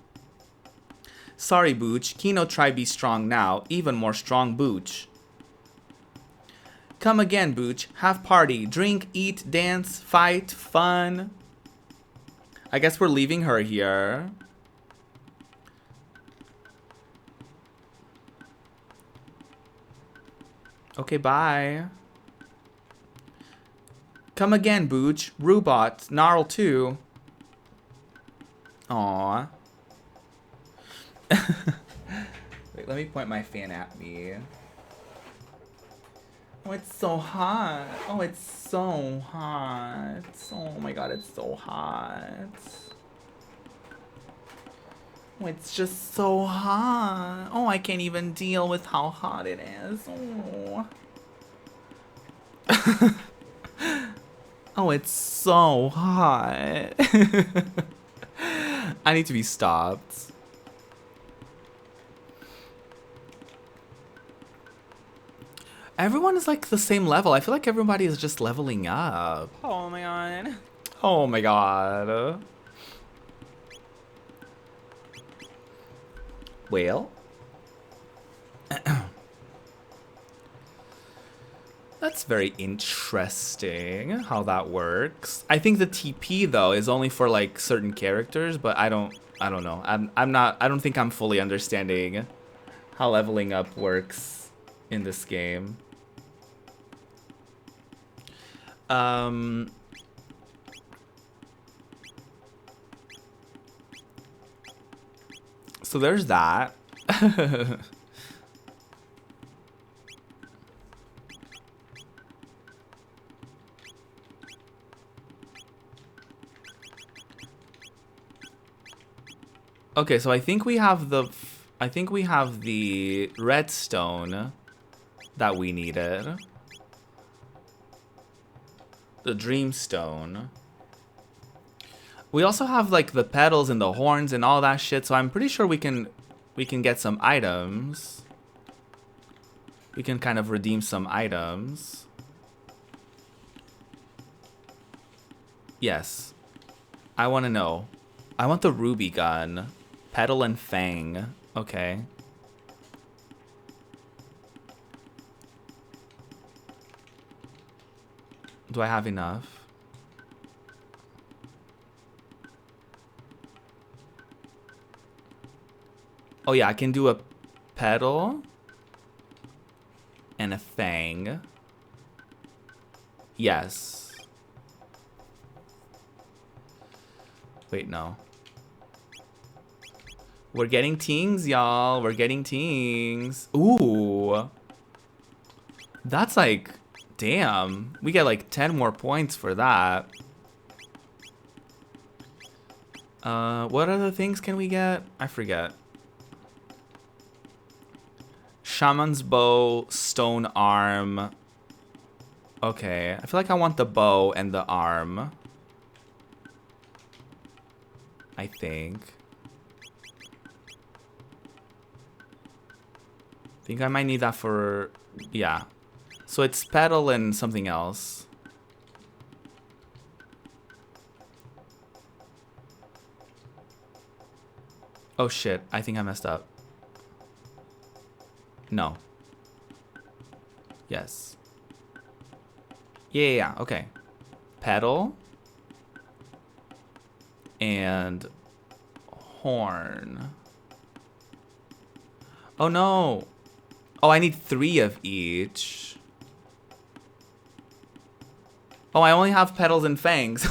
Sorry, Booch. Kino try be strong now. Even more strong, Booch. Come again, Booch. Have party. Drink, eat, dance, fight, fun. I guess we're leaving her here. Okay, bye. Come again, Booch. Rubot. Gnarl too. Aww. Wait, let me point my fan at me. Oh, it's so hot. Oh, it's so hot. Oh my god, it's so hot. Oh, it's just so hot. Oh, I can't even deal with how hot it is. Oh. Oh, it's so hot. I need to be stopped. Everyone is like the same level. I feel like everybody is just leveling up. Oh my god. Oh my god. Well. That's very interesting how that works. I think the TP though is only for like certain characters, but I don't know. I don't think I'm fully understanding how leveling up works in this game. So there's that. Okay, so I think we have the redstone that we needed. The dreamstone. We also have like the pedals and the horns and all that shit, so I'm pretty sure we can get some items. We can kind of redeem some items. Yes. I want to know. I want the ruby gun. Pedal and fang. Okay. Do I have enough? Oh yeah, I can do a pedal and a fang. Yes. Wait, no. We're getting tings, y'all. We're getting tings. Ooh. That's like, damn. We get like 10 more points for that. What other things can we get? I forget. Shaman's bow, stone arm. Okay, I feel like I want the bow and the arm. I think I might need that for, yeah. So it's petal and something else. Oh shit, I think I messed up. No. Yes. Yeah, okay. Petal. And horn. Oh no. Oh, I need 3 of each. Oh, I only have petals and fangs.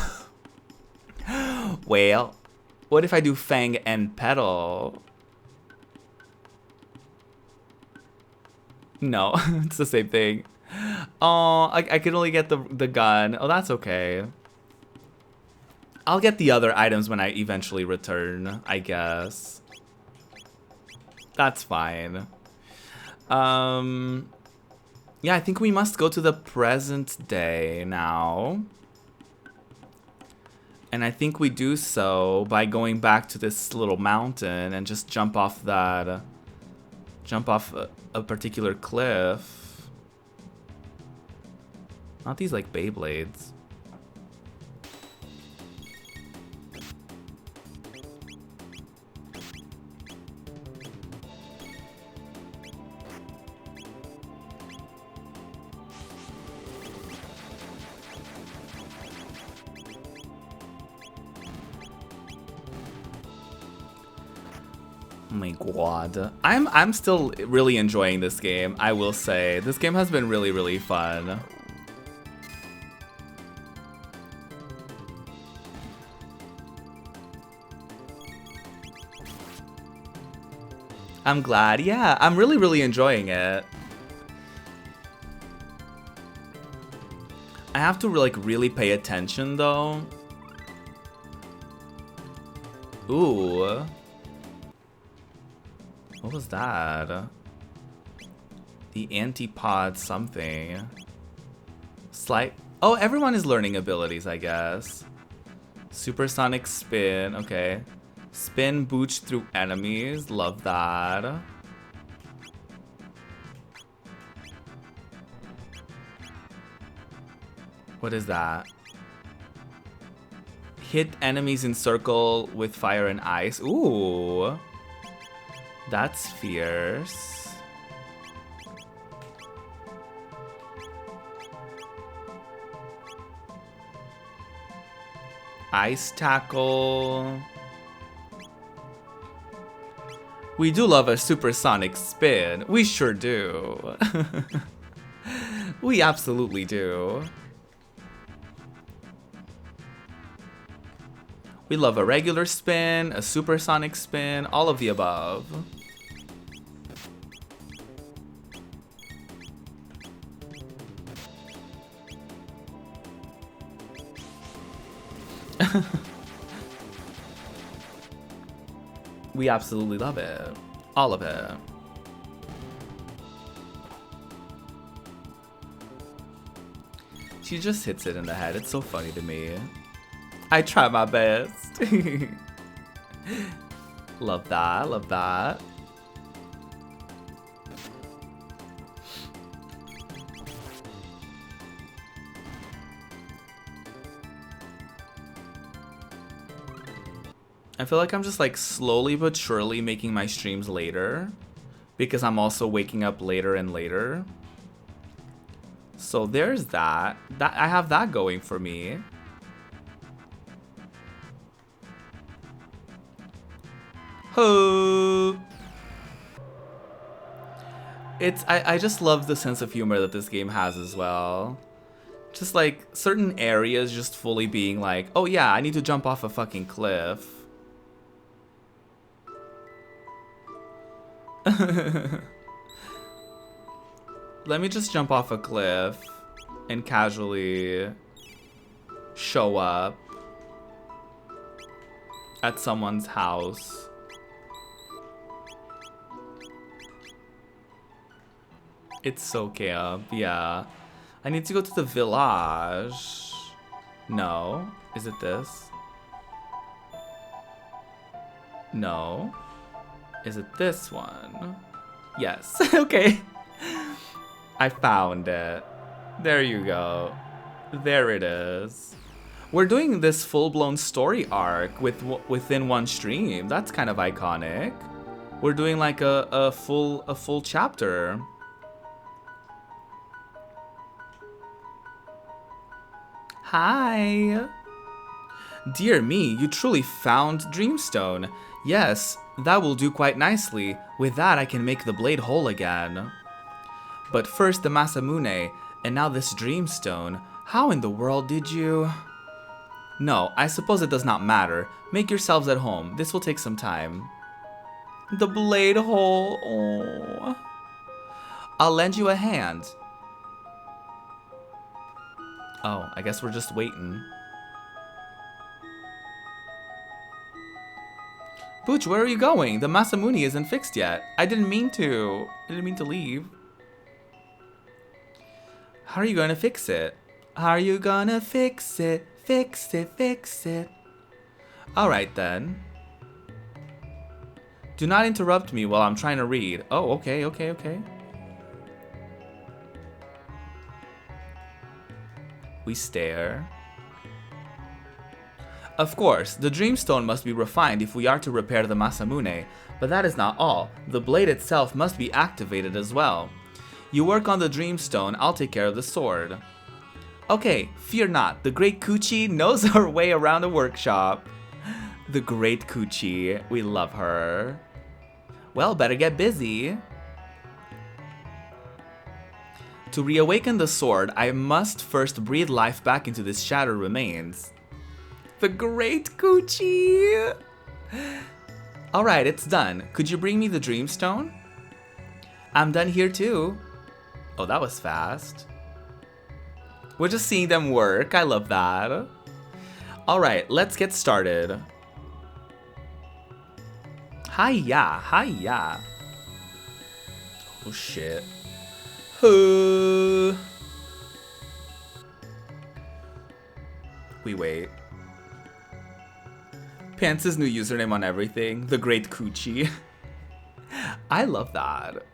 Well, what if I do fang and petal? No, it's the same thing. Oh, I can only get the gun. Oh, that's okay. I'll get the other items when I eventually return, I guess. That's fine. Yeah, I think we must go to the present day now. And I think we do so by going back to this little mountain and just jump off that... jump off a particular cliff. Not these, like, Beyblades. Oh my god. I'm still really enjoying this game, I will say. This game has been really, really fun. I'm glad. Yeah, I'm really, really enjoying it. I have to like really pay attention though. Ooh. What was that? The antipod something. Slight. Oh, everyone is learning abilities, I guess. Supersonic spin. Okay. Spin booch through enemies. Love that. What is that? Hit enemies in circle with fire and ice. Ooh. That's fierce. Ice tackle. We do love a supersonic spin. We sure do. We absolutely do. We love a regular spin, a supersonic spin, all of the above. We absolutely love it. All of it. She just hits it in the head. It's so funny to me. I try my best. Love that, love that. I feel like I'm just like slowly but surely making my streams later because I'm also waking up later and later. So there's that. I have that going for me. Ho! I just love the sense of humor that this game has as well. Just like certain areas just fully being like, oh yeah, I need to jump off a fucking cliff. Let me just jump off a cliff and casually show up. at someone's house. It's so camp, yeah. I need to go to the village. No. Is it this? No. Is it this one? Yes. Okay. I found it. There you go. There it is. We're doing this full-blown story arc within one stream. That's kind of iconic. We're doing like a full chapter. Hi. Dear me, you truly found Dreamstone. Yes, that will do quite nicely. With that, I can make the blade whole again. But first the Masamune, and now this Dreamstone. How in the world did you... No, I suppose it does not matter. Make yourselves at home. This will take some time. The blade hole. Oh. I'll lend you a hand. Oh, I guess we're just waiting. Booch, where are you going? The Masamune isn't fixed yet. I didn't mean to leave. How are you going to fix it? How are you gonna fix it? Fix it, fix it. Alright then. Do not interrupt me while I'm trying to read. Oh, okay. We stare. Of course, the Dreamstone must be refined if we are to repair the Masamune, but that is not all. The blade itself must be activated as well. You work on the Dreamstone, I'll take care of the sword. Okay, fear not, the Great Coochie knows her way around the workshop. The Great Coochie, we love her. Well, better get busy. To reawaken the sword, I must first breathe life back into this shattered remains. The Great Coochie! Alright, it's done. Could you bring me the Dreamstone? I'm done here too. Oh, that was fast. We're just seeing them work. I love that. Alright, let's get started. Hiya, hiya. Oh shit. We wait. Pants' new username on everything. The Great Coochie. I love that.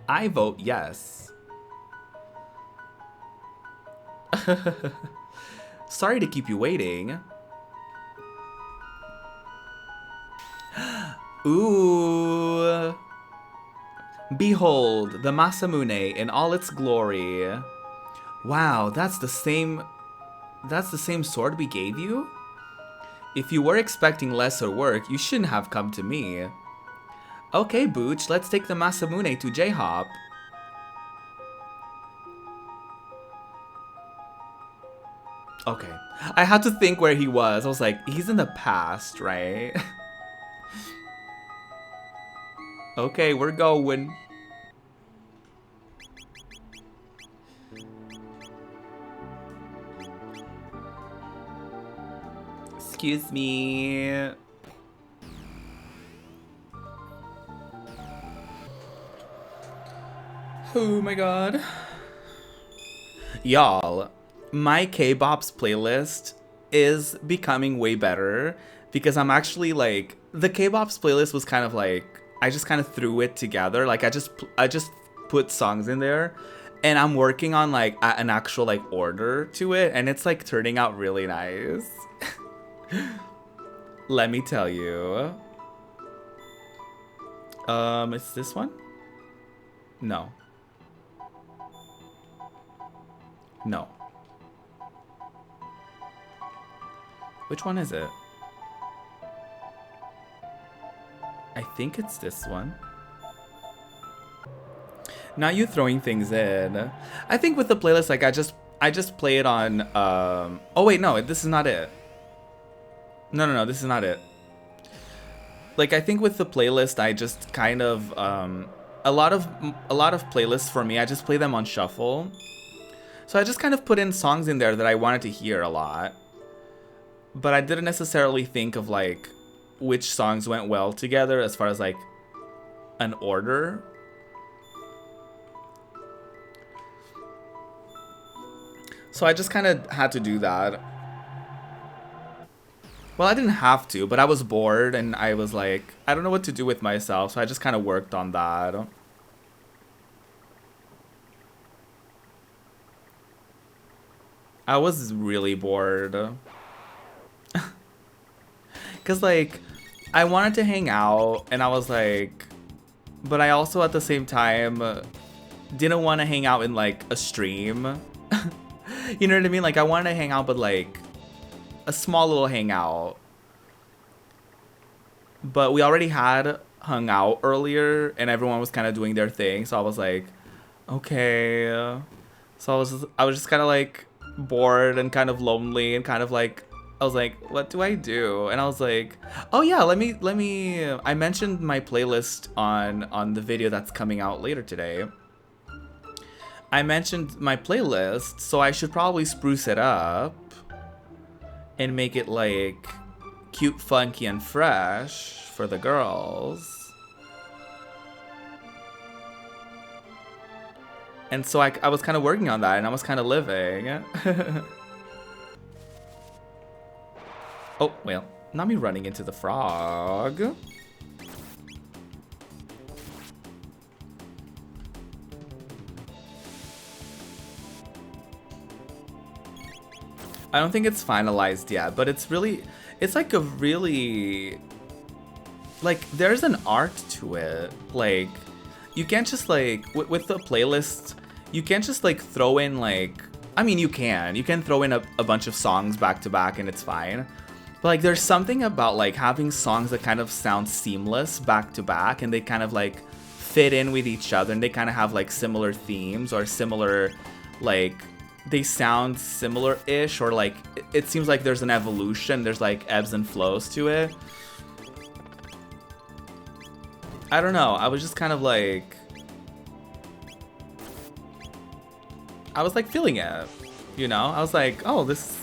I vote yes. Sorry to keep you waiting. Ooh. Behold, the Masamune in all its glory. Wow, that's the same sword we gave you? If you were expecting lesser work, you shouldn't have come to me. Okay, Booch, let's take the Masamune to J-Hop. Okay. I had to think where he was. I was like, he's in the past, right? Okay, we're going. Excuse me. Oh my god. Y'all, my K-Bops playlist is becoming way better because I'm actually like, the K-Bops playlist was kind of like, I just kind of threw it together. Like I just put songs in there and I'm working on like an actual like order to it and it's like turning out really nice. Let me tell you. It's this one? No. No. Which one is it? I think it's this one. Now you throwing things in. I think with the playlist, like I just play it on. Oh wait, no, this is not it. No, this is not it. Like I think with the playlist, I just kind of a lot of playlists for me. I just play them on shuffle. So I just kind of put in songs in there that I wanted to hear a lot. but I didn't necessarily think of like which songs went well together as far as like an order. So I just kind of had to do that. Well, I didn't have to, but I was bored and I was like, I don't know what to do with myself, so I just kind of worked on that. I was really bored. Cause like, I wanted to hang out and I was like, but I also at the same time didn't want to hang out in like a stream. You know what I mean? Like I wanted to hang out, but like a small little hangout. But we already had hung out earlier and everyone was kind of doing their thing. So I was like, okay. So I was just kind of like bored and kind of lonely and kind of like, I was like, what do I do? And I was like, oh yeah, let me, I mentioned my playlist on the video that's coming out later today. I mentioned my playlist, so I should probably spruce it up and make it like cute, funky, and fresh for the girls. And so I was kind of working on that and I was kind of living. Oh, well, not me running into the frog. I don't think it's finalized yet, but it's like a really, like, there's an art to it. Like, you can't just like, with the playlist, you can't just like throw in like, I mean, you can throw in a bunch of songs back to back and it's fine. But like, there's something about like having songs that kind of sound seamless back to back and they kind of like fit in with each other and they kind of have like similar themes or similar, like, they sound similar-ish, or like it seems like there's an evolution, there's like ebbs and flows to it. I don't know, I was just kind of like, I was like feeling it, you know? I was like, oh, this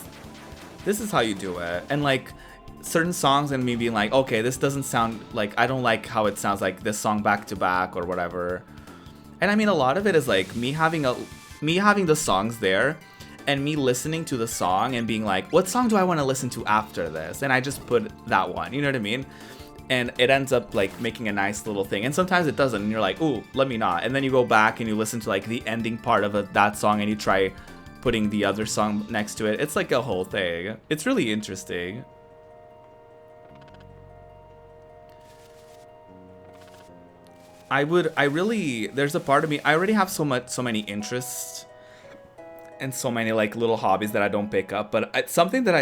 is how you do it. And like certain songs and me being like, okay, this doesn't sound like, I don't like how it sounds like this song back to back or whatever. And I mean, a lot of it is like me having the songs there and me listening to the song and being like, what song do I want to listen to after this? And I just put that one, you know what I mean? And it ends up like making a nice little thing. And sometimes it doesn't and you're like, ooh, let me not. And then you go back and you listen to like the ending part of that song and you try putting the other song next to it. It's like a whole thing. It's really interesting. There's a part of me, I already have so many interests and so many like little hobbies that I don't pick up, but it's something that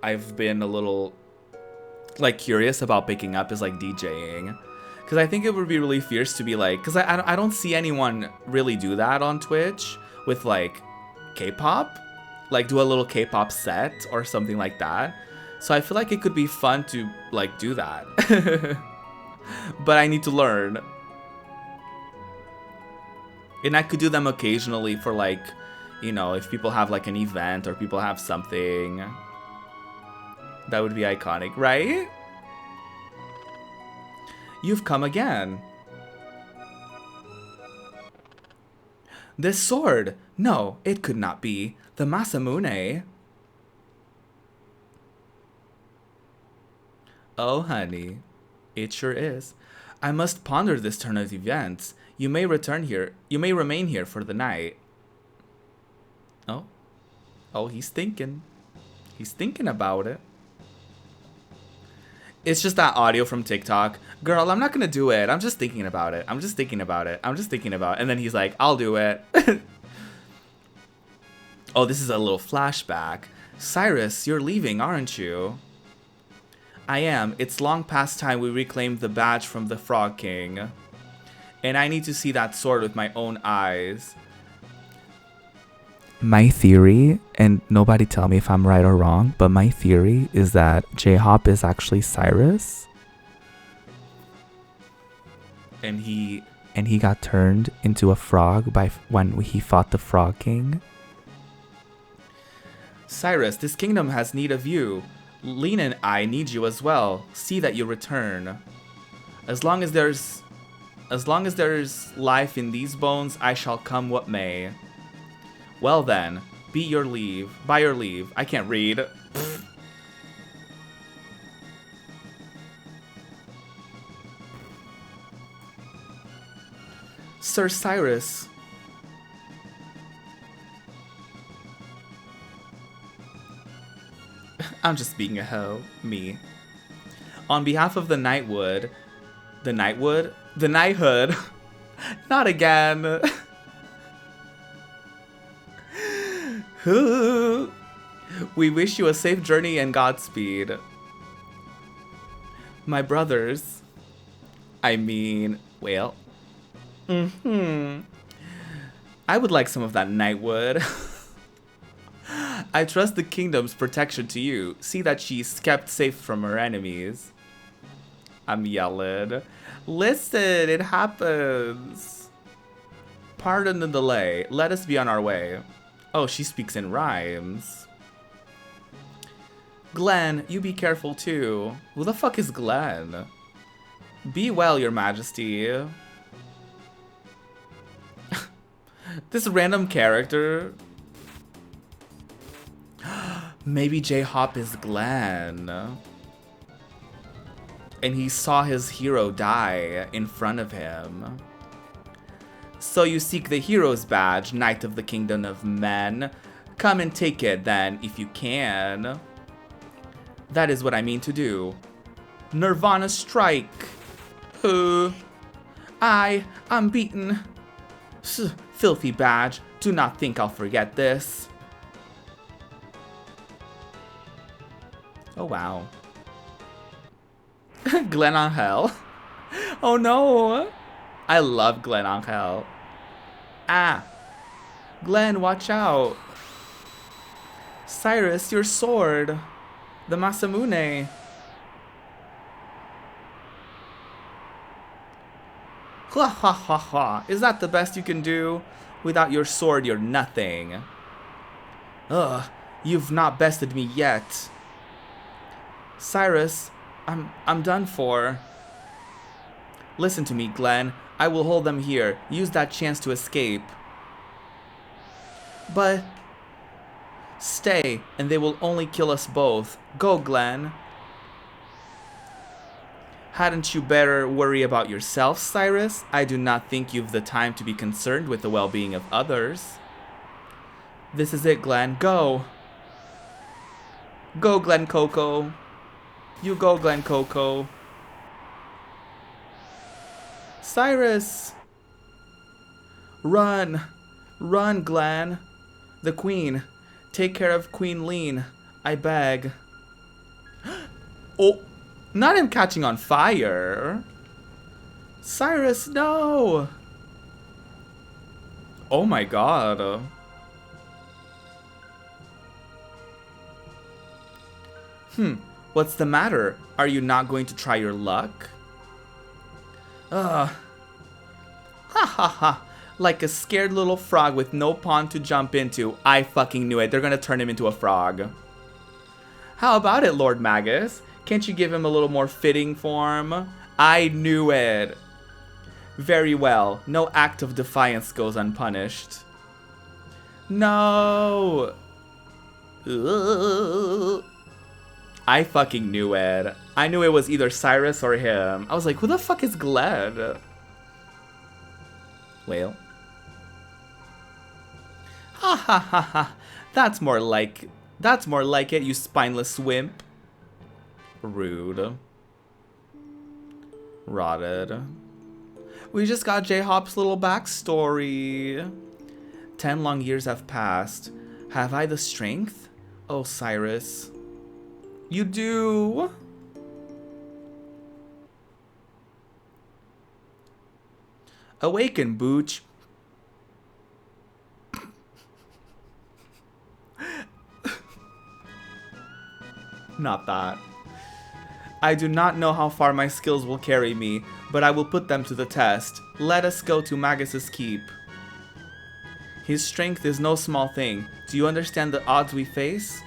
I've been a little like curious about picking up is like DJing, because I think it would be really fierce to be like, because I don't see anyone really do that on Twitch with like K-pop, like do a little K-pop set or something like that. So I feel like it could be fun to like do that. But I need to learn. And I could do them occasionally for like, you know, if people have like an event or people have something. That would be iconic, right? You've come again. This sword! No, it could not be. The Masamune. Oh, honey. It sure is. I must ponder this turn of events. You may return here. You may remain here for the night. Oh. Oh, he's thinking. He's thinking about it. It's just that audio from TikTok. Girl, I'm not gonna do it. I'm just thinking about it. I'm just thinking about it. I'm just thinking about it. And then he's like, I'll do it. Oh, this is a little flashback. Cyrus, you're leaving, aren't you? I am. It's long past time we reclaimed the badge from the Frog King. And I need to see that sword with my own eyes. My theory, and nobody tell me if I'm right or wrong, but my theory is that J-Hop is actually Cyrus. And he got turned into a frog when he fought the Frog King. Cyrus, this kingdom has need of you. Lena and I need you as well. See that you return. As long as there's life in these bones, I shall come what may. Well then, by your leave. I can't read. Sir Cyrus. I'm just being a hoe. Me. On behalf of the Knighthood. Not again. We wish you a safe journey and Godspeed. My brothers. I mean, well. I would like some of that Knightwood. I trust the kingdom's protection to you. See that she's kept safe from her enemies. I'm yelling. Listen, it happens. Pardon the delay. Let us be on our way. Oh, she speaks in rhymes. Glenn, you be careful too. Who the fuck is Glenn? Be well, your majesty. This random character. Maybe J-Hop is Glenn. And he saw his hero die in front of him. So you seek the hero's badge, Knight of the Kingdom of Men. Come and take it then, if you can. That is what I mean to do. Nirvana strike. I'm beaten. Filthy badge. Do not think I'll forget this. Oh wow. Glen Angel. Oh no. I love Glen Angel. Ah. Glenn, watch out. Cyrus, your sword. The Masamune. Ha ha ha ha. Is that the best you can do? Without your sword, you're nothing. Ugh. You've not bested me yet. Cyrus, I'm done for. Listen to me, Glenn. I will hold them here. Use that chance to escape. But stay, and they will only kill us both. Go, Glenn. Hadn't you better worry about yourself, Cyrus? I do not think you've the time to be concerned with the well-being of others. This is it, Glenn. Go. Go, Glenn Coco. You go, Glen Coco. Cyrus! Run! Run, Glen. The Queen. Take care of Queen Lean. I beg. Oh! Not him catching on fire! Cyrus, no! Oh my god. What's the matter? Are you not going to try your luck? Ha ha ha. Like a scared little frog with no pond to jump into. I fucking knew it. They're gonna turn him into a frog. How about it, Lord Magus? Can't you give him a little more fitting form? I knew it. Very well. No act of defiance goes unpunished. No. Ugh. I fucking knew it. I knew it was either Cyrus or him. I was like, who the fuck is Glenn? Well. Ha ha ha ha. That's more like it, you spineless wimp. Rude. Rotted. We just got J-Hop's little backstory. 10 long years have passed. Have I the strength? Oh, Cyrus. You do. Awaken, Booch. Not that. I do not know how far my skills will carry me, but I will put them to the test. Let us go to Magus's keep. His strength is no small thing. Do you understand the odds we face?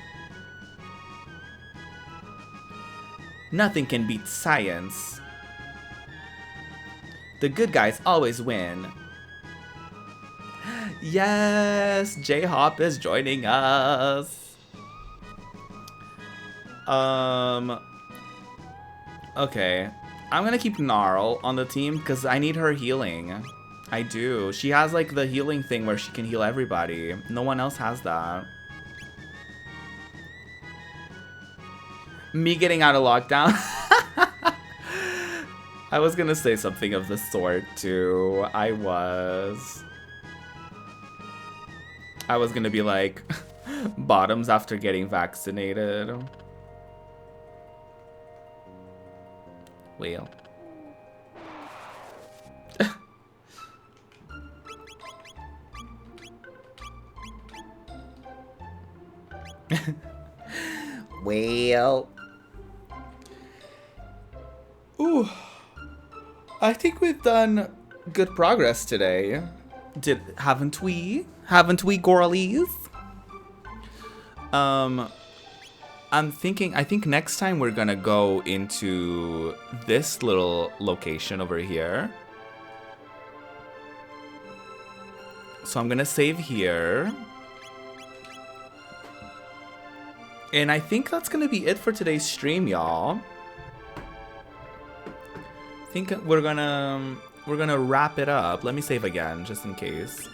Nothing can beat science. The good guys always win. Yes, J-Hop is joining us. Okay. I'm gonna keep Gnarl on the team because I need her healing. I do. She has like the healing thing where she can heal everybody. No one else has that. Me getting out of lockdown. I was gonna say something of the sort too. I was gonna be like bottoms after getting vaccinated. Well. Well. Ooh. I think we've done good progress today. Haven't we? Haven't we, girlies? I think next time we're gonna go into this little location over here. So I'm gonna save here. And I think that's gonna be it for today's stream, y'all. I think we're gonna wrap it up. Let me save again, just in case.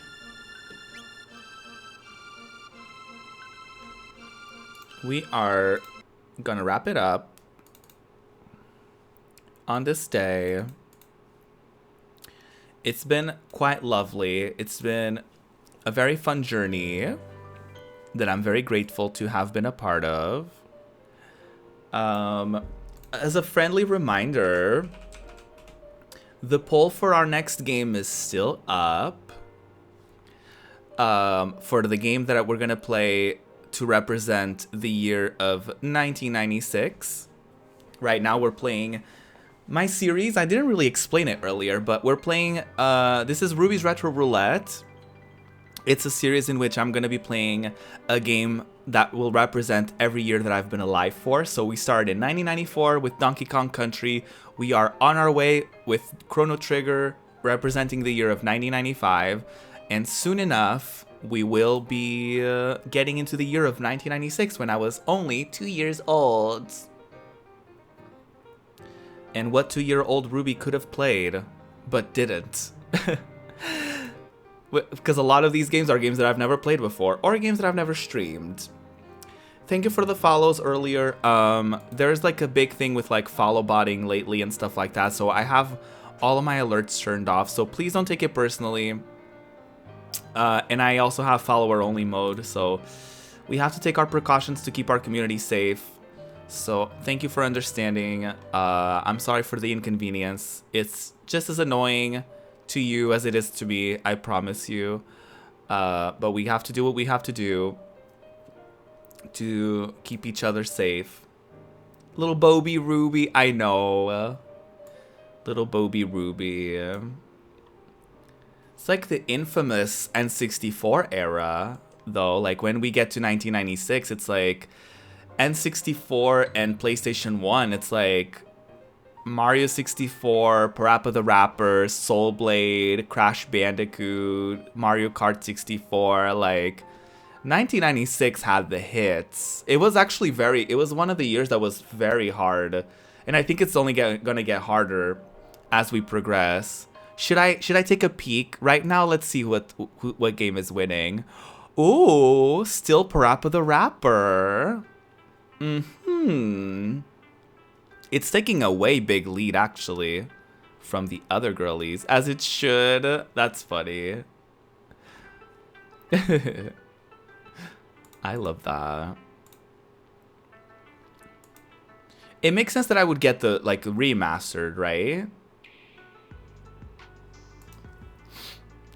We are gonna wrap it up on this day. It's been quite lovely. It's been a very fun journey that I'm very grateful to have been a part of. As a friendly reminder, the poll for our next game is still up. For the game that we're gonna play to represent the year of 1996. Right now we're playing my series. I didn't really explain it earlier, but we're playing, this is Ruby's Retro Roulette. It's a series in which I'm going to be playing a game that will represent every year that I've been alive for. So we started in 1994 with Donkey Kong Country. We are on our way with Chrono Trigger representing the year of 1995. And soon enough, we will be getting into the year of 1996 when I was only 2 years old. And what 2-year-old Ruby could have played, but didn't. Because a lot of these games are games that I've never played before, or games that I've never streamed. Thank you for the follows earlier. There's like a big thing with like follow botting lately and stuff like that, so I have all of my alerts turned off, so please don't take it personally. And I also have follower only mode, so we have to take our precautions to keep our community safe. So thank you for understanding. I'm sorry for the inconvenience. It's just as annoying to you as it is to me, I promise you. But we have to do what we have to do to keep each other safe. Little Bobby Ruby, I know. Little Bobby Ruby. It's like the infamous N64 era, though. Like when we get to 1996, it's like N64 and PlayStation 1. It's like Mario 64, Parappa the Rapper, Soul Blade, Crash Bandicoot, Mario Kart 64. Like 1996 had the hits. It was actually it was one of the years that was very hard, and I think it's only gonna get harder as we progress. Should I take a peek right now? Let's see what game is winning. Ooh, still Parappa the Rapper. It's taking a way big lead, actually, from the other girlies, as it should. That's funny. I love that. It makes sense that I would get the, like, remastered, right?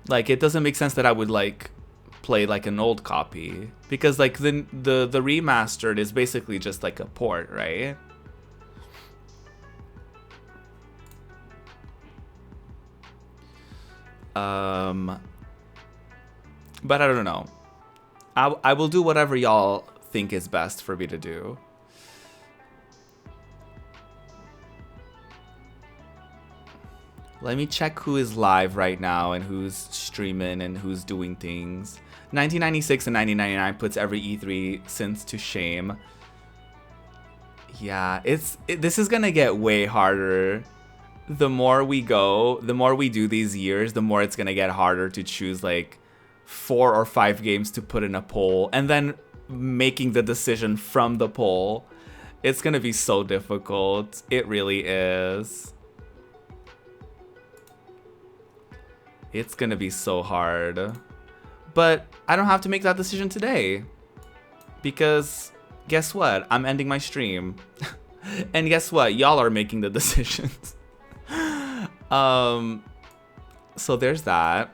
Like, it doesn't make sense that I would, like, play, like, an old copy. Because, like, the remastered is basically just, like, a port, right? But I don't know. I will do whatever y'all think is best for me to do. Let me check who is live right now and who's streaming and who's doing things. 1996 and 1999 puts every E3 since to shame. Yeah, this is gonna get way harder. The more we go, the more we do these years, the more it's gonna get harder to choose like 4 or 5 games to put in a poll and then making the decision from the poll. It's gonna be so difficult. It really is. It's gonna be so hard. But I don't have to make that decision today. Because guess what? I'm ending my stream. And guess what? Y'all are making the decisions. So there's that.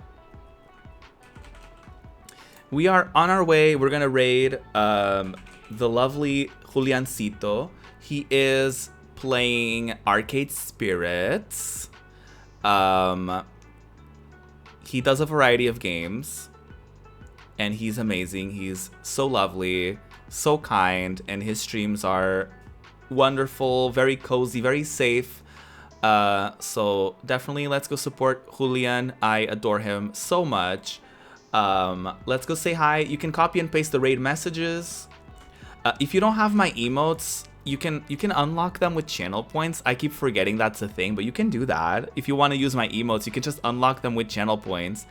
We are on our way. We're gonna raid the lovely Juliancito. He is playing Arcade Spirits. He does a variety of games. And he's amazing. He's so lovely, so kind, and his streams are wonderful, very cozy, very safe. So definitely let's go support Julian. I adore him so much. Let's go say hi. You can copy and paste the raid messages. If you don't have my emotes, you can unlock them with channel points. I keep forgetting that's a thing, but you can do that. If you want to use my emotes, you can just unlock them with channel points.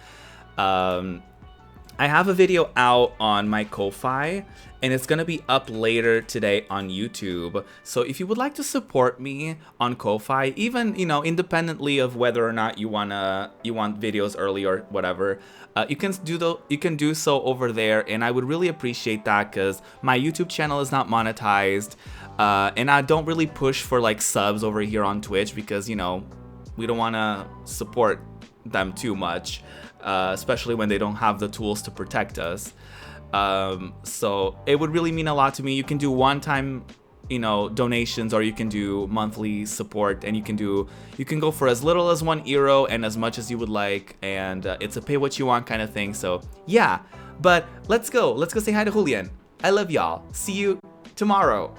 I have a video out on my Ko-Fi, and it's gonna be up later today on YouTube. So if you would like to support me on Ko-Fi, even independently of whether or not you want videos early or whatever, you can do so over there, and I would really appreciate that because my YouTube channel is not monetized, and I don't really push for like subs over here on Twitch because we don't want to support them too much. Especially when they don't have the tools to protect us. So it would really mean a lot to me. You can do one-time, donations, or you can do monthly support, and you can go for as little as €1 and as much as you would like, and it's a pay what you want kind of thing. So yeah, but let's go say hi to Julian. I love y'all. See you tomorrow.